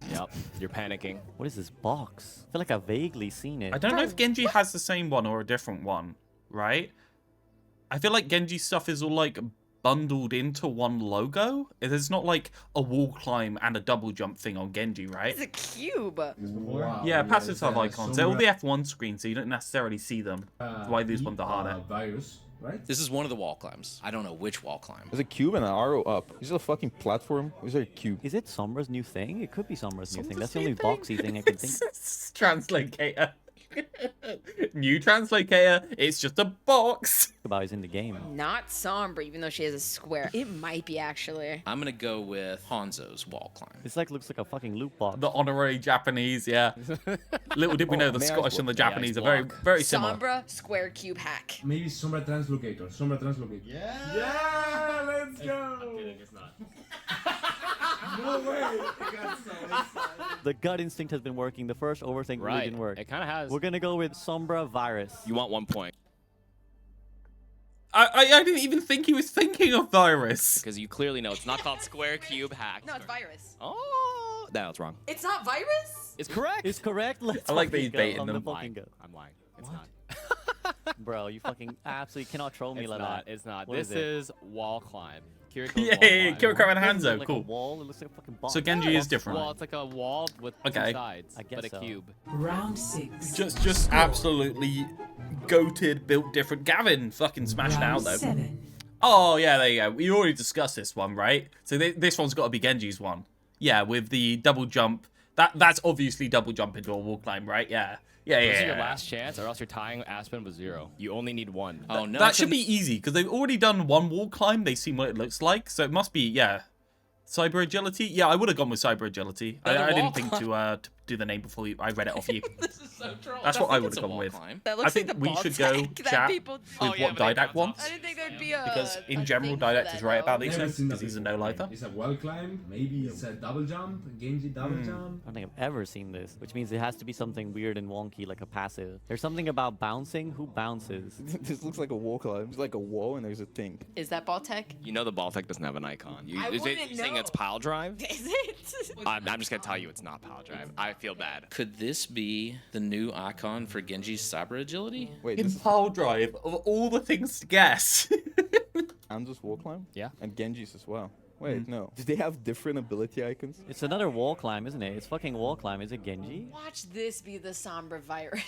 Yep, you're panicking. What is this box? I feel like I've vaguely seen it. I don't know if Genji has the same one or a different one, right? I feel like Genji's stuff is all like bundled into one logo. There's not like a wall climb and a double jump thing on Genji, right? It's a cube. Wow, Yeah, passives have icons. They're all the Sombra, F1 screen, so you don't necessarily see them. That's why these ones are harder. Virus, right? This is one of the wall climbs. I don't know which wall climb. There's a cube and an arrow up. Is it a fucking platform? Is there a cube? Is it Sombra's new thing? It could be Sombra's new thing. That's the new only boxy thing I can think. Translator. New translator. It's just a box. About is in the game. Not Sombra, even though she has a square. It might be actually. I'm gonna go with Hanzo's wall climb. This like looks like a fucking loot box. The honorary Japanese, yeah. Little did we know the Scottish and the Japanese are very, very similar. Sombra square cube hack. Maybe Sombra Translocator. Sombra Translocator. Yeah! Yeah! Let's go! I'm kidding, it's not. No way! I got so excited. The gut instinct has been working. The first overthink really didn't work. It kind of has. We're gonna go with Sombra Virus. You want 1 point. I didn't even think he was thinking of Virus. Because you clearly know it's not called square cube hack. No, it's virus. Oh, that's wrong. It's not virus? It's correct. It's correct. Let's I like that fucking he's go. baiting I'm them. the fucking go. I'm lying. It's not. Bro, you fucking absolutely cannot troll me It's like not. that. It's not. What This is is wall climb. Kiriko's Yay, wall climb. Kiriko and It doesn't Hanzo, look like cool. a wall. It looks like a fucking box. So Genji is different. Well, it's like a wall with Okay. 2 sides, I guess but a so. cube. Round 6. Just absolutely goated, built different. Gavin fucking smashed it out Round though. 7. Oh yeah, there you go. We already discussed this one, right? So this one's got to be Genji's one. Yeah, with the double jump. That's obviously double jump into a wall climb, right? Yeah. This is your last chance, or else you're tying Aspen with 0. You only need 1. Oh no! That should be easy because they've already done one wall climb. They've seen what it looks like, so it must be Cyber agility. Yeah, I would have gone with cyber agility. I didn't think to do the name before I read it off you. This is so troll. That's what I would have gone with. That looks I think like the we ball should go tag that chat people- with what Didact wants. I didn't think there'd be a. Because in a general, thing for Didact that, is right though. about these Never things seen that because he's a before. no-lifer. It's a wall climb. Maybe it's a double jump. Genji double jump. I don't think I've ever seen this, which means it has to be something weird and wonky, like a passive. There's something about bouncing. Who bounces? This looks like a wall climb. It's like a wall and there's a thing. Is that ball tech? You know the ball tech doesn't have an icon. I Is wouldn't you saying know. it's pile drive? Is it? I'm just gonna tell you it's not pile drive. I feel bad. Could this be the new icon for Genji's cyber agility? Wait, In this is Pile Drive, of all the things to guess. Anzo's wall climb? Yeah. And Genji's as well. Wait, no. Do they have different ability icons? It's another wall climb, isn't it? It's fucking wall climb. Is it Genji? Watch this be the Sombra virus.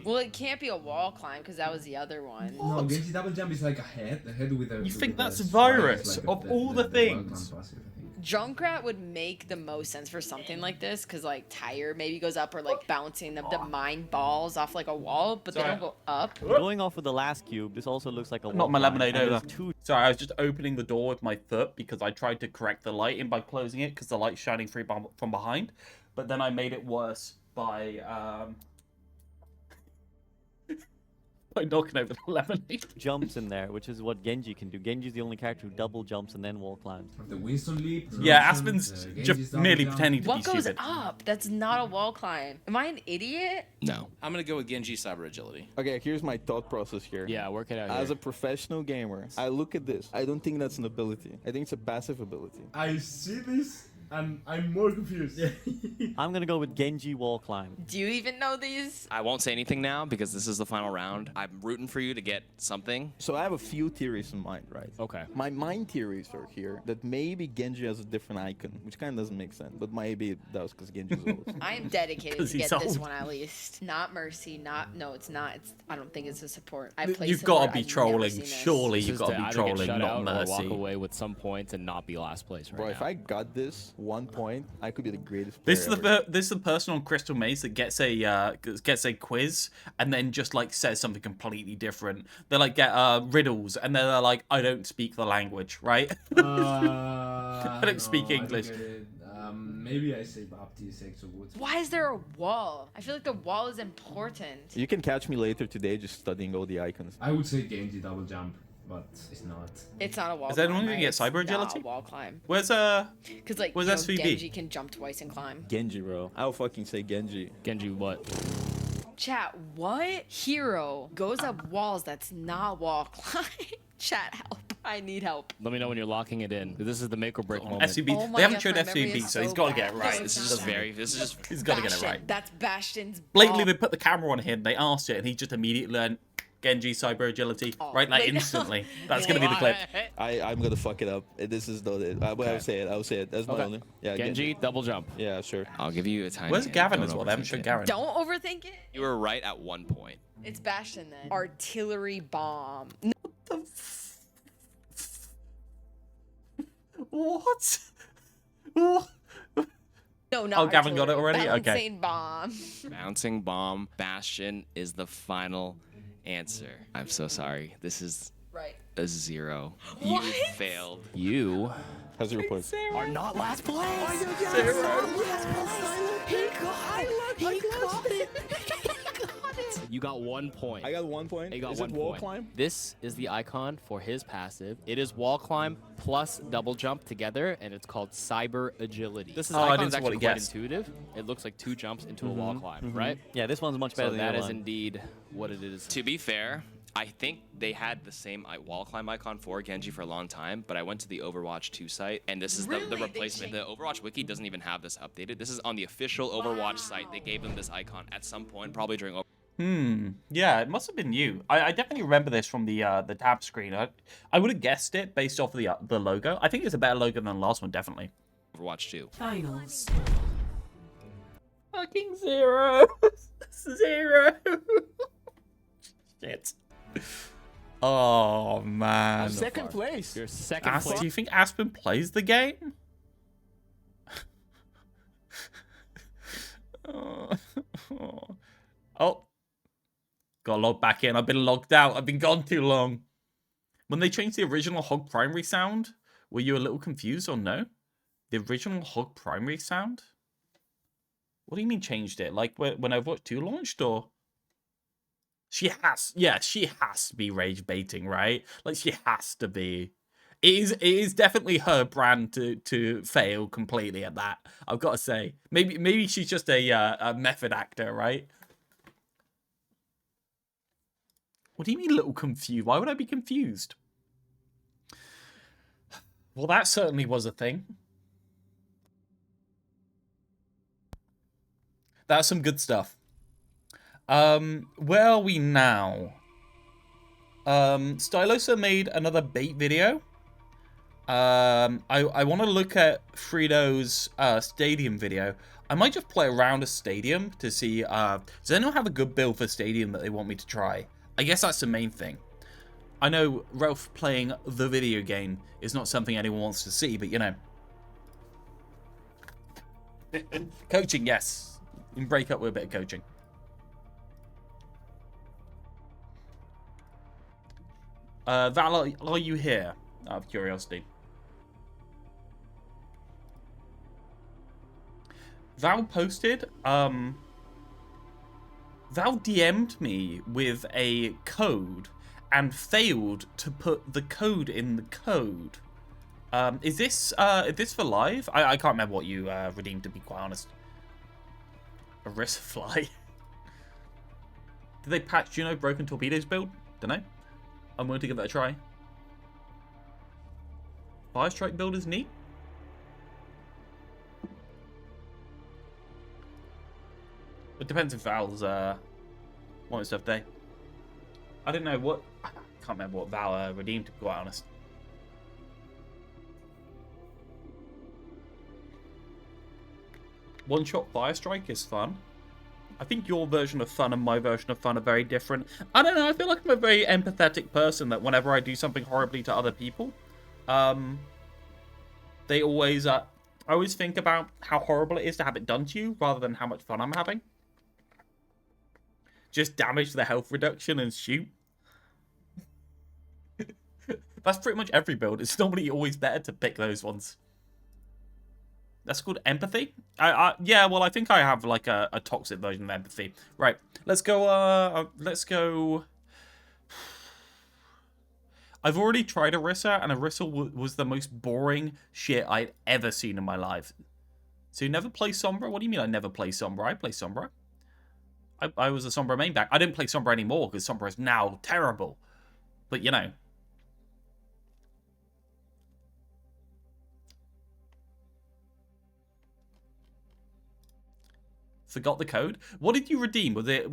Well, it can't be a wall climb because that was the other one. No, Genji double jump is like a head. The head with a. You think with a that's stripe is Virus like of all the wall things? climb passive, I think. Junkrat would make the most sense for something like this because like tire maybe goes up or like bouncing the mine balls off like a wall, but they don't go up. Going off with the last cube, this also looks like a wall Not my climb, lemonade and over. there's 2 Sorry, I was just opening the door with my foot because I tried to correct the lighting by closing it because the light's shining through from behind. But then I made it worse by by knocking over the lemonade. Jumps in there, which is what Genji can do. Genji's the only character who double jumps and then wall climbs. The Wisdom Leap. Yeah, Aspen's just merely pretending to What be goes stupid. up? That's not a wall climb. Am I an idiot? No. I'm gonna go with Genji Cyber Agility. Okay, here's my thought process here. Yeah, work it out. As a professional gamer, I look at this. I don't think that's an ability. I think it's a passive ability. I see this and I'm more confused. I'm gonna go with Genji wall climb. Do you even know these? I won't say anything now because this is the final round. I'm rooting for you to get something. So I have a few theories in mind, right? Okay. My mind theories are here that maybe Genji has a different icon, which kind of doesn't make sense, but maybe it does because Genji's old. I am dedicated 'Cause to he's get this old. one at least. Not Mercy, no, it's not. I don't think it's a support. I play You've got support, to be I've never trolling. seen this. Surely This you've is got to to be either get trolling, shut not out or Mercy. walk away with some points and not be last place right Bro, now. if I got this 1 point, I could be the greatest player This is ever. this is the person on Crystal Maze that gets a quiz and then just like says something completely different. They like get riddles and then they're like, I don't speak the language, right? I don't speak English. Maybe I say Bapti Sex or Woods. Why is there a wall? I feel like the wall is important. You can catch me later today just studying all the icons. I would say Genji double jump, but it's not. It's not a wall Is that climb. only gonna right? get cyber It's not agility? a wall climb. Where's Because like where's you know, SVB? Genji can jump twice and climb. Genji, bro. I'll fucking say Genji. Genji what? Chat, what hero goes up walls that's not wall climb? Chat, help. I need help. Let me know when you're locking it in. This is the make or break moment. SVB. Oh my They haven't gosh, showed my memory SVB, is so he's so got to get it bad. right. This This is just He's got to get it Bastion. right. That's Bastion's Blatantly, ball. they put the camera on him. They asked it, and he just immediately learned Genji cyber agility right like wait, no. instantly. That's gonna be the clip. I'm gonna fuck it up. This is the. I'll say it. I'll say it. That's my only. Yeah, Genji, double jump. Yeah, sure. I'll give you a tiny Where's hint. Gavin Don't as well? They haven't overthink shown it. Gavin. Don't overthink it. You were right at 1 point. It's Bastion then. Artillery bomb. What? What? No, not Oh, Gavin got it artillery. already? Okay. Bouncing bomb. Bouncing bomb Bastion is the final answer. I'm so sorry. This is Right. a 0. What? You failed. You How's your points? are not last place. You got 1 point. I got 1 point. You got Is 1 it wall point. climb? This is the icon for his passive. It is wall climb plus double jump together, and it's called cyber agility. This I icon didn't is see what actually he quite guessed. intuitive. It looks like 2 jumps into a wall climb, right? Yeah, this one's much better So than that the is other one. indeed what it is. To be fair, I think they had the same wall climb icon for Genji for a long time, but I went to the Overwatch 2 site, and this is Really? the They replacement. The Overwatch wiki doesn't even have this updated. This is on the official Overwatch site. They gave them this icon at some point, probably during Overwatch. Yeah, it must have been you. I definitely remember this from the tab screen. I would have guessed it based off of the logo. I think it's a better logo than the last one, definitely. Overwatch 2. Finals. Fucking 0. 0. Shit. Oh man. Second place. You're second Do place. you think Aspen plays the game? Oh. Got logged back in. I've been logged out. I've been gone too long. When they changed the original Hog primary sound, were you a little confused or no? The original Hog primary sound? What do you mean changed it? Like when Overwatch 2 launched, or? She has to be rage baiting, right? Like she has to be. It is definitely her brand to fail completely at that. I've got to say, maybe she's just a method actor, right? What do you mean, little confused? Why would I be confused? Well, that certainly was a thing. That's some good stuff. Where are we now? Stylosa made another bait video. I want to look at Frito's stadium video. I might just play around a stadium to see, does anyone have a good build for stadium that they want me to try? I guess that's the main thing. I know Realth playing the video game is not something anyone wants to see, but you know. Coaching, yes. You can break up with a bit of coaching. Val, are you here? Out of curiosity. Val posted Val DM'd me with a code and failed to put the code in the code. Is this for live? I can't remember what you redeemed, to be quite honest. A wrist fly. Did they patch Juno Broken Torpedoes build? Dunno. I'm willing to give that a try. Firestrike build is neat. It depends if Val's wanting stuff day. I don't know what. I can't remember what Val redeemed, to be quite honest. One-shot Firestrike is fun. I think your version of fun and my version of fun are very different. I don't know, I feel like I'm a very empathetic person that whenever I do something horribly to other people, they always, I always think about how horrible it is to have it done to you rather than how much fun I'm having. Just damage the health reduction and shoot. That's pretty much every build. It's normally always better to pick those ones. That's called empathy? Yeah, well, I think I have like a toxic version of empathy. Right, let's go, I've already tried Orisa, and Orisa was the most boring shit I'd ever seen in my life. So you never play Sombra? What do you mean I never play Sombra? I play Sombra. I was a Sombra main back. I didn't play Sombra anymore, because Sombra is now terrible. But, you know. Forgot the code. What did you redeem? Was it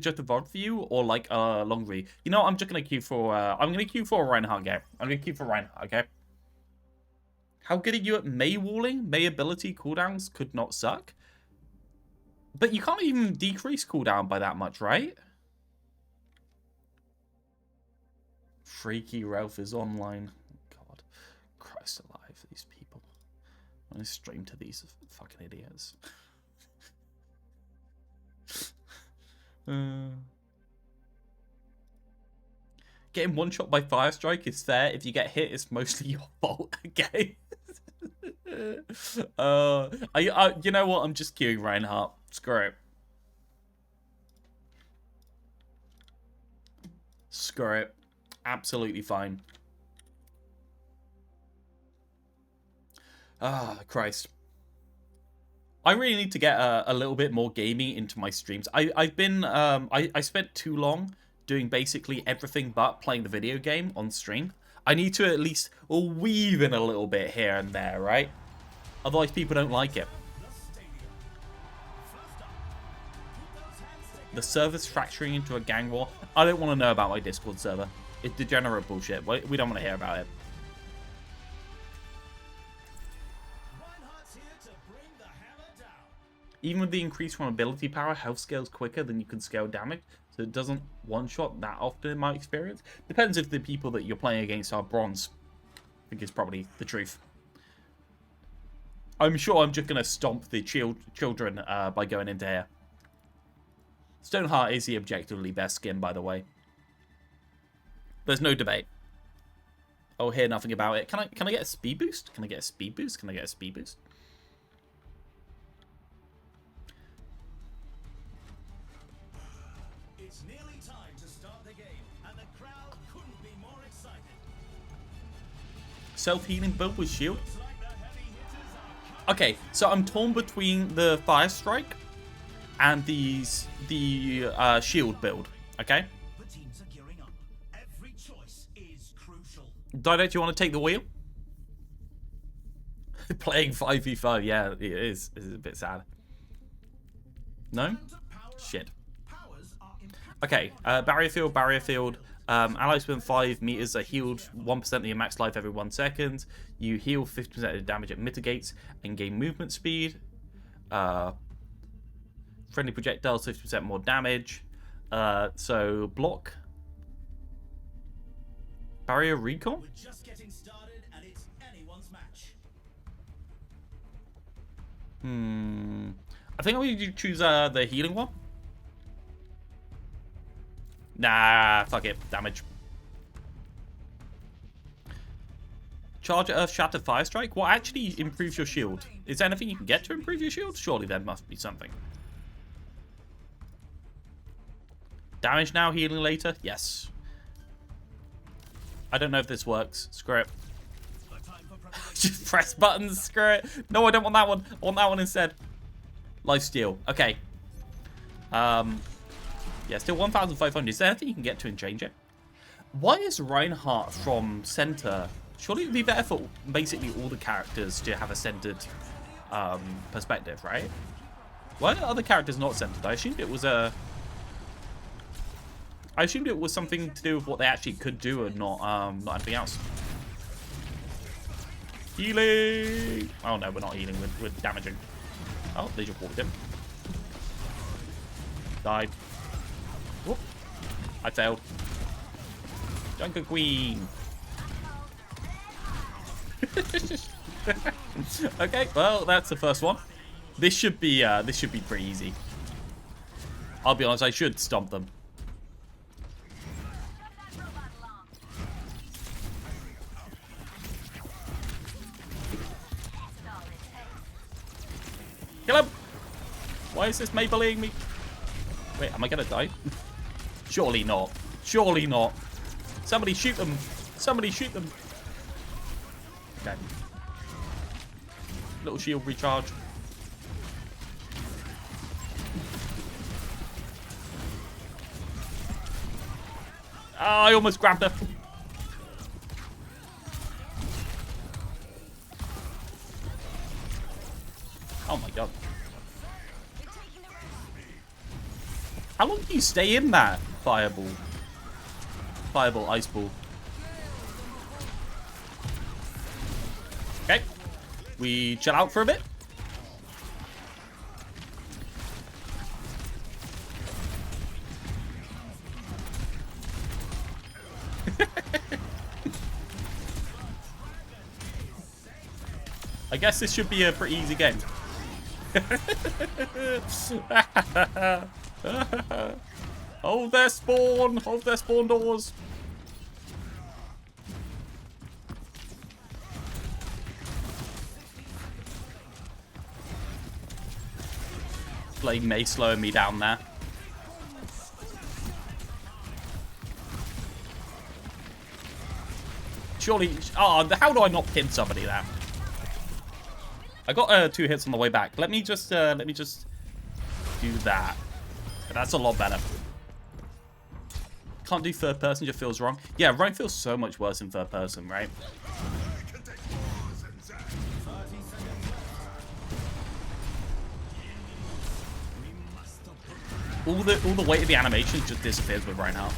just a VOD for you or like a long read? You know, I'm just gonna queue for I'm gonna queue for a Reinhardt game. I'm gonna queue for Reinhardt, okay? How good are you at May walling? May ability cooldowns could not suck. But you can't even decrease cooldown by that much, right? Freaky Realth is online. God. Christ alive, these people. I'm gonna stream to these fucking idiots. Getting one shot by Firestrike is fair. If you get hit, it's mostly your fault. Okay. You know what? I'm just queuing Reinhardt. Screw it. Screw it. Absolutely fine. Ah, Christ. I really need to get a little bit more gaming into my streams. I spent too long doing basically everything but playing the video game on stream. I need to at least weave in a little bit here and there, right? Otherwise people don't like it. The server's fracturing into a gang war. I don't want to know about my Discord server. It's degenerate bullshit. We don't want to hear about it. Even with the increased from ability power, health scales quicker than you can scale damage, so it doesn't one-shot that often in my experience. Depends if the people that you're playing against are bronze. I think it's probably the truth. I'm sure I'm just going to stomp the children by going into here. Stoneheart is the objectively best skin, by the way. There's no debate. I'll hear nothing about it. Can I get a speed boost? Can I get a speed boost? Can I get a speed boost? It's nearly time to start the game, and the crowd couldn't be more excited. Self-healing build with shield. Okay, so I'm torn between the Firestrike and the shield build. Okay. The teams are gearing up. Every choice is crucial. Dido, do you want to take the wheel? Playing 5v5, yeah, it is. It's a bit sad. No? Shit. Okay, barrier field. Allies within 5 meters are healed 1% of your max life every 1 second. You heal 50% of the damage it mitigates and gain movement speed. Friendly projectiles 50% more damage. So block. Barrier recon? We're just getting started, and it's anyone's match. I think I'm going to choose the healing one. Nah, fuck it. Damage. Charge Earth Shatter Firestrike? What actually improves your shield? Is there anything you can get to improve your shield? Surely there must be something. Damage now, healing later. Yes. I don't know if this works. Screw it. Just press buttons. Screw it. No, I don't want that one. I want that one instead. Lifesteal. Okay. Yeah, still 1,500. Is there anything you can get to and change it? Why is Reinhardt from center? Surely it would be better for basically all the characters to have a centered perspective, right? Why are other characters not centered? I assumed it was something to do with what they actually could do and not anything else. Healing! Oh no, we're not healing, we're damaging. Oh, they just walked him. Died. Whoop. I failed. Junker Queen. Okay, well, that's the first one. This should be pretty easy. I'll be honest, I should stomp them. Kill him! Why is this Maybelline me? Wait, am I gonna die? Surely not. Surely not. Somebody shoot them. Somebody shoot them. Okay. Little shield recharge. Oh, I almost grabbed her. Oh my god. How long do you stay in that fireball? Fireball, ice ball. Okay. We chill out for a bit. I guess this should be a pretty easy game. Hold their spawn! Hold their spawn doors! Blade May slowing me down there. Surely... Oh, how do I not pin somebody there? I got 2 hits on the way back. Let me just do that. That's a lot better. Can't do third person, just feels wrong. Yeah, Ryan feels so much worse in third person, right? All the weight of the animation just disappears with Reinhardt.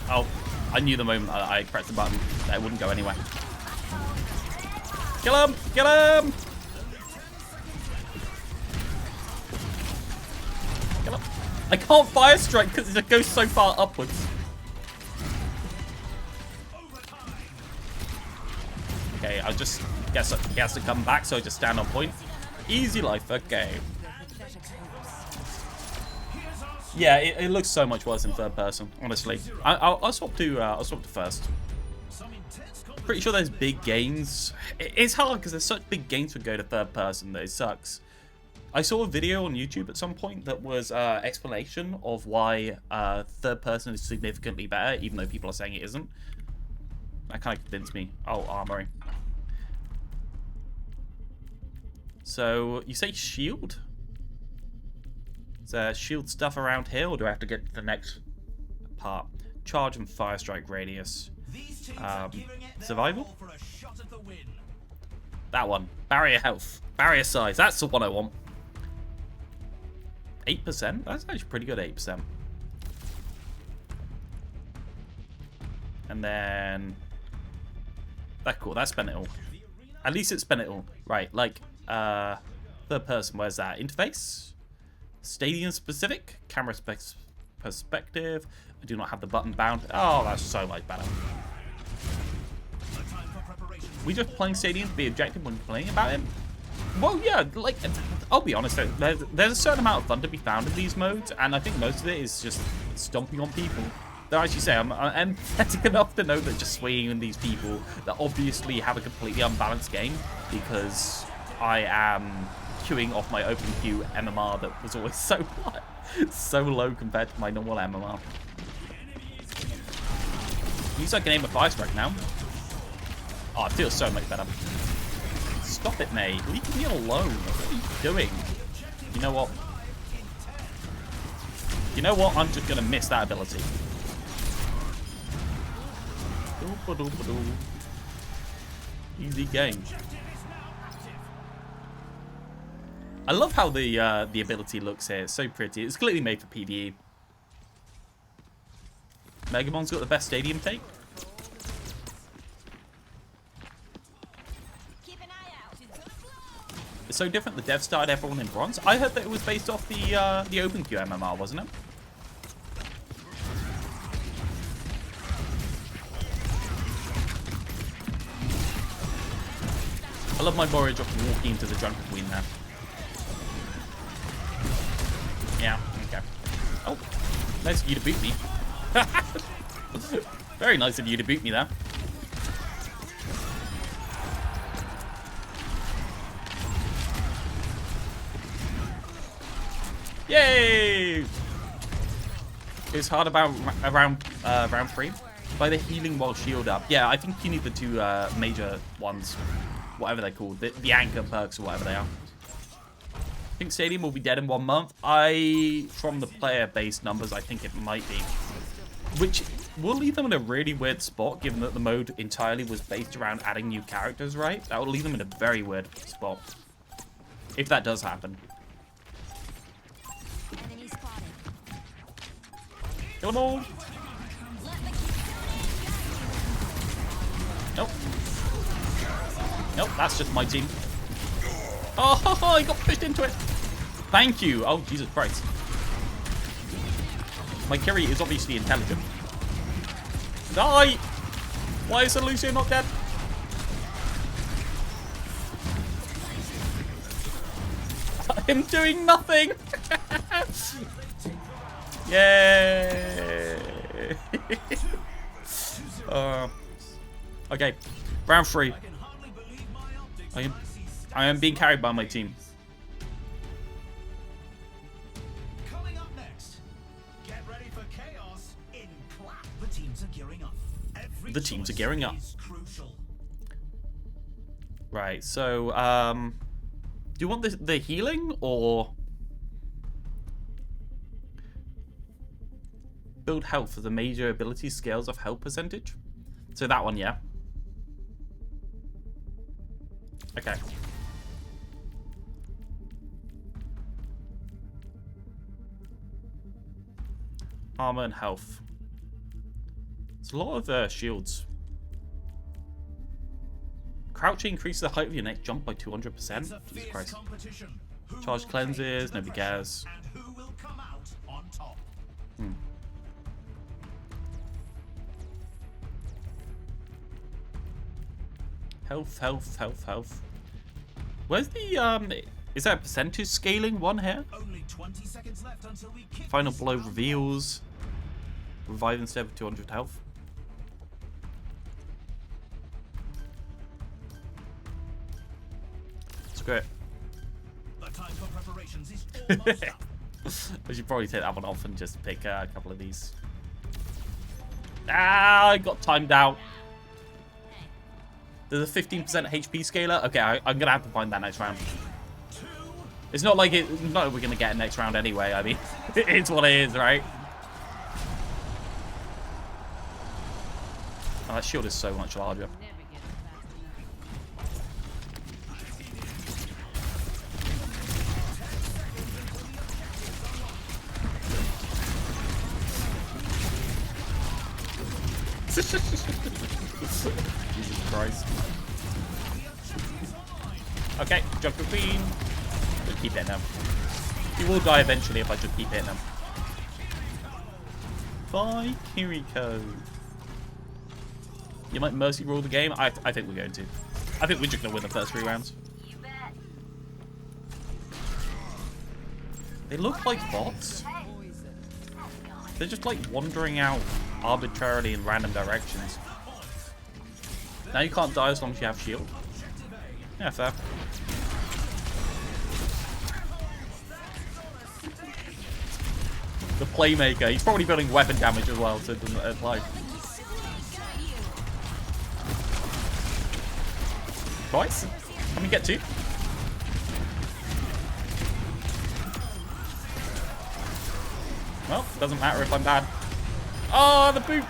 Oh, I knew the moment I pressed the button that it wouldn't go anywhere. Kill him! Kill him! Kill him! I can't fire strike because it goes so far upwards. Okay, I just guess he has to come back, so I just stand on point. Easy life, okay. Yeah, it looks so much worse in third person, honestly. I'll swap to first. Pretty sure there's big gains. It's hard because there's such big gains for go to third person that it sucks. I saw a video on YouTube at some point that was explanation of why third person is significantly better, even though people are saying it isn't. That kind of convinced me. Oh, armory. So you say shield? Is there shield stuff around here, or do I have to get to the next part? Charge and fire strike radius. Survival? That one. Barrier health. Barrier size. That's the one I want. 8%? That's actually pretty good, 8%. And then... That's cool. That spent it all. At least it spent it all. Right, like... third person. Where's that? Interface? Stadium specific? Camera perspective. I do not have the button bound. Oh, that's so much better. We just playing Stadium to be objective when playing about it? Well, yeah, like, I'll be honest, there's a certain amount of fun to be found in these modes, and I think most of it is just stomping on people. Though, as you say, I'm empathetic enough to know that just swinging on these people that obviously have a completely unbalanced game, because I am queuing off my open queue MMR that was always so low compared to my normal MMR. Use like an aim of fire strike now. Oh, it feels so much better. Stop it, mate. Leave me alone. What are you doing? You know what? You know what? I'm just gonna miss that ability. Easy game. I love how the ability looks here. It's so pretty. It's clearly made for PvE. Megamon's got the best stadium take. It's so different. The dev started everyone in bronze. I heard that it was based off the open queue MMR, wasn't it? I love my Moria just walking into the Drunken Queen there. Yeah, okay. Oh, nice of you to boot me. Very nice of you to boot me there. Yay! It's hard about around round 3 by the healing while shield up. Yeah, I think you need the two major ones, whatever they're called, the anchor perks or whatever they are. I think Stadium will be dead in 1 month. From the player-based numbers, I think it might be. Which will leave them in a really weird spot, given that the mode entirely was based around adding new characters, right? That will leave them in a very weird spot. If that does happen. Kill them all! Nope. Nope, that's just my team. Oh, I got pushed into it. Thank you. Oh, Jesus Christ. My Kiri is obviously intelligent. Die! Why is Lucio not dead? I'm doing nothing. Yay! Okay, round 3. I am being carried by my team. Coming up next, get ready for chaos in clap. The teams are gearing up. The teams are gearing up. Right, so do you want the healing or build health for the major ability scales of health percentage? So that one, yeah. Okay. Armor and health. There's a lot of shields. Crouching increases the height of your next jump by 200%. Jesus Christ. Charge cleanses, nobody cares. Health. Where's the is that a percentage scaling one here? Only 20 seconds left until we kick Final blow reveals. Revive instead of 200 health. Screw it. The time for preparations is almost up. I should probably take that one off and just pick a couple of these. Ah, I got timed out. There's a 15% HP scaler. Okay, I'm gonna have to find that next round. It's not like we're gonna get it next round anyway. I mean, it's what it is, right? Oh, that shield is so much larger. Jesus Christ. Okay, jump the queen. Just keep hitting him. He will die eventually if I just keep hitting him. Bye, Kiriko. You might mercy rule the game. I think we're going to. I think we're just going to win the first 3 rounds. They look like bots. They're just like wandering out arbitrarily in random directions. Now you can't die as long as you have shield. Yeah, fair. playmaker. He's probably building weapon damage as well, so it doesn't apply. Twice? Can we get 2? Well, doesn't matter if I'm bad. Oh, the boot!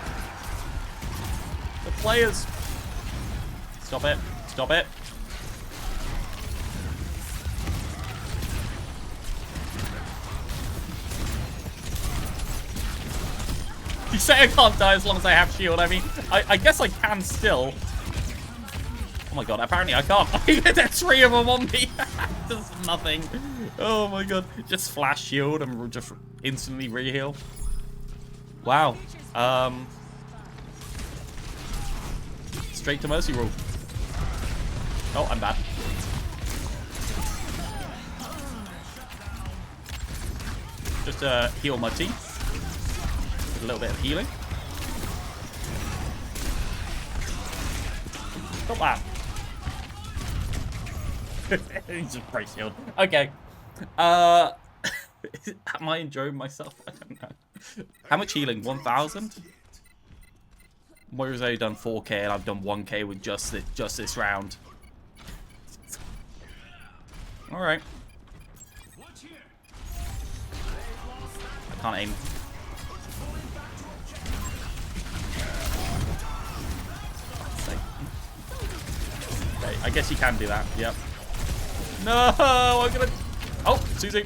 The players. Stop it. Stop it. You say I can't die as long as I have shield. I mean, I guess I can still. Oh my god, apparently I can't. There's 3 of them on me. Does nothing. Oh my god. Just flash shield and just instantly re-heal. Wow. Straight to mercy rule. Oh, I'm bad. Just heal my team. A little bit of healing. Stop that. He's just break shield. Okay. Am I enjoying myself? I don't know. How much healing? 1,000? Moira's only done 4k and I've done 1k with just this round. Alright. I can't aim. Okay, I guess you can do that. Yep. No, I'm gonna. Oh, Susie.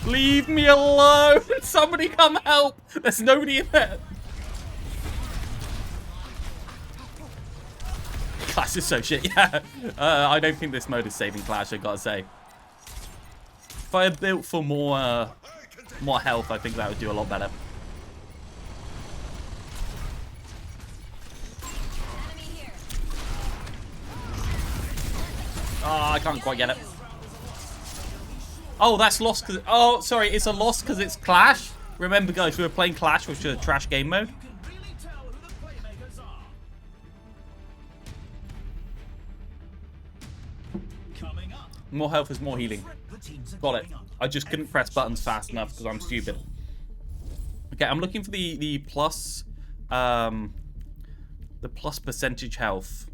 Leave me alone! Somebody come help! There's nobody in there. Clash is so shit, yeah. I don't think this mode is saving Clash, I gotta say. If I had built for more health, I think that would do a lot better. Oh, I can't quite get it. Oh, that's lost because... Oh, sorry, it's a loss because it's Clash. Remember, guys, we were playing Clash, which is a trash game mode. More health is more healing. Got it. I just couldn't press buttons fast enough because I'm stupid. Okay, I'm looking for the plus... the plus percentage health.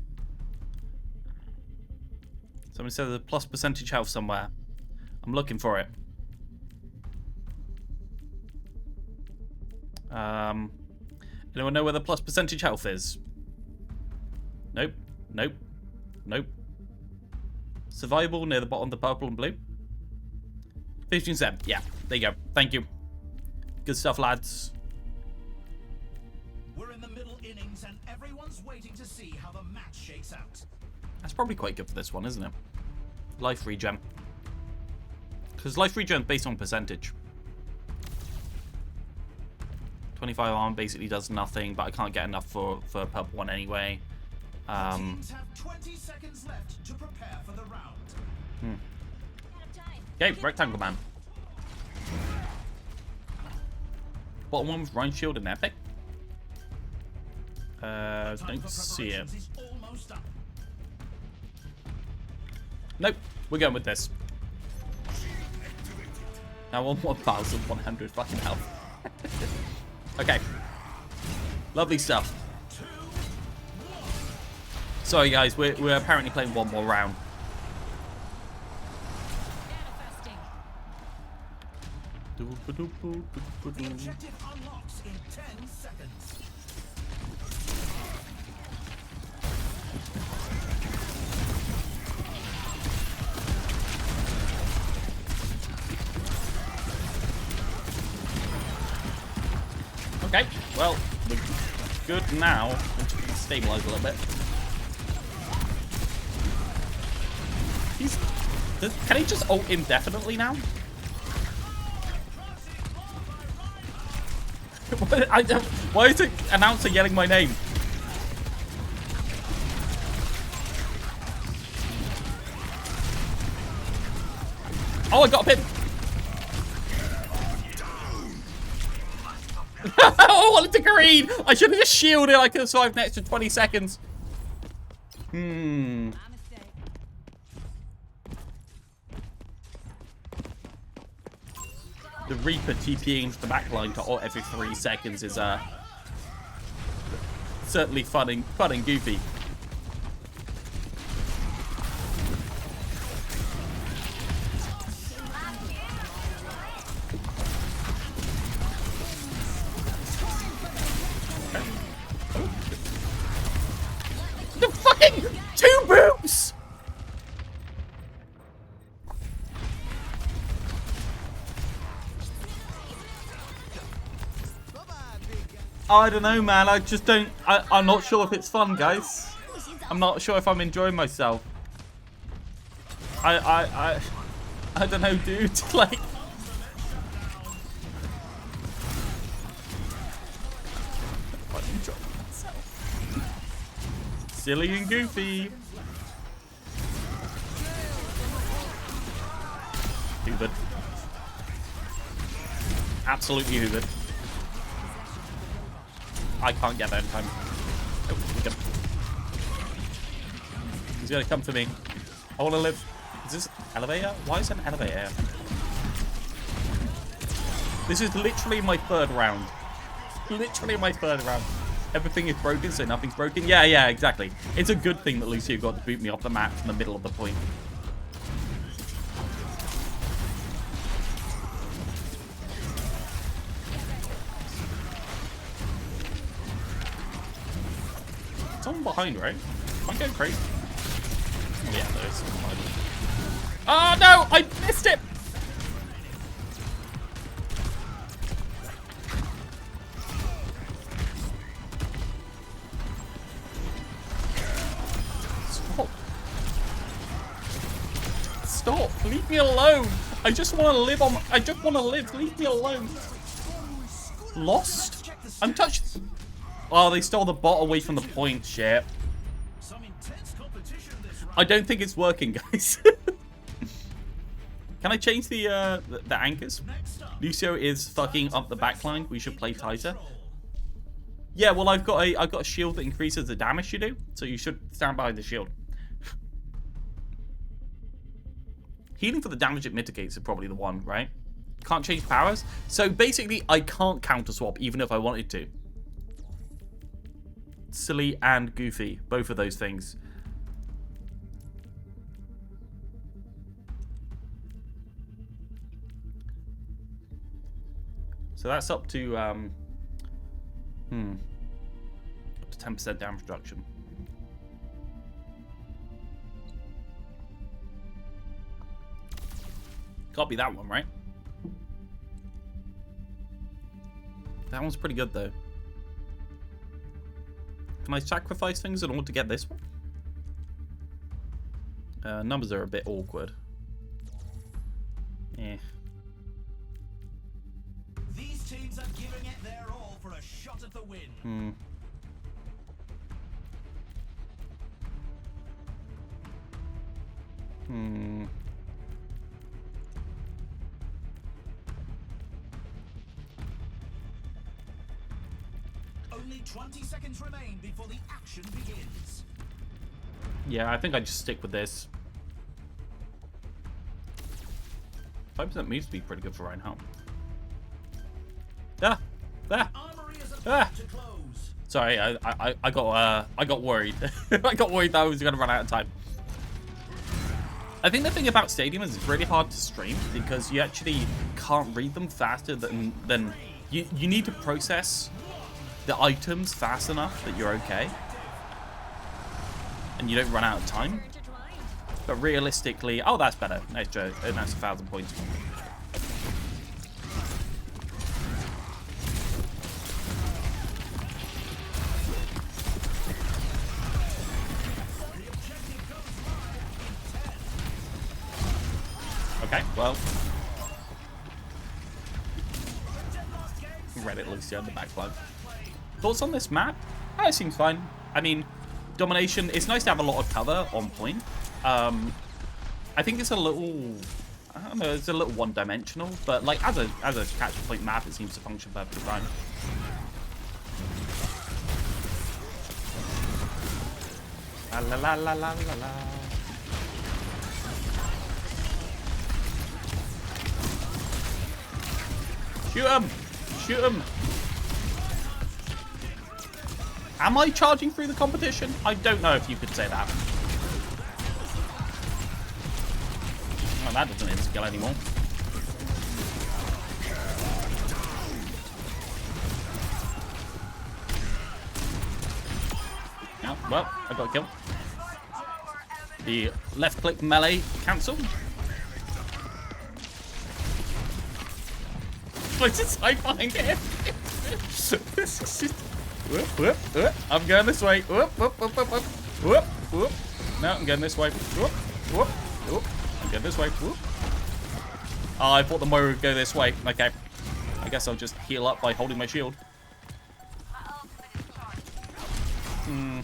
Somebody said there's a plus percentage health somewhere. I'm looking for it. Anyone know where the plus percentage health is? Nope. Nope. Nope. Survivable near the bottom, the purple and blue. 15-7. Yeah, there you go. Thank you. Good stuff, lads. We're in the middle innings and everyone's waiting to see how the match shakes out. That's probably quite good for this one, isn't it? Life regen. Because life regen is based on percentage. 25 armor basically does nothing, but I can't get enough for purple one anyway. Teams have 20 seconds left to prepare for the round. Okay, rectangle man. Bottom one with Rhine Shield and Epic. Don't see it. Nope, we're going with this. Now on 1,100 fucking health. Okay. Lovely stuff. Sorry guys, we're apparently playing one more round. Objective unlocks in 10 seconds. Okay, well, we're good now. I'm just gonna stabilize a little bit. Can he just ult indefinitely now? Why is the announcer yelling my name? Oh, I got a pin. Oh, I wanted to green. I should have just shielded. I could have survived an extra 20 seconds. The Reaper TPing into the backline to ult every 3 seconds is certainly fun and goofy. The fucking 2 boots! I don't know, man. I just don't. I'm not sure if it's fun, guys. I'm not sure if I'm enjoying myself. I don't know, dude. Like, I'm enjoying myself. Silly and goofy. Hoovered. Absolutely hoovered. I can't get there in time. Oh, he's gonna come for me. I wanna live. Is this elevator? Why is it an elevator? This is literally my 3rd round. Literally my 3rd round. Everything is broken, so nothing's broken. Yeah, exactly. It's a good thing that Lucio got to boot me off the map from the middle of the point. Someone behind, right? I'm going crazy. Oh, yeah, there is someone behind. Oh, no! I missed it! Stop. Stop. Leave me alone. I just want to live on... I just want to live. Leave me alone. Lost? I'm touched... Oh, they stole the bot away from the point. Shit. I don't think it's working, guys. Can I change the anchors? Lucio is fucking up the backline. We should play tighter. Yeah, well, I've got a shield that increases the damage you do, so you should stand behind the shield. Healing for the damage it mitigates is probably the one, right? Can't change powers. So basically, I can't counter swap even if I wanted to. Silly and goofy, both of those things. So that's up to up to 10% damage reduction. Can't be that one, right? That one's pretty good though. Can I sacrifice things in order to get this one? Numbers are a bit awkward. Eh. These teams are giving it their all for a shot at the win. Only 20 seconds remain before the action begins. Yeah, I think I just stick with this. 5% moves to be pretty good for right now. Sorry, I got worried. I got worried that I was gonna run out of time. I think the thing about Stadium is it's really hard to stream because you actually can't read them faster than you need to process the items fast enough that you're okay and you don't run out of time. But realistically, oh, that's better. Nice joke. That's 1,000 points. Okay, well. Reddit Lucio on the backline. Thoughts on this map? Oh, it seems fine. I mean, domination, it's nice to have a lot of cover on point. I think it's a little, I don't know, it's a little one-dimensional, but like as a catch point map, it seems to function perfectly fine. La la la la la la. Shoot him! Shoot him! Am I charging through the competition? I don't know if you could say that. Oh, that doesn't hit skill anymore. Oh, well, I got a kill. The left click melee cancel. Let's just hide behind him. Whoop, whoop, whoop. I'm going this way. Whoop, whoop, whoop, whoop, whoop. Whoop, whoop. No, I'm going this way. Whoop, whoop, whoop. I'm going this way. Whoop. Oh, I thought the Moira would go this way. Okay. I guess I'll just heal up by holding my shield. Am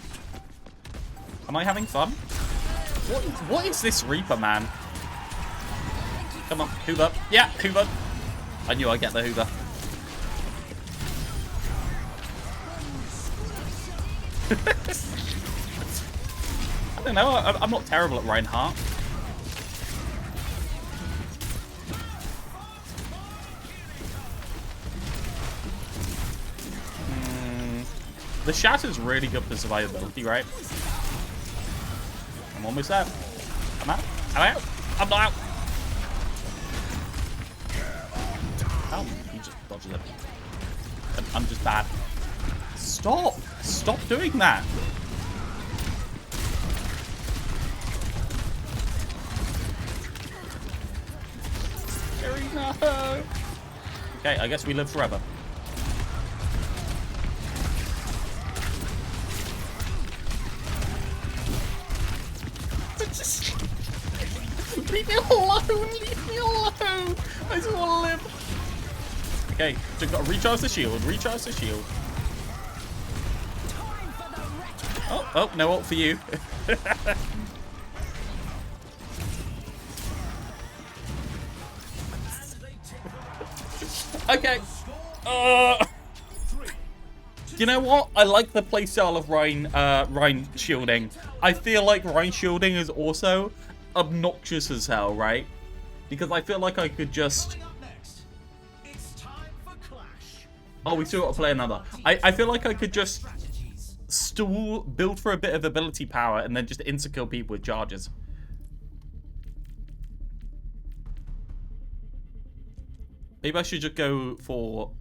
I having fun? What is this Reaper, man? Come on, Hoover. Yeah, Hoover. I knew I'd get the Hoover. I don't know. I'm not terrible at Reinhardt. The Shatter's really good for survivability, right? I'm almost there. I'm out. I'm out. I'm not out. Oh, he just dodged it. I'm just bad. Stop! Stop doing that! Jerry, no! Okay, I guess we live forever. Leave me alone! Leave me alone! I just want to live. Okay, just got to recharge the shield. Recharge the shield. Oh, no ult for you. Okay. You know what? I like the playstyle of Rein shielding. I feel like Rein shielding is also obnoxious as hell, right? Because I feel like I could just... Oh, we still got to play another. I feel like I could just stall, build for a bit of ability power, and then just insta-kill people with charges. Maybe I should just go for...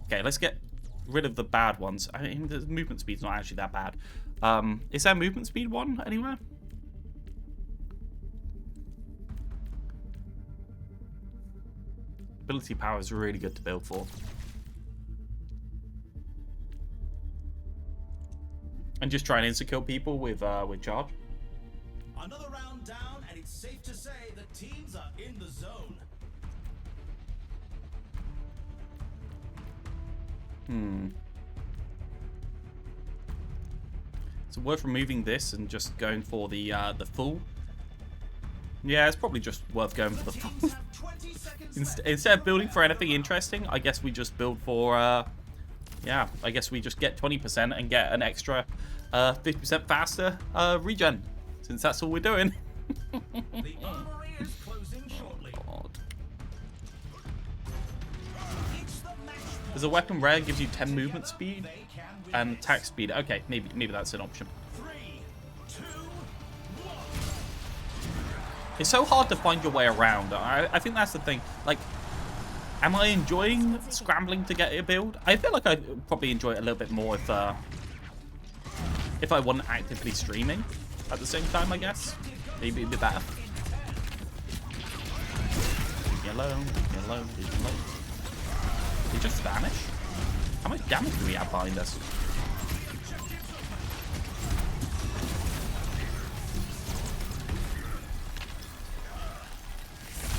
Okay, let's get rid of the bad ones. I mean, the movement speed's not actually that bad. Is there movement speed one anywhere? Ability power is really good to build for. And just try and insta-kill people with charge. Another round down, and it's safe to say the teams are in the zone. So worth removing this and just going for the full. Yeah, it's probably just worth going for the full. Instead of building for anything interesting, I guess we just build for yeah, I guess we just get 20% and get an extra 50% faster regen, since that's all we're doing. The armory is closing shortly. God. There's a weapon rare gives you 10 movement speed and attack speed. Okay, maybe that's an option. 3, 2, 1. It's so hard to find your way around. I think that's the thing. Like, am I enjoying scrambling to get a build? I feel like I'd probably enjoy it a little bit more if I wasn't actively streaming at the same time, I guess. Maybe it'd be better. Leave me alone, leave me alone, leave me alone. Did he just vanish? How much damage do we have behind us?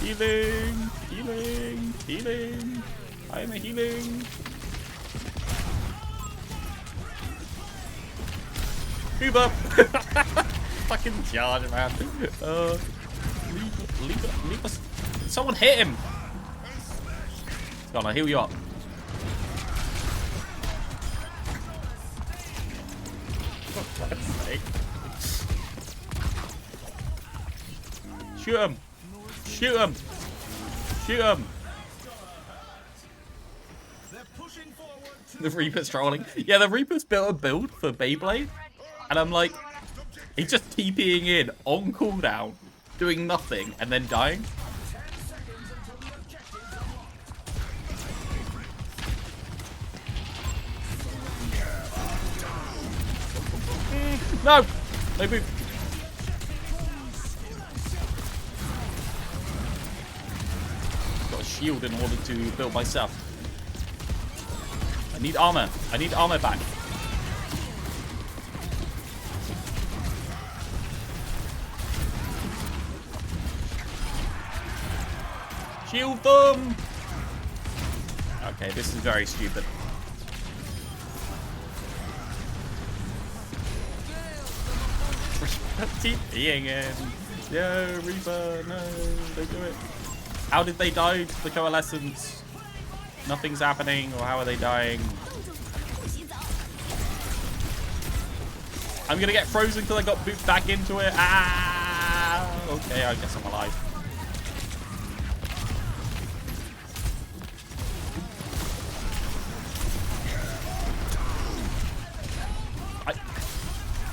Healing! Healing! Healing! I am a healing! Move up! Fucking charge, man. Leave us. Someone hit him! Go on, I'll heal you up. For God's sake. Shoot him! Shoot him! Shoot him! The Reaper's trolling. Yeah, the Reaper's built a build for Beyblade. And I'm like, he's just TPing in on cooldown, doing nothing, and then dying. No! No boop. Got a shield in order to build myself. I need armor. I need armor back. Shield them! Okay, this is very stupid. TPing in. No, Reaper, no, don't do it. How did they die to the coalescence? Nothing's happening, or how are they dying? I'm gonna get frozen because I got booped back into it. Ah! Okay, I guess I'm alive.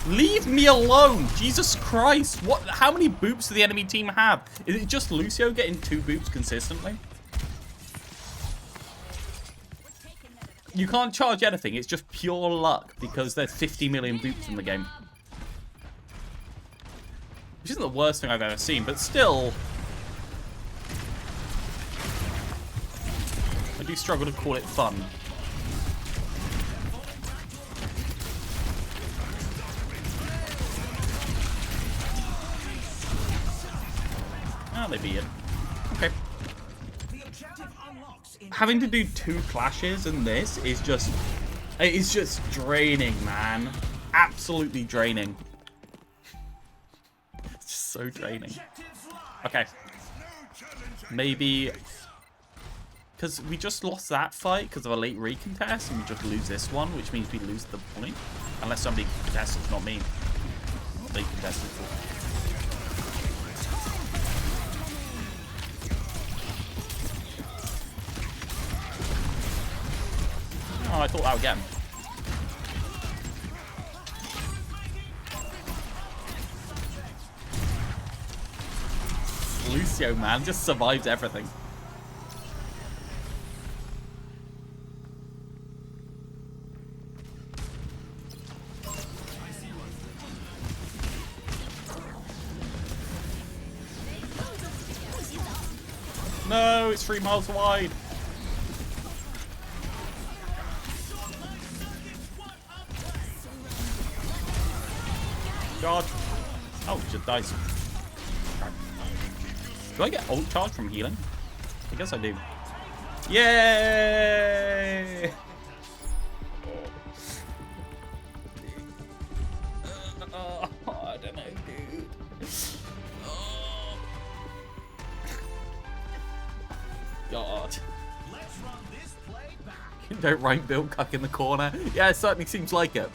Leave me alone! Jesus Christ! What? How many boops do the enemy team have? Is it just Lucio getting 2 boops consistently? You can't charge anything. It's just pure luck because there's 50 million boops in the game. Which isn't the worst thing I've ever seen, but still... I do struggle to call it fun. Oh, they beat it. Okay. Having to do 2 clashes in this is just... It's just draining, man. Absolutely draining. It's just so draining. Okay. Maybe... Because we just lost that fight because of a late recontest, and we just lose this one, which means we lose the point. Unless somebody contests, it's not me. They contested for. Oh, I thought that would get him. Lucio, man, just survives everything. No, it's 3 miles wide. Charge. Oh, just dies. Do I get ult charge from healing? I guess I do. Yay! I don't know, dude. God. Don't rank build cuck in the corner. Yeah, it certainly seems like it.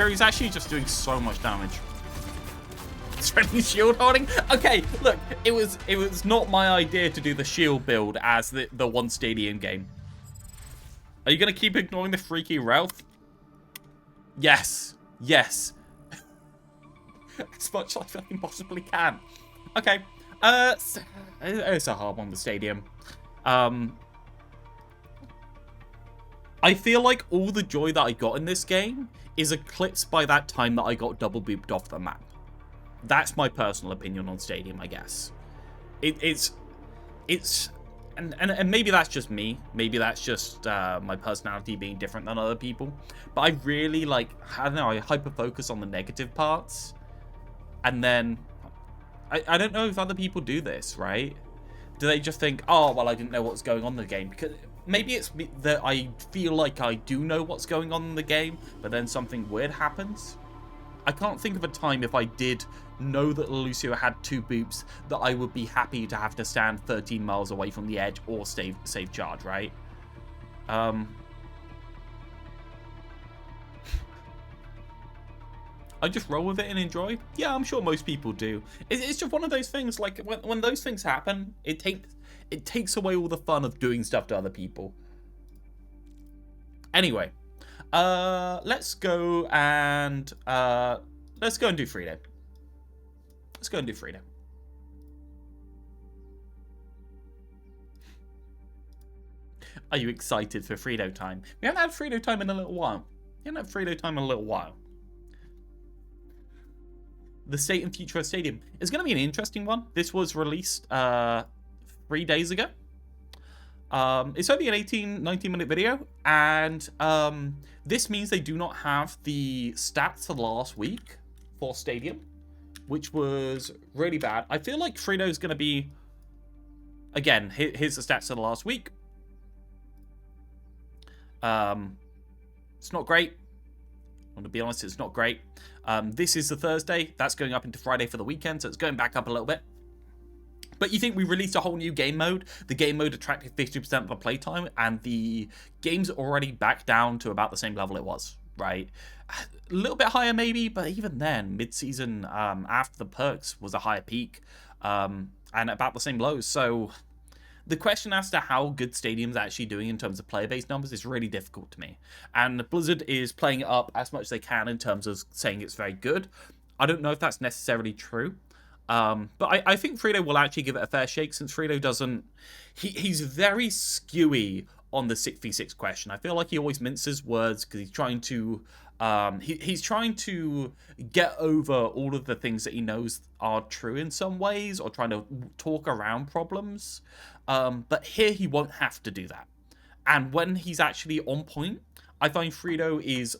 He's actually just doing so much damage. Threatening shield holding? Okay, look, it was not my idea to do the shield build as the one stadium game. Are you gonna keep ignoring the freaky Realth? Yes. Yes. As much as I fucking possibly can. Okay. It's a hard one, the stadium. I feel like all the joy that I got in this game is eclipsed by that time that I got double booped off the map. That's my personal opinion on Stadium, I guess. It's and maybe that's just me. Maybe that's just my personality being different than other people. But I really like, I don't know, I hyper focus on the negative parts. And then I don't know if other people do this, right? Do they just think, oh, well, I didn't know what was going on in the game? Because maybe it's that I feel like I do know what's going on in the game, but then something weird happens. I can't think of a time if I did know that Lucio had 2 boops that I would be happy to have to stand 13 miles away from the edge or save charge, right? I just roll with it and enjoy. Yeah, I'm sure most people do. It's just one of those things, like, when those things happen, it takes away all the fun of doing stuff to other people. Anyway, let's go and do Frito. Let's go and do Frito. Are you excited for Frito time? We haven't had Frito time in a little while. The state and future of Stadium is going to be an interesting one. This was released 3 days ago. It's only an 19 minute video, and this means they do not have the stats for last week for Stadium, which was really bad. I feel like Frito's going to be, again, here's the stats for the last week. It's not great. I'm gonna be honest, it's not great. This is the Thursday. That's going up into Friday for the weekend, so it's going back up a little bit. But you think we released a whole new game mode? The game mode attracted 50% of the playtime, and the game's already back down to about the same level it was, right? A little bit higher maybe, but even then, mid-season after the perks was a higher peak, and about the same lows. So the question as to how good Stadium's actually doing in terms of player base numbers is really difficult to me. And Blizzard is playing it up as much as they can in terms of saying it's very good. I don't know if that's necessarily true. But I think Frito will actually give it a fair shake, since Frito doesn't... He's very skewy on the 6v6 question. I feel like he always minces words because he's trying to... he's trying to get over all of the things that he knows are true in some ways, or trying to talk around problems. But here he won't have to do that. And when he's actually on point, I find Frito is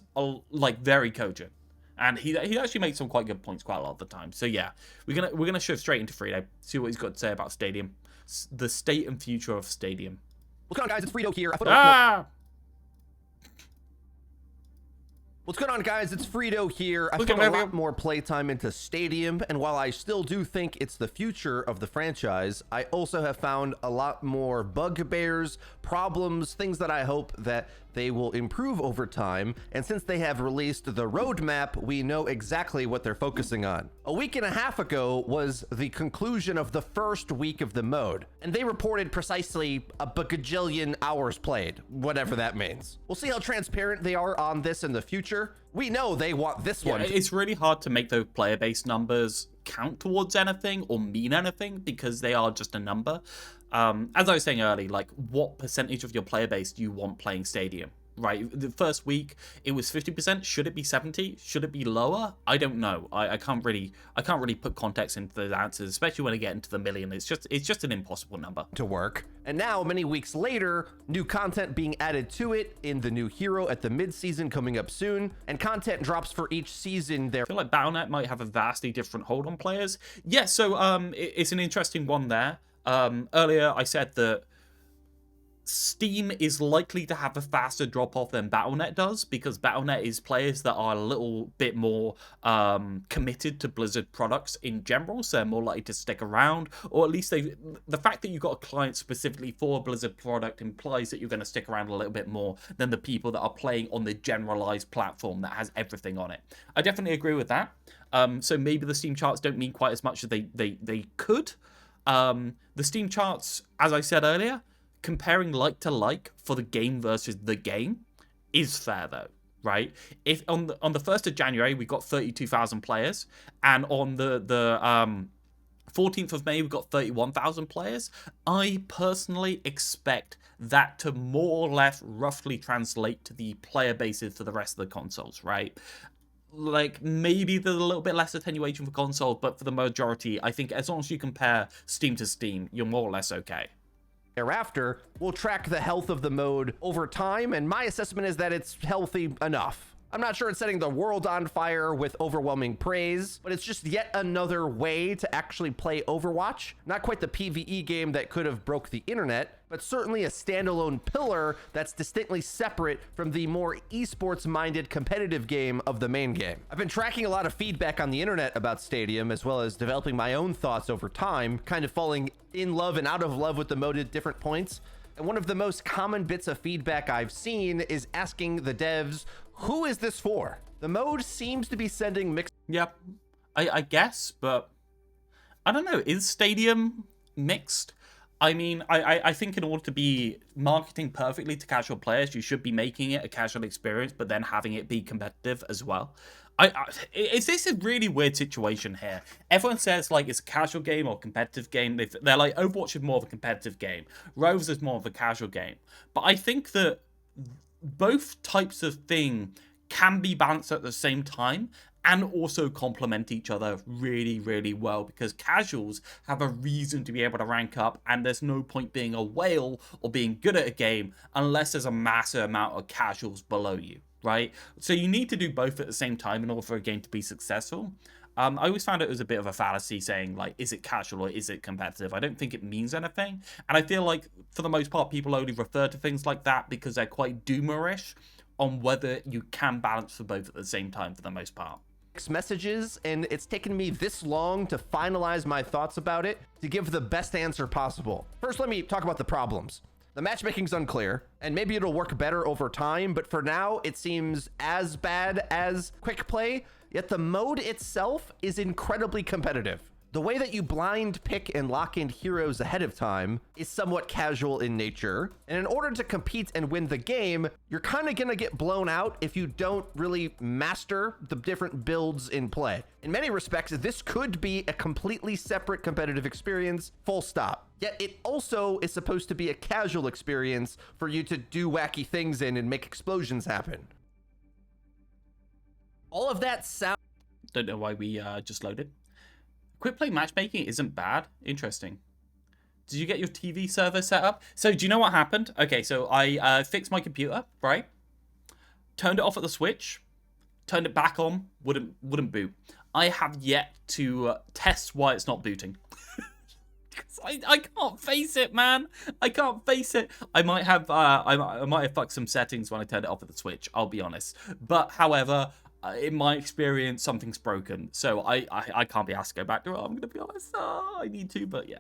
like very cogent, and he actually makes some quite good points quite a lot of the time. So yeah, we're gonna shift straight into Frito, see what he's got to say about Stadium, the state and future of Stadium. What's going on, guys? It's Frito here. What's going on, guys? It's Frito here. I put a lot more playtime into Stadium, and while I still do think it's the future of the franchise, I also have found a lot more bugbears, problems, things that I hope that they will improve over time. And since they have released the roadmap, we know exactly what they're focusing on. A week and a half ago was the conclusion of the first week of the mode, and they reported precisely a bagajillion hours played, whatever that means. We'll see how transparent they are on this in the future. We know they want this one. It's really hard to make those player base numbers count towards anything or mean anything, because they are just a number. As I was saying earlier, like, what percentage of your player base do you want playing Stadium? Right, the first week it was 50%. Should it be 70? Should it be lower? I don't know. I can't really put context into those answers, especially when I get into the million. It's just an impossible number to work. And now, many weeks later, new content being added to it in the new hero at the mid-season coming up soon, and content drops for each season there. I feel like Battle.net might have a vastly different hold on players. Yeah, so it's an interesting one there. Earlier I said that Steam is likely to have a faster drop-off than Battle.net does, because Battle.net is players that are a little bit more committed to Blizzard products in general, so they're more likely to stick around, or at least the fact that you've got a client specifically for a Blizzard product implies that you're going to stick around a little bit more than the people that are playing on the generalized platform that has everything on it. I definitely agree with that. So maybe the Steam charts don't mean quite as much as they could. The Steam charts, as I said earlier, comparing like to like for the game versus the game is fair though, right? If on the 1st of January we got 32,000 players, and on the 14th of May we got 31,000 players, I personally expect that to more or less roughly translate to the player bases for the rest of the consoles, right? Like, maybe there's a little bit less attenuation for console, but for the majority, I think as long as you compare Steam to Steam, you're more or less okay. Thereafter, we'll track the health of the mode over time, and my assessment is that it's healthy enough. I'm not sure it's setting the world on fire with overwhelming praise, but it's just yet another way to actually play Overwatch. Not quite the PvE game that could have broke the internet, but certainly a standalone pillar that's distinctly separate from the more esports-minded competitive game of the main game. I've been tracking a lot of feedback on the internet about Stadium, as well as developing my own thoughts over time, kind of falling in love and out of love with the mode at different points. And one of the most common bits of feedback I've seen is asking the devs, who is this for? The mode seems to be sending mixed... Yep, I guess, but I don't know. Is Stadium mixed? I mean, I think in order to be marketing perfectly to casual players, you should be making it a casual experience, but then having it be competitive as well. Is this a really weird situation here? Everyone says, like, it's a casual game or competitive game. They're like, Overwatch is more of a competitive game. Rovers is more of a casual game. But I think that both types of thing can be balanced at the same time and also complement each other really, really well, because casuals have a reason to be able to rank up, and there's no point being a whale or being good at a game unless there's a massive amount of casuals below you, right? So you need to do both at the same time in order for a game to be successful. I always found it was a bit of a fallacy saying, like, is it casual or is it competitive? I don't think it means anything. And I feel like, for the most part, people only refer to things like that because they're quite doomerish on whether you can balance for both at the same time for the most part. Messages, and it's taken me this long to finalize my thoughts about it to give the best answer possible. First, let me talk about the problems. The matchmaking's unclear, and maybe it'll work better over time, but for now, it seems as bad as quick play, yet the mode itself is incredibly competitive. The way that you blind pick and lock in heroes ahead of time is somewhat casual in nature, and in order to compete and win the game, you're kind of gonna get blown out if you don't really master the different builds in play. In many respects, this could be a completely separate competitive experience, full stop. Yet it also is supposed to be a casual experience for you to do wacky things in and make explosions happen. All of that sound... Don't know why we just loaded. Quick play matchmaking isn't bad. Interesting. Did you get your TV server set up? So do you know what happened? Okay, so I fixed my computer, right? Turned it off at the switch. Turned it back on. Wouldn't boot. I have yet to test why it's not booting. I can't face it, man. I can't face it. I might have I might have fucked some settings when I turned it off at the switch. I'll be honest. But however, in my experience, something's broken. So I can't be asked to go back to it. I'm gonna be honest. I need to, but yeah.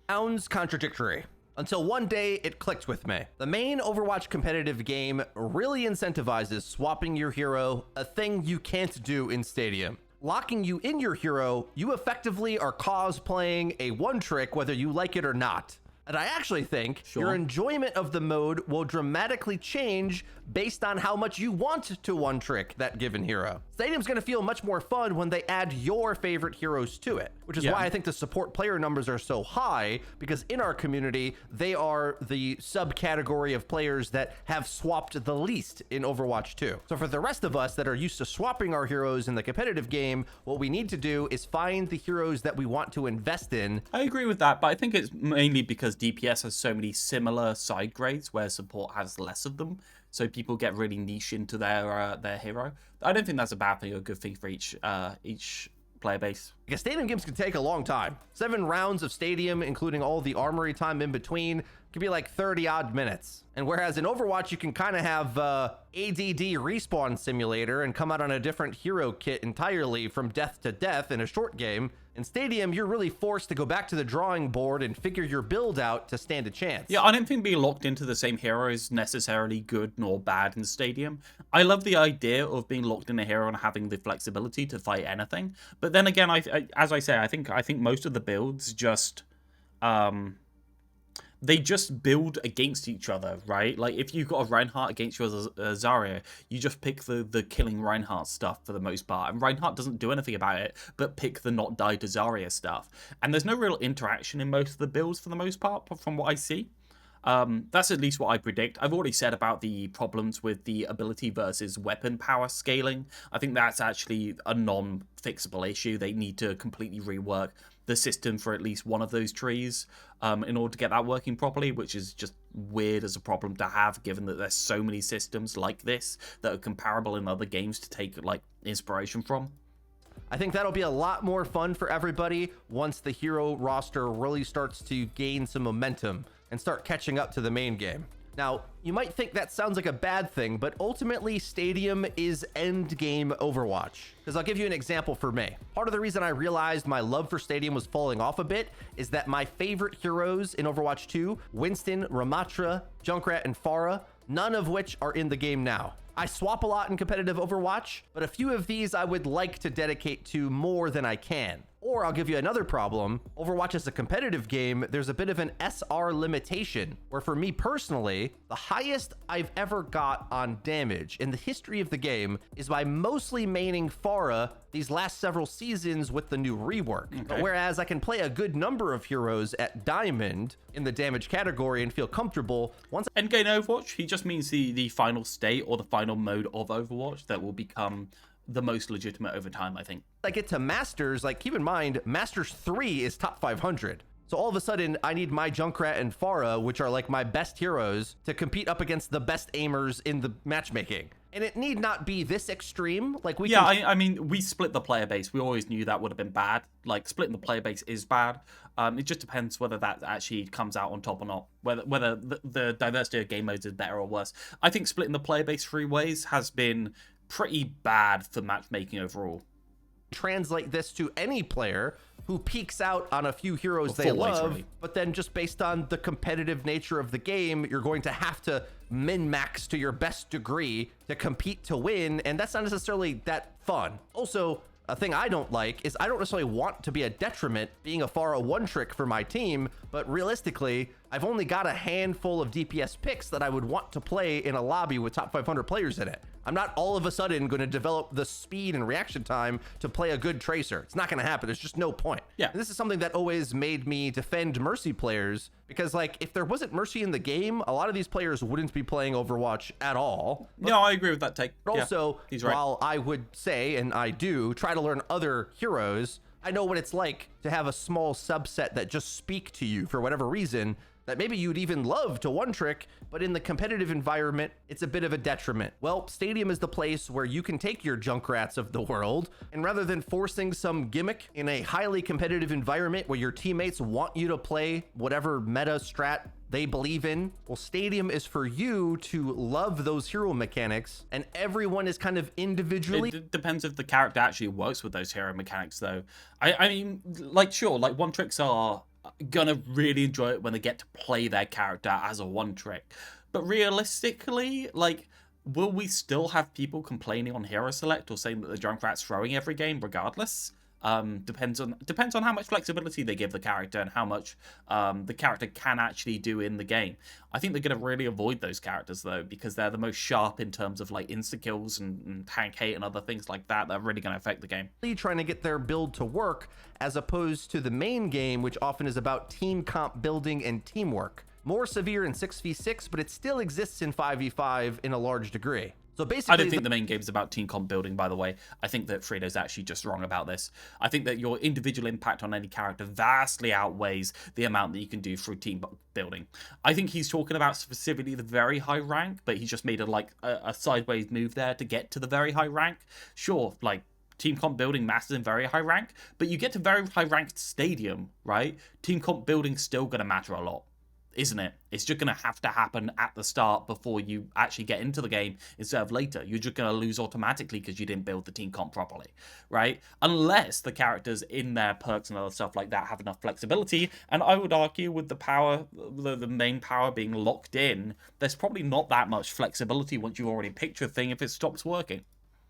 Sounds contradictory. Until one day it clicked with me. The main Overwatch competitive game really incentivizes swapping your hero, a thing you can't do in Stadium. Locking you in your hero, you effectively are cosplaying a one trick whether you like it or not. And I actually think your enjoyment of the mode will dramatically change based on how much you want to one trick that given hero. Stadium's going to feel much more fun when they add your favorite heroes to it, which is why I think the support player numbers are so high, because in our community, they are the subcategory of players that have swapped the least in Overwatch 2. So for the rest of us that are used to swapping our heroes in the competitive game, what we need to do is find the heroes that we want to invest in. I agree with that, but I think it's mainly because DPS has so many similar side grades where support has less of them, so people get really niche into their hero. I don't think that's a bad thing or a good thing for each player base. Because Stadium games can take a long time. 7 rounds of Stadium, including all the armory time in between, could be like 30 odd minutes. And whereas in Overwatch, you can kind of have ADD respawn simulator and come out on a different hero kit entirely from death to death in a short game, in Stadium, you're really forced to go back to the drawing board and figure your build out to stand a chance. Yeah, I don't think being locked into the same hero is necessarily good nor bad in Stadium. I love the idea of being locked in a hero and having the flexibility to fight anything. But then again, as I say, I think most of the builds just they just build against each other, right? Like, if you've got a Reinhardt against your Zarya, you just pick the killing Reinhardt stuff for the most part. And Reinhardt doesn't do anything about it, but pick the not die to Zarya stuff. And there's no real interaction in most of the builds for the most part, from what I see. That's at least what I predict. I've already said about the problems with the ability versus weapon power scaling. I think that's actually a non-fixable issue. They need to completely rework the system for at least one of those trees in order to get that working properly, which is just weird as a problem to have, given that there's so many systems like this that are comparable in other games to take like inspiration from. I think that'll be a lot more fun for everybody once the hero roster really starts to gain some momentum and start catching up to the main game. Now, you might think that sounds like a bad thing, but ultimately Stadium is endgame Overwatch. Because I'll give you an example for me. Part of the reason I realized my love for Stadium was falling off a bit is that my favorite heroes in Overwatch 2, Winston, Ramatra, Junkrat, and Pharah, none of which are in the game now. I swap a lot in competitive Overwatch, but a few of these I would like to dedicate to more than I can. Or I'll give you another problem. Overwatch is a competitive game. There's a bit of an SR limitation, where for me personally, the highest I've ever got on damage in the history of the game is by mostly maining Pharah these last several seasons with the new rework. Okay. Whereas I can play a good number of heroes at Diamond in the damage category and feel comfortable once. Endgame Overwatch, he just means the final state or the final mode of Overwatch that will become the most legitimate over time, I think. I get to Masters, like keep in mind, Masters 3 is top 500. So all of a sudden, I need my Junkrat and Pharah, which are like my best heroes, to compete up against the best aimers in the matchmaking. And it need not be this extreme. Like we I mean, we split the player base. We always knew that would have been bad. Like, splitting the player base is bad. It just depends whether that actually comes out on top or not. Whether the diversity of game modes is better or worse. I think splitting the player base 3 ways has been pretty bad for matchmaking overall. Translate this to any player who peaks out on a few heroes they love, really. But then just based on the competitive nature of the game, you're going to have to min-max to your best degree to compete to win, and that's not necessarily that fun. Also, a thing I don't like is I don't necessarily want to be a detriment being a Pharah one-trick for my team, but realistically, I've only got a handful of DPS picks that I would want to play in a lobby with top 500 players in it. I'm not all of a sudden going to develop the speed and reaction time to play a good Tracer. It's not going to happen. There's just no point. Yeah. And this is something that always made me defend Mercy players, because like if there wasn't Mercy in the game, a lot of these players wouldn't be playing Overwatch at all. No, I agree with that take. But also, he's right. While I would say, and I do, try to learn other heroes, I know what it's like to have a small subset that just speak to you for whatever reason, that maybe you'd even love to one trick, but in the competitive environment, it's a bit of a detriment. Well, Stadium is the place where you can take your Junkrats of the world, and rather than forcing some gimmick in a highly competitive environment where your teammates want you to play whatever meta strat they believe in, well, Stadium is for you to love those hero mechanics, and everyone is kind of individually. It depends if the character actually works with those hero mechanics, though. I mean, like, sure, like one tricks are gonna really enjoy it when they get to play their character as a one trick, but realistically, like, will we still have people complaining on hero select or saying that the Junkrat's throwing every game regardless? Depends on how much flexibility they give the character and how much the character can actually do in the game. I think they're going to really avoid those characters though, because they're the most sharp in terms of like insta kills and tank hate and other things like that. They're really going to affect the game. Trying to get their build to work, as opposed to the main game, which often is about team comp building and teamwork. More severe in 6v6, but it still exists in 5v5 in a large degree. So basically, I don't think the main game is about team comp building, by the way. I think that Fredo's actually just wrong about this. I think that your individual impact on any character vastly outweighs the amount that you can do through team building. I think he's talking about specifically the very high rank, but he just made a sideways move there to get to the very high rank. Sure, like, team comp building matters in very high rank, but you get to very high ranked Stadium, right? Team comp building's still going to matter a lot, isn't it? It's just going to have to happen at the start before you actually get into the game instead of later. You're just going to lose automatically because you didn't build the team comp properly, right? Unless the characters in their perks and other stuff like that have enough flexibility. And I would argue with the power, the main power being locked in, there's probably not that much flexibility once you've already picked your thing if it stops working.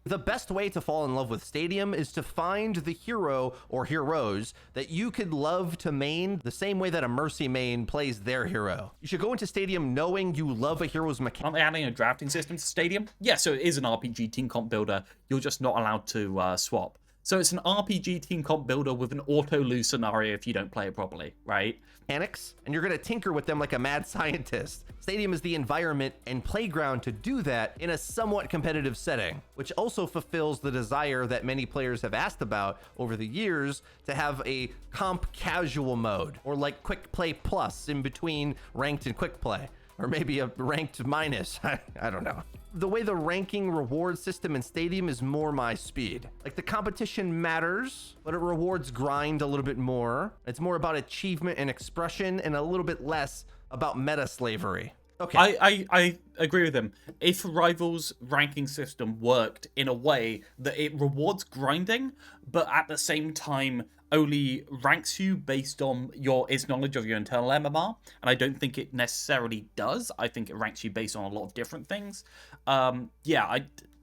The best way to fall in love with Stadium is to find the hero or heroes that you could love to main the same way that a Mercy main plays their hero. You should go into Stadium knowing you love a hero's mechanic. Aren't they adding a drafting system to Stadium? Yeah, so it is an RPG team comp builder. You're just not allowed to swap. So it's an RPG team comp builder with an auto-lose scenario if you don't play it properly, right? Mechanics, and you're going to tinker with them like a mad scientist. Stadium is the environment and playground to do that in a somewhat competitive setting, which also fulfills the desire that many players have asked about over the years to have a comp casual mode, or like quick play plus in between ranked and quick play, or maybe a ranked minus. I don't know. The way the ranking reward system in Stadium is more my speed. Like, the competition matters, but it rewards grind a little bit more. It's more about achievement and expression and a little bit less about meta slavery. Okay. I agree with him. If Rival's ranking system worked in a way that it rewards grinding, but at the same time only ranks you based on its knowledge of your internal MMR, and I don't think it necessarily does. I think it ranks you based on a lot of different things. Yeah,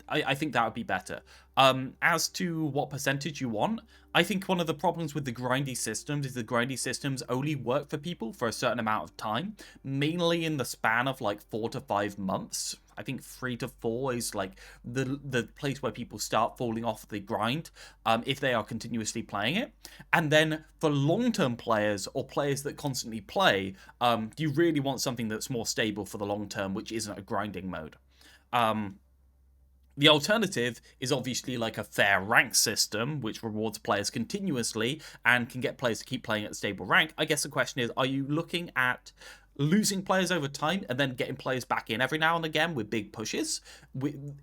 I think that would be better. As to what percentage you want, I think one of the problems with the grindy systems is the grindy systems only work for people for a certain amount of time, mainly in the span of like 4 to 5 months. I think 3 to 4 is like the place where people start falling off the grind if they are continuously playing it. And then for long-term players or players that constantly play, you really want something that's more stable for the long term, which isn't a grinding mode. The alternative is obviously like a fair rank system, which rewards players continuously and can get players to keep playing at a stable rank. I guess the question is, are you looking at losing players over time and then getting players back in every now and again with big pushes,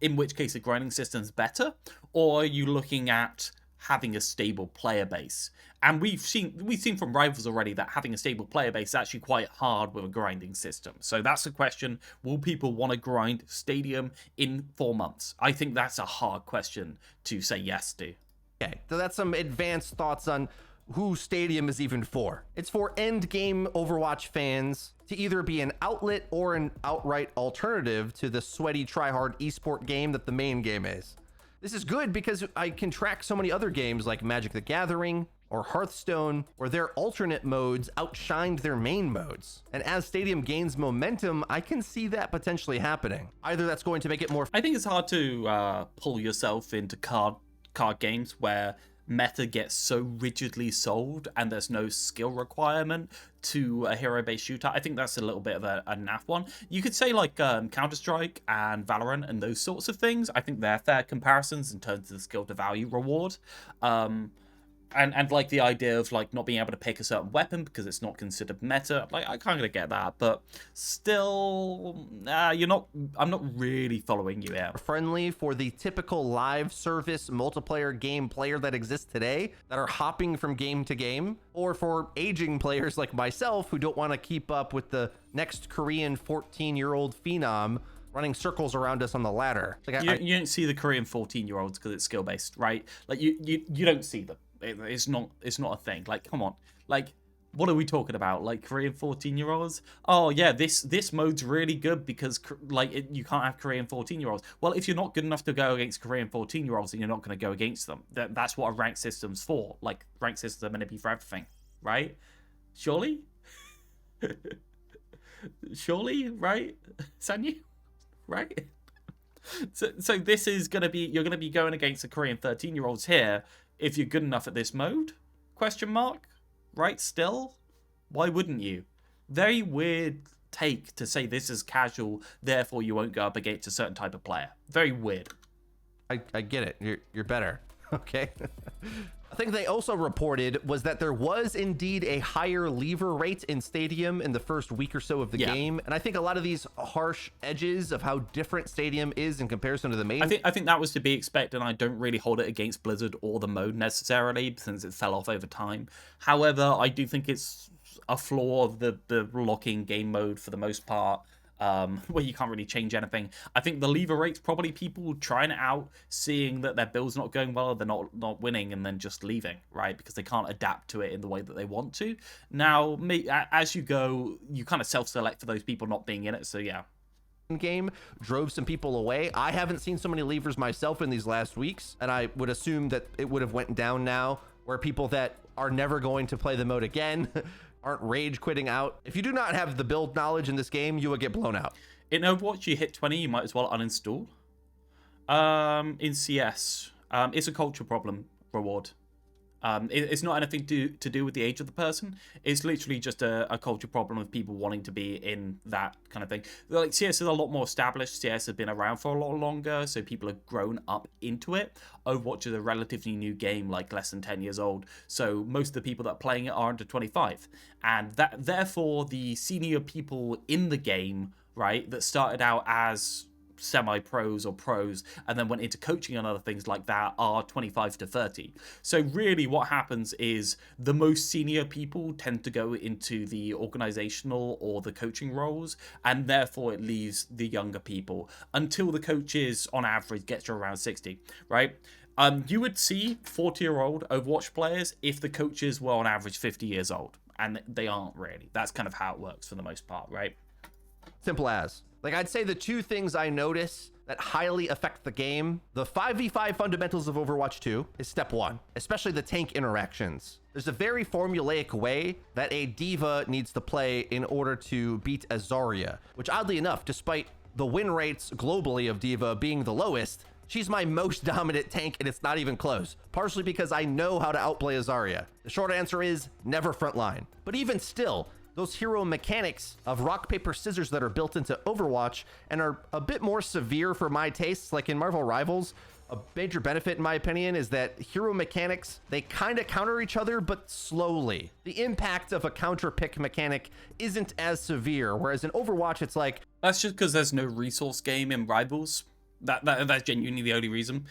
in which case the grinding system's better? Or are you looking at having a stable player base? And we've seen from Rivals already that having a stable player base is actually quite hard with a grinding system. So that's the question. Will people want to grind Stadium in 4 months? I think that's a hard question to say yes to. Okay, so that's some advanced thoughts on who Stadium is even for. It's for end game Overwatch fans to either be an outlet or an outright alternative to the sweaty tryhard esport game that the main game is. This is good because I can track so many other games like Magic the Gathering or Hearthstone, where their alternate modes outshined their main modes. And as Stadium gains momentum, I can see that potentially happening. Either that's going to make it more... I think it's hard to pull yourself into card games where meta gets so rigidly sold and there's no skill requirement to a hero-based shooter. I think that's a little bit of a naff one. You could say like Counter-Strike and Valorant and those sorts of things. I think they're fair comparisons in terms of the skill to value reward. And like the idea of like not being able to pick a certain weapon because it's not considered meta, like I kind of get that, but still, I'm not really following you out. Friendly for the typical live service multiplayer game player that exists today that are hopping from game to game, or for aging players like myself who don't want to keep up with the next Korean 14-year-old phenom running circles around us on the ladder. Like you don't see the Korean 14-year-olds because it's skill-based, right? Like you don't see them. It's not a thing. Like, come on. Like, what are we talking about? Like Korean 14-year-olds? Oh yeah, this mode's really good because you can't have Korean 14-year-olds. Well, if you're not good enough to go against Korean 14-year-olds, then you're not going to go against them. That's what a rank system's for. Like, rank systems are meant to be for everything, right? Surely? Surely, right? Sanyu? Right? So this is going to be, you're going to be going against the Korean 13-year-olds here if you're good enough at this mode? Question mark? Right, still? Why wouldn't you? Very weird take to say this is casual, therefore you won't go up against a certain type of player. Very weird. I get it. You're better. Okay. A thing they also reported was that there was indeed a higher lever rate in Stadium in the first week or so of the game. And I think a lot of these harsh edges of how different Stadium is in comparison to the main. I think that was to be expected, and I don't really hold it against Blizzard or the mode necessarily, since it fell off over time. However, I do think it's a flaw of the locking game mode for the most part. Where you can't really change anything. I think the lever rate's probably people trying it out, seeing that their build's not going well, they're not winning, and then just leaving, right? Because they can't adapt to it in the way that they want to. Now, as you go, you kind of self-select for those people not being in it, so yeah. Game drove some people away. I haven't seen so many levers myself in these last weeks, and I would assume that it would have went down now, where people that are never going to play the mode again aren't rage quitting out. If you do not have the build knowledge in this game, you will get blown out. In Overwatch, you hit 20, you might as well uninstall. In CS, it's a culture problem reward. It's not anything to do with the age of the person. It's literally just a culture problem of people wanting to be in that kind of thing. Like, CS is a lot more established. CS has been around for a lot longer, so people have grown up into it. Overwatch is a relatively new game, like less than 10 years old. So most of the people that are playing it are under 25. And therefore, the senior people in the game, right, that started out as semi-pros or pros and then went into coaching and other things like that are 25 to 30. So really what happens is the most senior people tend to go into the organizational or the coaching roles, and therefore it leaves the younger people until the coaches on average get to around 60, right? You would see 40-year-old Overwatch players if the coaches were on average 50 years old, and they aren't really. That's kind of how it works for the most part, right? Simple as. Like, I'd say the two things I notice that highly affect the game, the 5v5 fundamentals of Overwatch 2 is step one, especially the tank interactions. There's a very formulaic way that a diva needs to play in order to beat a Zarya, which oddly enough, despite the win rates globally of diva being the lowest, she's my most dominant tank, and it's not even close, partially because I know how to outplay a Zarya. The short answer is never frontline. But even still, those hero mechanics of rock, paper, scissors that are built into Overwatch and are a bit more severe for my tastes, like in Marvel Rivals, a major benefit in my opinion is that hero mechanics, they kind of counter each other, but slowly. The impact of a counter pick mechanic isn't as severe, whereas in Overwatch, it's like... That's just because there's no resource game in Rivals. That's genuinely the only reason.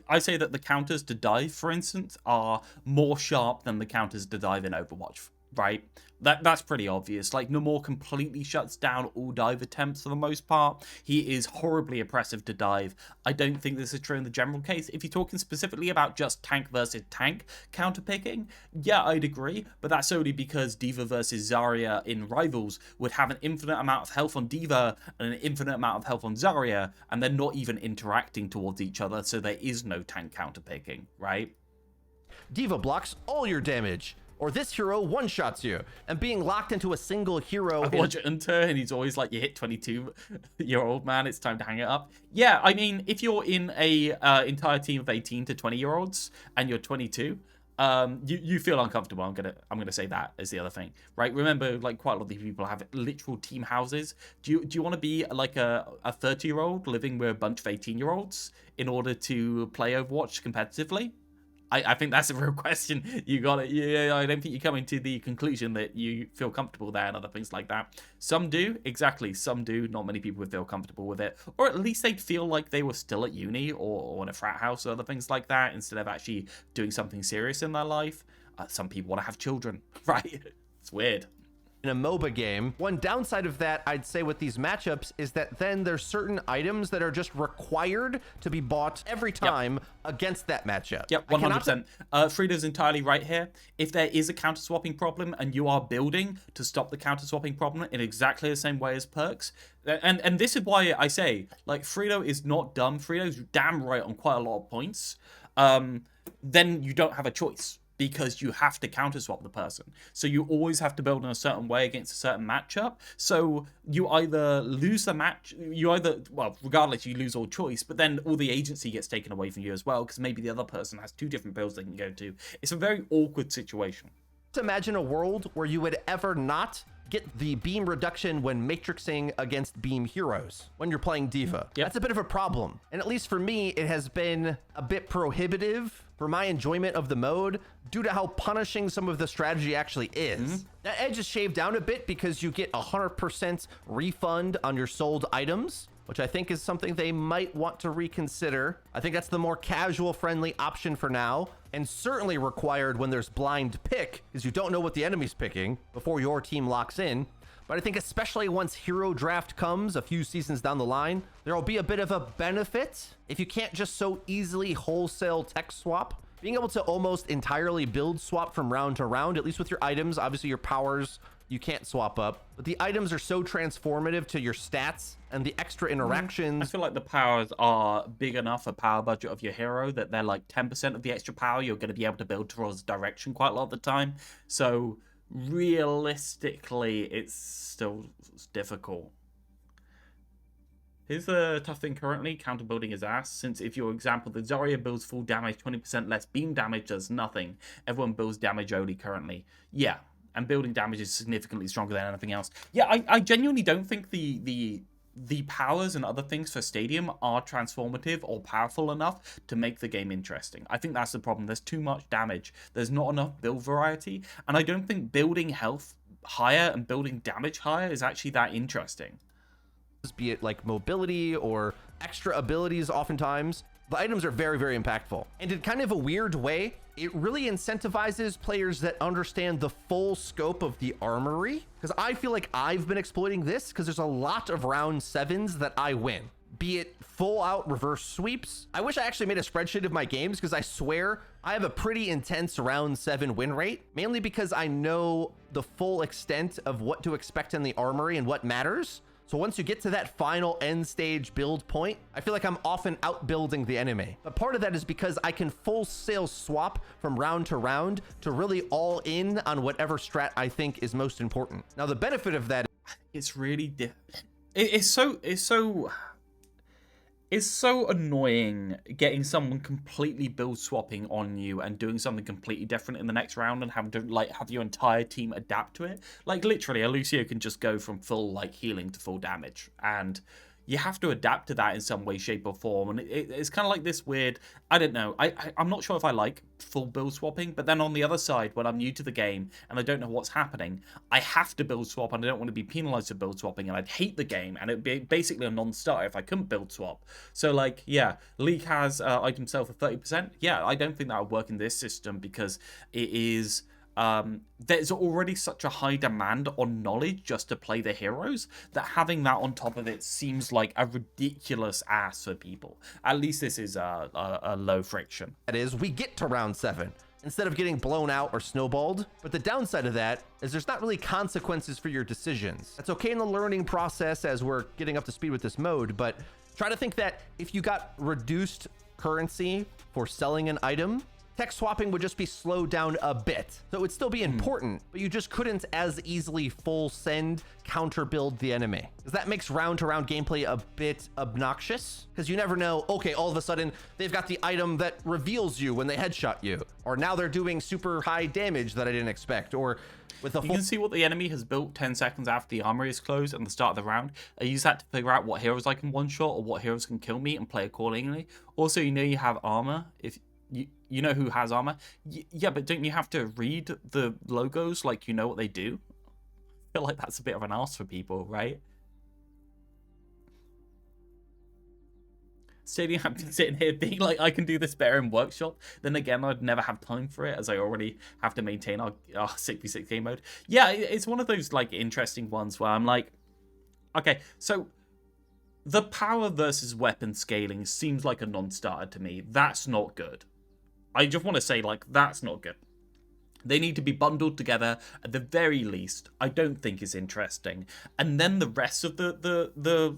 I say that the counters to dive, for instance, are more sharp than the counters to dive in Overwatch, right? That's pretty obvious. Like, Namor completely shuts down all dive attempts for the most part. He is horribly oppressive to dive. I don't think this is true in the general case. If you're talking specifically about just tank versus tank counterpicking, yeah, I'd agree, but that's only because Diva versus Zarya in Rivals would have an infinite amount of health on Diva and an infinite amount of health on Zarya, and they're not even interacting towards each other, so there is no tank counterpicking, right? Diva blocks all your damage. Or this hero one-shots you, and being locked into a single hero... I watch Hunter, and he's always like, you hit 22-year-old man, it's time to hang it up. Yeah, I mean, if you're in a entire team of 18 to 20-year-olds, and you're 22, you feel uncomfortable. I'm gonna say that as the other thing, right? Remember, like, quite a lot of these people have literal team houses. Do you want to be like a 30-year-old living with a bunch of 18-year-olds in order to play Overwatch competitively? I think that's a real question. You got it. Yeah, I don't think you're coming to the conclusion that you feel comfortable there and other things like that. Some do, exactly. Some do. Not many people would feel comfortable with it, or at least they'd feel like they were still at uni or in a frat house or other things like that instead of actually doing something serious in their life. Some people want to have children, right? It's weird. In a MOBA game, one downside of that, I'd say with these matchups, is that then there's certain items that are just required to be bought every time against that matchup. Yep, 100%. Frida's entirely right here. If there is a counter-swapping problem and you are building to stop the counter-swapping problem in exactly the same way as Perks, and this is why I say, like, Frito is not dumb. Frito's damn right on quite a lot of points. Then you don't have a choice, because you have to counter swap the person. So you always have to build in a certain way against a certain matchup. So you either lose the match, well, regardless, you lose all choice, but then all the agency gets taken away from you as well, because maybe the other person has two different builds they can go to. It's a very awkward situation. Imagine a world where you would ever not get the beam reduction when matrixing against beam heroes when you're playing Diva. Yep. That's a bit of a problem. And at least for me, it has been a bit prohibitive for my enjoyment of the mode due to how punishing some of the strategy actually is. That edge is shaved down a bit because you get 100% refund on your sold items, which I think is something they might want to reconsider. I think that's the more casual friendly option for now, and certainly required when there's blind pick, because you don't know what the enemy's picking before your team locks in. But I think especially once hero draft comes a few seasons down the line, there will be a bit of a benefit if you can't just so easily wholesale tech swap. Being able to almost entirely build swap from round to round, at least with your items. Obviously your powers you can't swap up, but the items are so transformative to your stats and the extra interactions. I feel like the powers are big enough for power budget of your hero that they're like 10% of the extra power you're going to be able to build towards direction quite a lot of the time. So realistically, it's still difficult. Here's the tough thing currently, counter building his ass, since if your example, the Zarya builds full damage, 20% less beam damage does nothing. Everyone builds damage only currently. Yeah, and building damage is significantly stronger than anything else. Yeah, I genuinely don't think the powers and other things for Stadium are transformative or powerful enough to make the game interesting. I think that's the problem. There's too much damage. There's not enough build variety, and I don't think building health higher and building damage higher is actually that interesting. Be it like mobility or extra abilities, oftentimes the items are very, very impactful. And in kind of a weird way, it really incentivizes players that understand the full scope of the armory, because I feel like I've been exploiting this because there's a lot of round 7s that I win. be it full out reverse sweeps. I wish I actually made a spreadsheet of my games because I swear I have a pretty intense round 7 win rate, mainly because I know the full extent of what to expect in the armory and what matters. So once you get to that final end stage build point, I feel like I'm often outbuilding the enemy. But part of that is because I can full sail swap from round to round to really all in on whatever strat I think is most important. Now the benefit of that, it's really it's so annoying getting someone completely build swapping on you and doing something completely different in the next round and having to like have your entire team adapt to it. Like literally, a Lucio can just go from full like healing to full damage, and you have to adapt to that in some way, shape, or form. And it's kind of like this weird, I don't know, I'm not sure if I like full build swapping, but then on the other side, when I'm new to the game and I don't know what's happening, I have to build swap and I don't want to be penalized for build swapping, and I'd hate the game, and it'd be basically a non-starter if I couldn't build swap. So like, yeah, League has item sale for 30%. Yeah, I don't think that would work in this system because it is... there's already such a high demand on knowledge just to play the heroes that having that on top of it seems like a ridiculous ass for people. At least this is a low friction. that is, we get to round 7 instead of getting blown out or snowballed. But the downside of that is there's not really consequences for your decisions. That's okay in the learning process as we're getting up to speed with this mode, but try to think that if you got reduced currency for selling an item, tech swapping would just be slowed down a bit. So it would still be important, but you just couldn't as easily full send counter build the enemy. Because that makes round to round gameplay a bit obnoxious. Because you never know, okay, all of a sudden they've got the item that reveals you when they headshot you. Or now they're doing super high damage that I didn't expect. Or with the you can see what the enemy has built 10 seconds after the armory is closed and the start of the round. I use that to figure out what heroes I can one-shot or what heroes can kill me and play accordingly. Also, you know you have armor if... You know who has armor? Yeah, but don't you have to read the logos like you know what they do? I feel like that's a bit of an ask for people, right? Stadium, I'm sitting here being like, I can do this better in Workshop. Then again, I'd never have time for it as I already have to maintain our 6v6 game mode. Yeah, it's one of those like interesting ones where I'm like, okay, so the power versus weapon scaling seems like a non-starter to me. That's not good. I just want to say, like, that's not good. They need to be bundled together at the very least. I don't think is interesting. And then the rest of the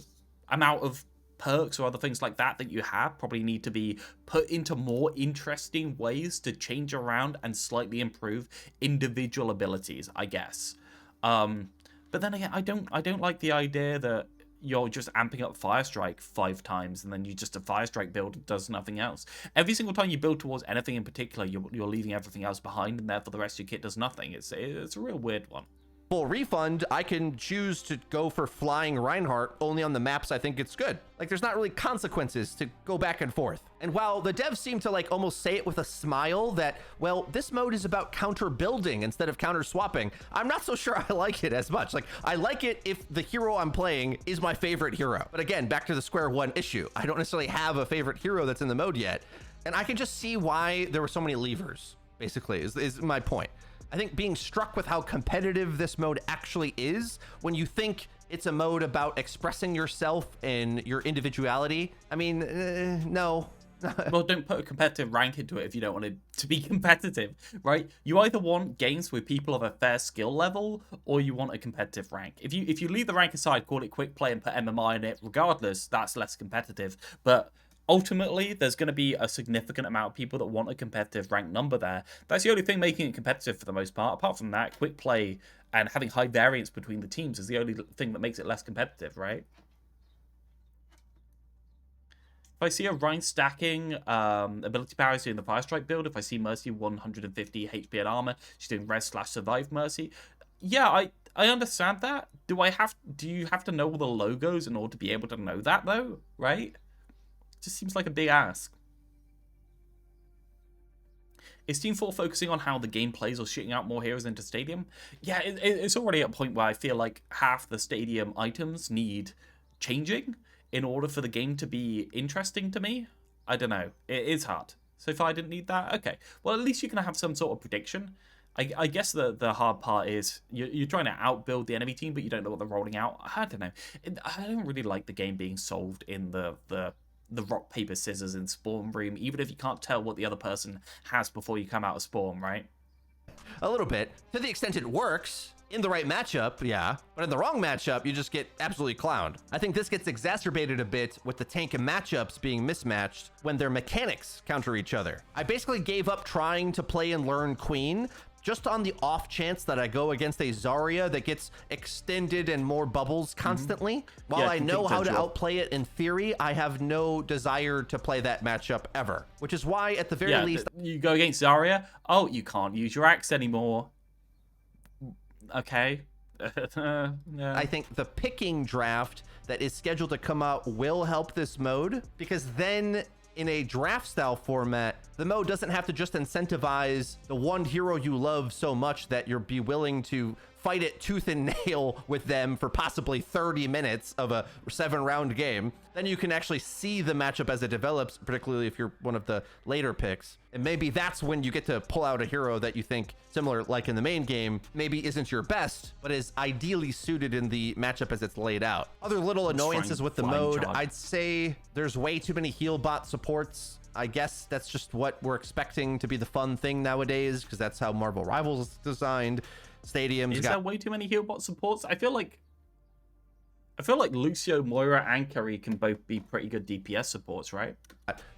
amount of perks or other things like that that you have probably need to be put into more interesting ways to change around and slightly improve individual abilities, I guess. But then again, I don't like the idea that you're just amping up Firestrike 5 times and then you just a Firestrike build that does nothing else. Every single time you build towards anything in particular, you're leaving everything else behind, and therefore the rest of your kit does nothing. It's a real weird one. Full refund, I can choose to go for Flying Reinhardt only on the maps I think it's good. Like, there's not really consequences to go back and forth. And while the devs seem to like almost say it with a smile that, well, this mode is about counter building instead of counter swapping, I'm not so sure I like it as much. Like, I like it if the hero I'm playing is my favorite hero. But again, back to the square one issue. I don't necessarily have a favorite hero that's in the mode yet. And I can just see why there were so many levers, basically, is my point. I think being struck with how competitive this mode actually is, when you think it's a mode about expressing yourself and your individuality, I mean, no. Well, don't put a competitive rank into it if you don't want it to be competitive, right? You either want games with people of a fair skill level, or you want a competitive rank. If you leave the rank aside, call it quick play and put MMI in it, regardless, that's less competitive. But ultimately, there's going to be a significant amount of people that want a competitive rank number there. That's the only thing making it competitive for the most part. Apart from that, quick play and having high variance between the teams is the only thing that makes it less competitive, right? If I see a Rhine stacking ability power, doing the Firestrike build, if I see Mercy 150 HP and armor, she's doing res/survive Mercy. Yeah, I understand that. Do you have to know all the logos in order to be able to know that though, right? Just seems like a big ask. Is Team 4 focusing on how the game plays or shooting out more heroes into Stadium? Yeah, it's already at a point where I feel like half the Stadium items need changing in order for the game to be interesting to me. I don't know. It is hard. So far I didn't need that? Okay. Well, at least you can have some sort of prediction. I guess the hard part is you're trying to outbuild the enemy team, but you don't know what they're rolling out. I don't know. I don't really like the game being solved in the rock, paper, scissors in spawn room, even if you can't tell what the other person has before you come out of spawn, right? A little bit. To the extent it works, in the right matchup, yeah. But in the wrong matchup, you just get absolutely clowned. I think this gets exacerbated a bit with the tank and matchups being mismatched when their mechanics counter each other. I basically gave up trying to play and learn Queen just on the off chance that I go against a Zarya that gets extended and more bubbles constantly. While I know how to outplay it in theory, I have no desire to play that matchup ever. Which is why, at the very least... You go against Zarya, oh, you can't use your axe anymore. Okay. I think the picking draft that is scheduled to come out will help this mode, because then in a draft style format, the mode doesn't have to just incentivize the one hero you love so much that you'll be willing to fight it tooth and nail with them for possibly 30 minutes of a 7-round game. Then you can actually see the matchup as it develops, particularly if you're one of the later picks. And maybe that's when you get to pull out a hero that you think, similar like in the main game, maybe isn't your best, but is ideally suited in the matchup as it's laid out. Other little annoyances with the mode, I'd say there's way too many heal bot supports. I guess that's just what we're expecting to be the fun thing nowadays, because that's how Marvel Rivals is designed. Stadiums. Is there way too many heal bot supports? I feel like Lucio, Moira, and Curry can both be pretty good DPS supports, right?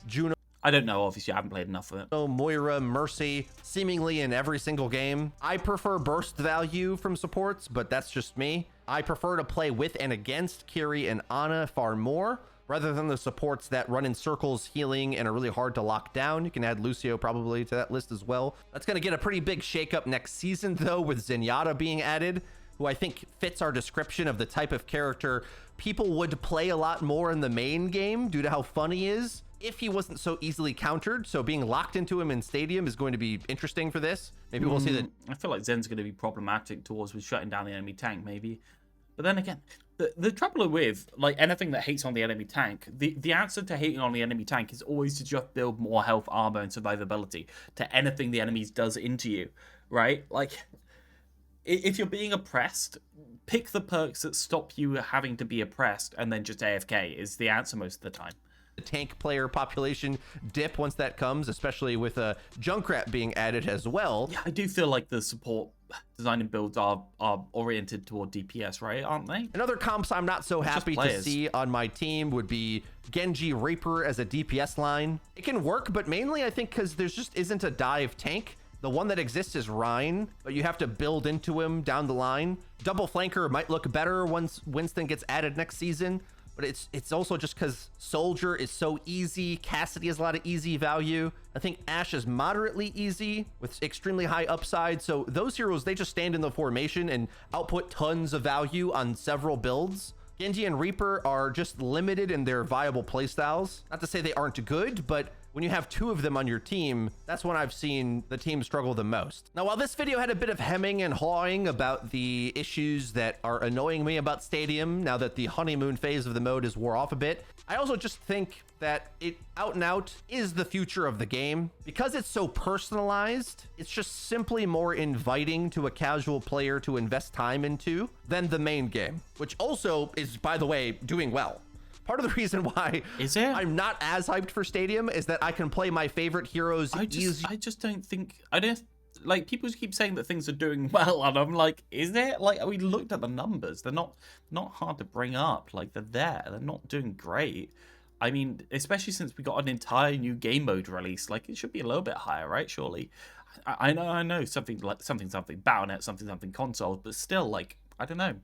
Juno. I don't know, obviously I haven't played enough of it. Moira, Mercy, seemingly in every single game. I prefer burst value from supports, but that's just me. I prefer to play with and against Kiri and Ana far more, rather than the supports that run in circles healing and are really hard to lock down. You can add Lucio probably to that list as well. That's going to get a pretty big shakeup next season, though, with Zenyatta being added, who I think fits our description of the type of character people would play a lot more in the main game due to how fun he is, if he wasn't so easily countered. So being locked into him in Stadium is going to be interesting for this. Maybe we'll see that. I feel like Zen's going to be problematic towards with shutting down the enemy tank, maybe. But then again, the trouble with like anything that hates on the enemy tank, the answer to hating on the enemy tank is always to just build more health, armor, and survivability to anything the enemies does into you, right? Like, if you're being oppressed, pick the perks that stop you having to be oppressed, and then just AFK is the answer most of the time. The tank player population dip once that comes, especially with Junkrat being added as well. Yeah, I do feel like the support design and builds are oriented toward DPS, right? Aren't they? Another comps I'm not so happy to see on my team would be Genji Reaper as a DPS line. It can work, but mainly I think because there's just isn't a dive tank. The one that exists is Rhine, but you have to build into him down the line. Double flanker might look better once Winston gets added next season, but it's also just because Soldier is so easy. Cassidy has a lot of easy value. I think Ashe is moderately easy with extremely high upside. So those heroes, they just stand in the formation and output tons of value on several builds. Genji and Reaper are just limited in their viable playstyles. Not to say they aren't good, but when you have two of them on your team, that's when I've seen the team struggle the most. Now, while this video had a bit of hemming and hawing about the issues that are annoying me about Stadium, now that the honeymoon phase of the mode is wore off a bit, I also just think that it out and out is the future of the game. Because it's so personalized, it's just simply more inviting to a casual player to invest time into than the main game, which also is, by the way, doing well. Part of the reason why I'm not as hyped for Stadium is that I can play my favorite heroes easy. I just don't think... Like, people keep saying that things are doing well, and I'm like, is there? Like, we looked at the numbers. They're not hard to bring up. Like, they're there. They're not doing great. I mean, especially since we got an entire new game mode release. Like, it should be a little bit higher, right? Surely. I know something like something Battle.net, something consoles, but still, like, I don't know.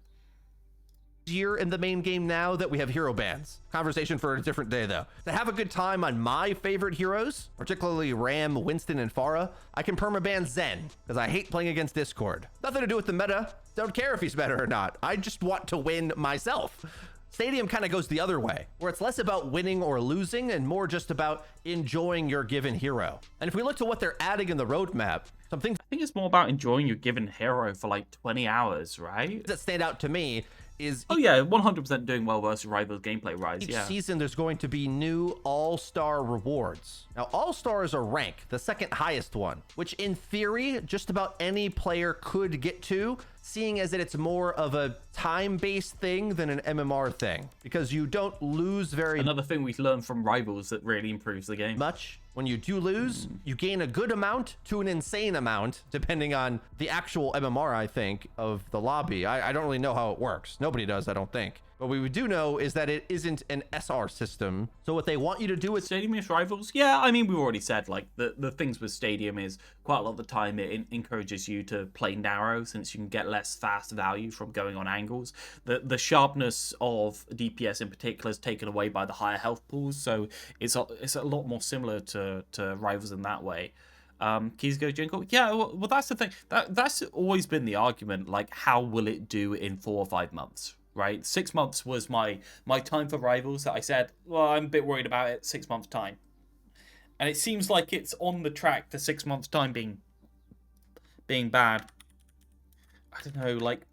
Year in the main game now that we have hero bans. Conversation for a different day, though. To have a good time on my favorite heroes, particularly Ram, Winston, and Pharah, I can permaban Zen, because I hate playing against Discord. Nothing to do with the meta. Don't care if he's better or not. I just want to win myself. Stadium kind of goes the other way, where it's less about winning or losing and more just about enjoying your given hero. And if we look to what they're adding in the roadmap, I think it's more about enjoying your given hero for like 20 hours, right? That stand out to me is... Oh yeah, 100% doing well versus Rivals gameplay-wise, Each season, there's going to be new All-Star rewards. Now, All-Star is a rank, the second highest one, which in theory, just about any player could get to, seeing as that it's more of a time-based thing than an MMR thing, because you don't lose very... Another thing we've learned from Rivals that really improves the game. Much. When you do lose, you gain a good amount to an insane amount, depending on the actual MMR, I think, of the lobby. I don't really know how it works. Nobody does, I don't think. But what we do know is that it isn't an SR system. So what they want you to do with Stadium is Rivals, yeah, I mean, we've already said, like, the things with Stadium is quite a lot of the time it encourages you to play narrow, since you can get less fast value from going on angles. The sharpness of DPS in particular is taken away by the higher health pools, so it's a lot more similar to Rivals in that way. Keys go Jingle. Yeah, well, that's the thing. That's always been the argument, like, how will it do in 4 or 5 months? Right, 6 months was my time for Rivals that I said, well, I'm a bit worried about it 6 months time, and it seems like it's on the track to 6 months time being bad. I don't know, like,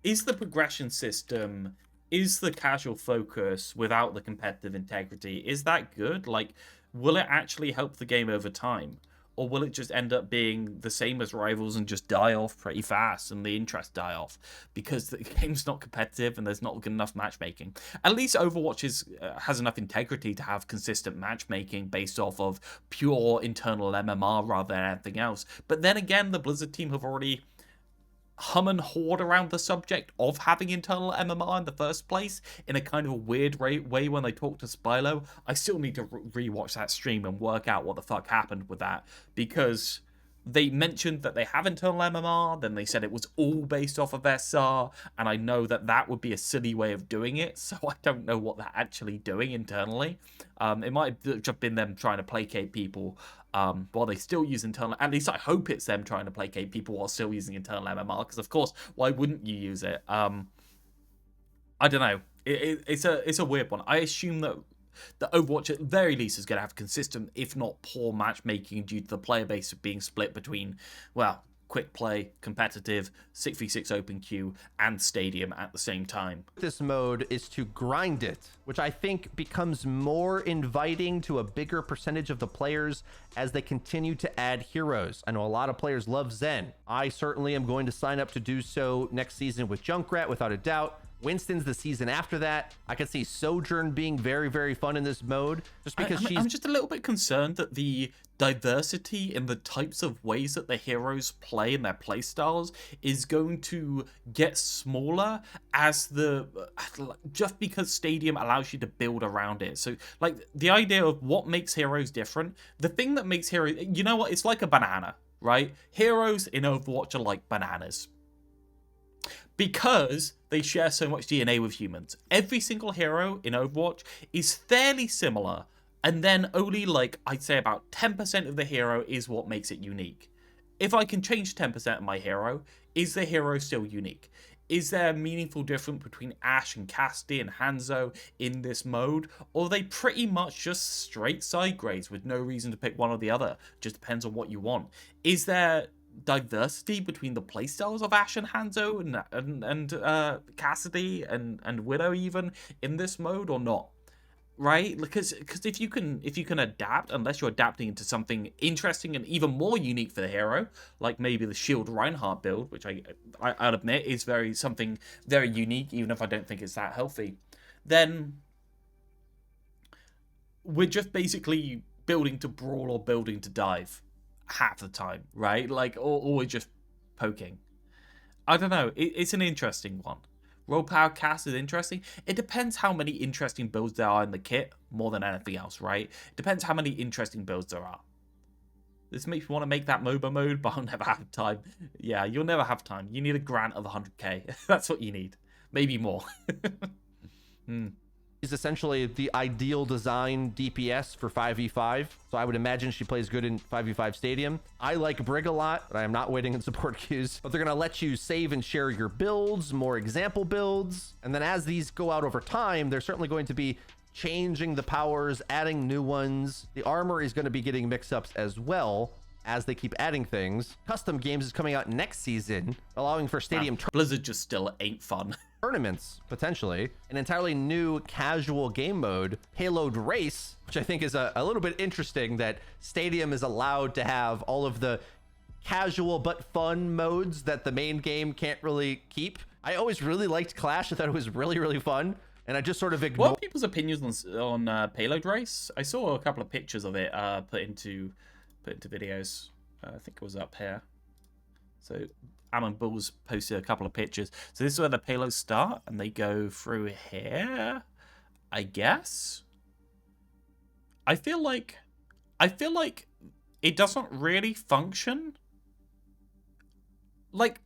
is the progression system, is the casual focus without the competitive integrity, is that good? Like, will it actually help the game over time? Or will it just end up being the same as Rivals and just die off pretty fast and the interest die off because the game's not competitive and there's not good enough matchmaking? At least Overwatch has enough integrity to have consistent matchmaking based off of pure internal MMR rather than anything else. But then again, the Blizzard team have already hum and hawed around the subject of having internal MMR in the first place in a kind of weird way when they talk to Spylo. I still need to rewatch that stream and work out what the fuck happened with that, because they mentioned that they have internal MMR, then they said it was all based off of SR, and I know that would be a silly way of doing it, so I don't know what they're actually doing internally. It might have just been them trying to placate people while they still use internal, at least I hope it's them trying to placate people while still using internal MMR, because of course, why wouldn't you use it? I don't know. It's a weird one. I assume that the Overwatch at the very least is going to have consistent, if not poor, matchmaking due to the player base being split between, well, quick play, competitive, 6v6 open queue, and Stadium at the same time. This mode is to grind it, which I think becomes more inviting to a bigger percentage of the players as they continue to add heroes. I know a lot of players love Zen. I certainly am going to sign up to do so next season with Junkrat, without a doubt. Winston's the season after that. I could see Sojourn being very, very fun in this mode, just because I'm just a little bit concerned that the diversity in the types of ways that the heroes play in their playstyles is going to get smaller as just because Stadium allows you to build around it. So, like, the idea of what makes heroes different, the thing that makes heroes, you know what, it's like a banana, right? Heroes in Overwatch are like bananas, because they share so much DNA with humans. Every single hero in Overwatch is fairly similar, and then only, like, I'd say about 10% of the hero is what makes it unique. If I can change 10% of my hero, is the hero still unique? Is there a meaningful difference between Ashe and Cassidy and Hanzo in this mode? Or are they pretty much just straight side grades with no reason to pick one or the other? Just depends on what you want. Is there diversity between the playstyles of Ashe and Hanzo and Cassidy and Widow even in this mode or not? Right? Because if you can adapt, unless you're adapting into something interesting and even more unique for the hero, like maybe the Shield Reinhardt build, which I'll admit is something very unique, even if I don't think it's that healthy, then we're just basically building to brawl or building to dive half the time, right? Like, or we're just poking. I don't know. It's an interesting one. Roll Power Cast is interesting. It depends how many interesting builds there are in the kit, more than anything else, right? It depends how many interesting builds there are. This makes me want to make that MOBA mode, but I'll never have time. Yeah, you'll never have time. You need a grant of 100k. That's what you need. Maybe more. Is essentially the ideal design DPS for 5v5, so I would imagine she plays good in 5v5 Stadium. I like Brig a lot, but I am not waiting in support queues. But they're going to let you save and share your builds, more example builds, and then as these go out over time, they're certainly going to be changing the powers, adding new ones. The armor is going to be getting mix-ups as well. as they keep adding things. Custom games is coming out next season, allowing for stadium Blizzard just still ain't fun. Tournaments, potentially. An entirely new casual game mode, Payload Race, which I think is a little bit interesting that Stadium is allowed to have all of the casual but fun modes that the main game can't really keep. I always really liked Clash. I thought it was really, really fun. And I just sort of ignored. What are people's opinions on Payload Race? I saw a couple of pictures of it put into videos. I think it was up here. So Ammon Bulls posted a couple of pictures. So this is where the payloads start, and they go through here, I guess. I feel like it doesn't really function. Like,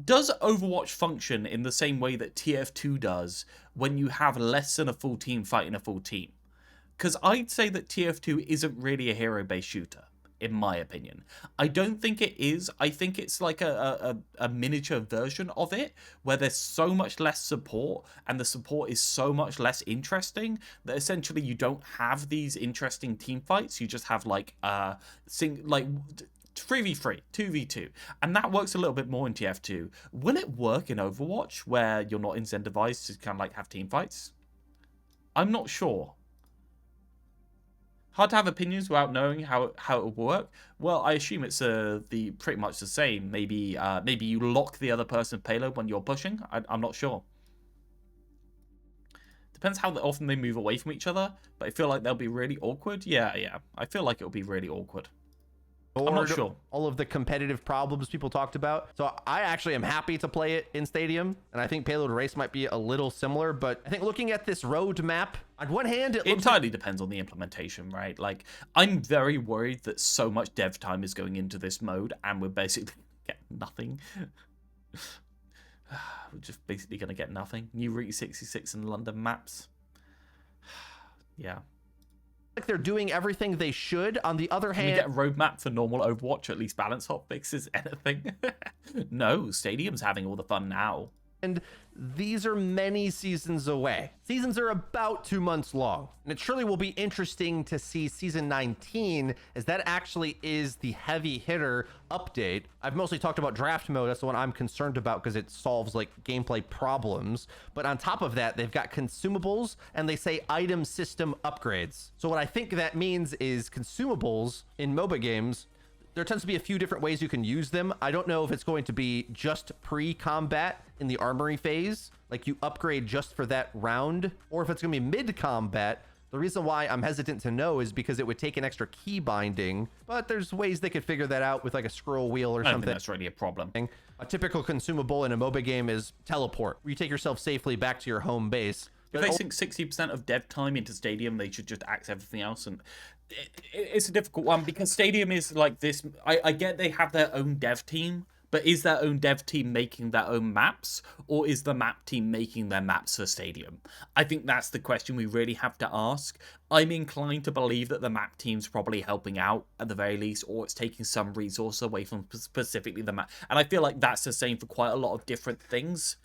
does Overwatch function in the same way that TF2 does when you have less than a full team fighting a full team? Because I'd say that TF2 isn't really a hero-based shooter, in my opinion. I don't think it is. I think it's like a miniature version of it, where there's so much less support, and the support is so much less interesting, that essentially you don't have these interesting team fights. You just have like 3v3, 2v2, and that works a little bit more in TF2. Will it work in Overwatch, where you're not incentivized to kind of like have team fights? I'm not sure. Hard to have opinions without knowing how it will work. Well, I assume it's pretty much the same. Maybe you lock the other person's payload when you're pushing. I'm not sure. Depends how often they move away from each other, but I feel like they'll be really awkward. Yeah. I feel like it'll be really awkward. I'm not sure. All of the competitive problems people talked about. So I actually am happy to play it in Stadium, and I think Payload Race might be a little similar, but I think looking at this roadmap, on one hand, it entirely depends on the implementation, right? Like, I'm very worried that so much dev time is going into this mode, and we're basically get nothing. We're just basically going to get nothing. New Route 66 and London maps. Yeah. Like they're doing everything they should. On the other hand, can we get a roadmap for normal Overwatch, at least balance hotfixes, anything? No, Stadium's having all the fun now. And these are many seasons away. Seasons are about 2 months long, and it surely will be interesting to see season 19, as that actually is the heavy hitter update. I've mostly talked about draft mode. That's the one I'm concerned about because it solves like gameplay problems. But on top of that, they've got consumables, and they say item system upgrades. So what I think that means is consumables in MOBA games, there tends to be a few different ways you can use them. I don't know if it's going to be just pre-combat in the armory phase, like you upgrade just for that round, or if it's going to be mid-combat. The reason why I'm hesitant to know is because it would take an extra key binding, but there's ways they could figure that out with like a scroll wheel or I don't something. think that's really a problem. A typical consumable in a MOBA game is teleport, where you take yourself safely back to your home base. If they sink 60% of dev time into Stadium, they should just axe everything else. And it's a difficult one because Stadium is like this. I get they have their own dev team, but is their own dev team making their own maps, or is the map team making their maps for Stadium? I think that's the question we really have to ask. I'm inclined to believe that the map team's probably helping out at the very least, or it's taking some resource away from specifically the map. And I feel like that's the same for quite a lot of different things,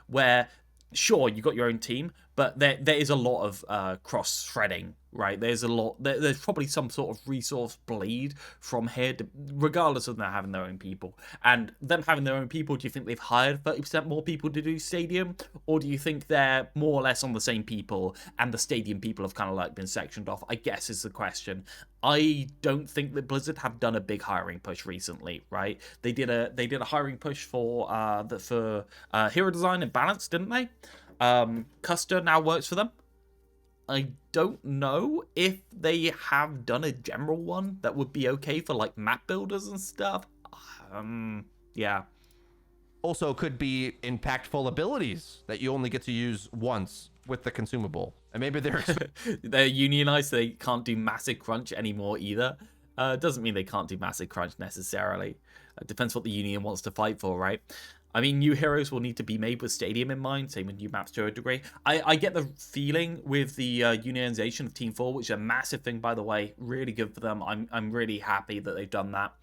where sure, you got your own team, but there is a lot of cross-threading, right? There's probably some sort of resource bleed from here, regardless of them having their own people. And them having their own people, do you think they've hired 30% more people to do Stadium? Or do you think they're more or less on the same people, and the Stadium people have kind of like been sectioned off? I guess is the question. I don't think that Blizzard have done a big hiring push recently, right? They did a hiring push for hero design and balance, didn't they? Custer now works for them. I don't know if they have done a general one that would be okay for like map builders and stuff. Yeah. Also could be impactful abilities that you only get to use once with the consumable. And maybe they're unionized, so they can't do massive crunch anymore either. Doesn't mean they can't do massive crunch necessarily. It depends what the union wants to fight for, right? I mean, new heroes will need to be made with Stadium in mind, same with new maps to a degree. I get the feeling with the unionization of Team 4, which is a massive thing, by the way. Really good for them. I'm really happy that they've done that.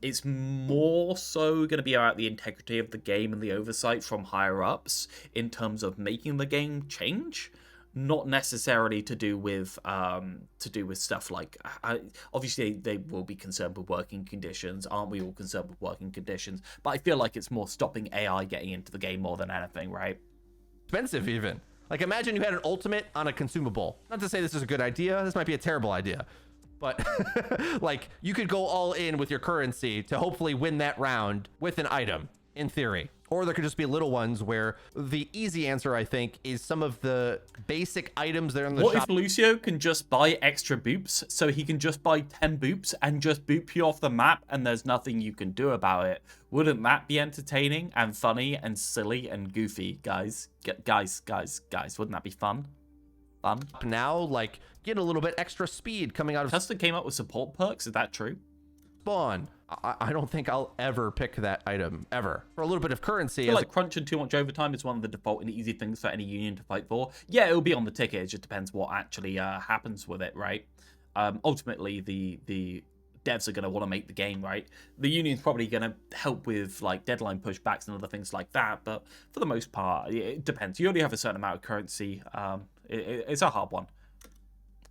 It's more so going to be about the integrity of the game and the oversight from higher ups in terms of making the game change. not necessarily to do with stuff like obviously they will be concerned with working conditions. Aren't we all concerned with working conditions? But I feel like it's more stopping AI getting into the game more than anything, right? Expensive even. Like, imagine you had an ultimate on a consumable. Not to say this is a good idea. This might be a terrible idea. But like, you could go all in with your currency to hopefully win that round with an item, in theory. Or there could just be little ones where the easy answer, I think, is some of the basic items there in the shop. What if Lucio can just buy extra boops? So he can just buy 10 boops and just boop you off the map and there's nothing you can do about it. Wouldn't that be entertaining and funny and silly and goofy, guys? Guys, wouldn't that be fun? Now, like, get a little bit extra speed coming out of... Custom came up with support perks, is that true? Spawn. I don't think I'll ever pick that item, ever. For a little bit of currency. I feel like crunching too much overtime is one of the default and easy things for any union to fight for. Yeah, it'll be on the ticket, it just depends what actually happens with it, right? Ultimately, the devs are going to want to make the game, right? The union's probably going to help with like deadline pushbacks and other things like that, but for the most part, it depends. You only have a certain amount of currency. It's a hard one.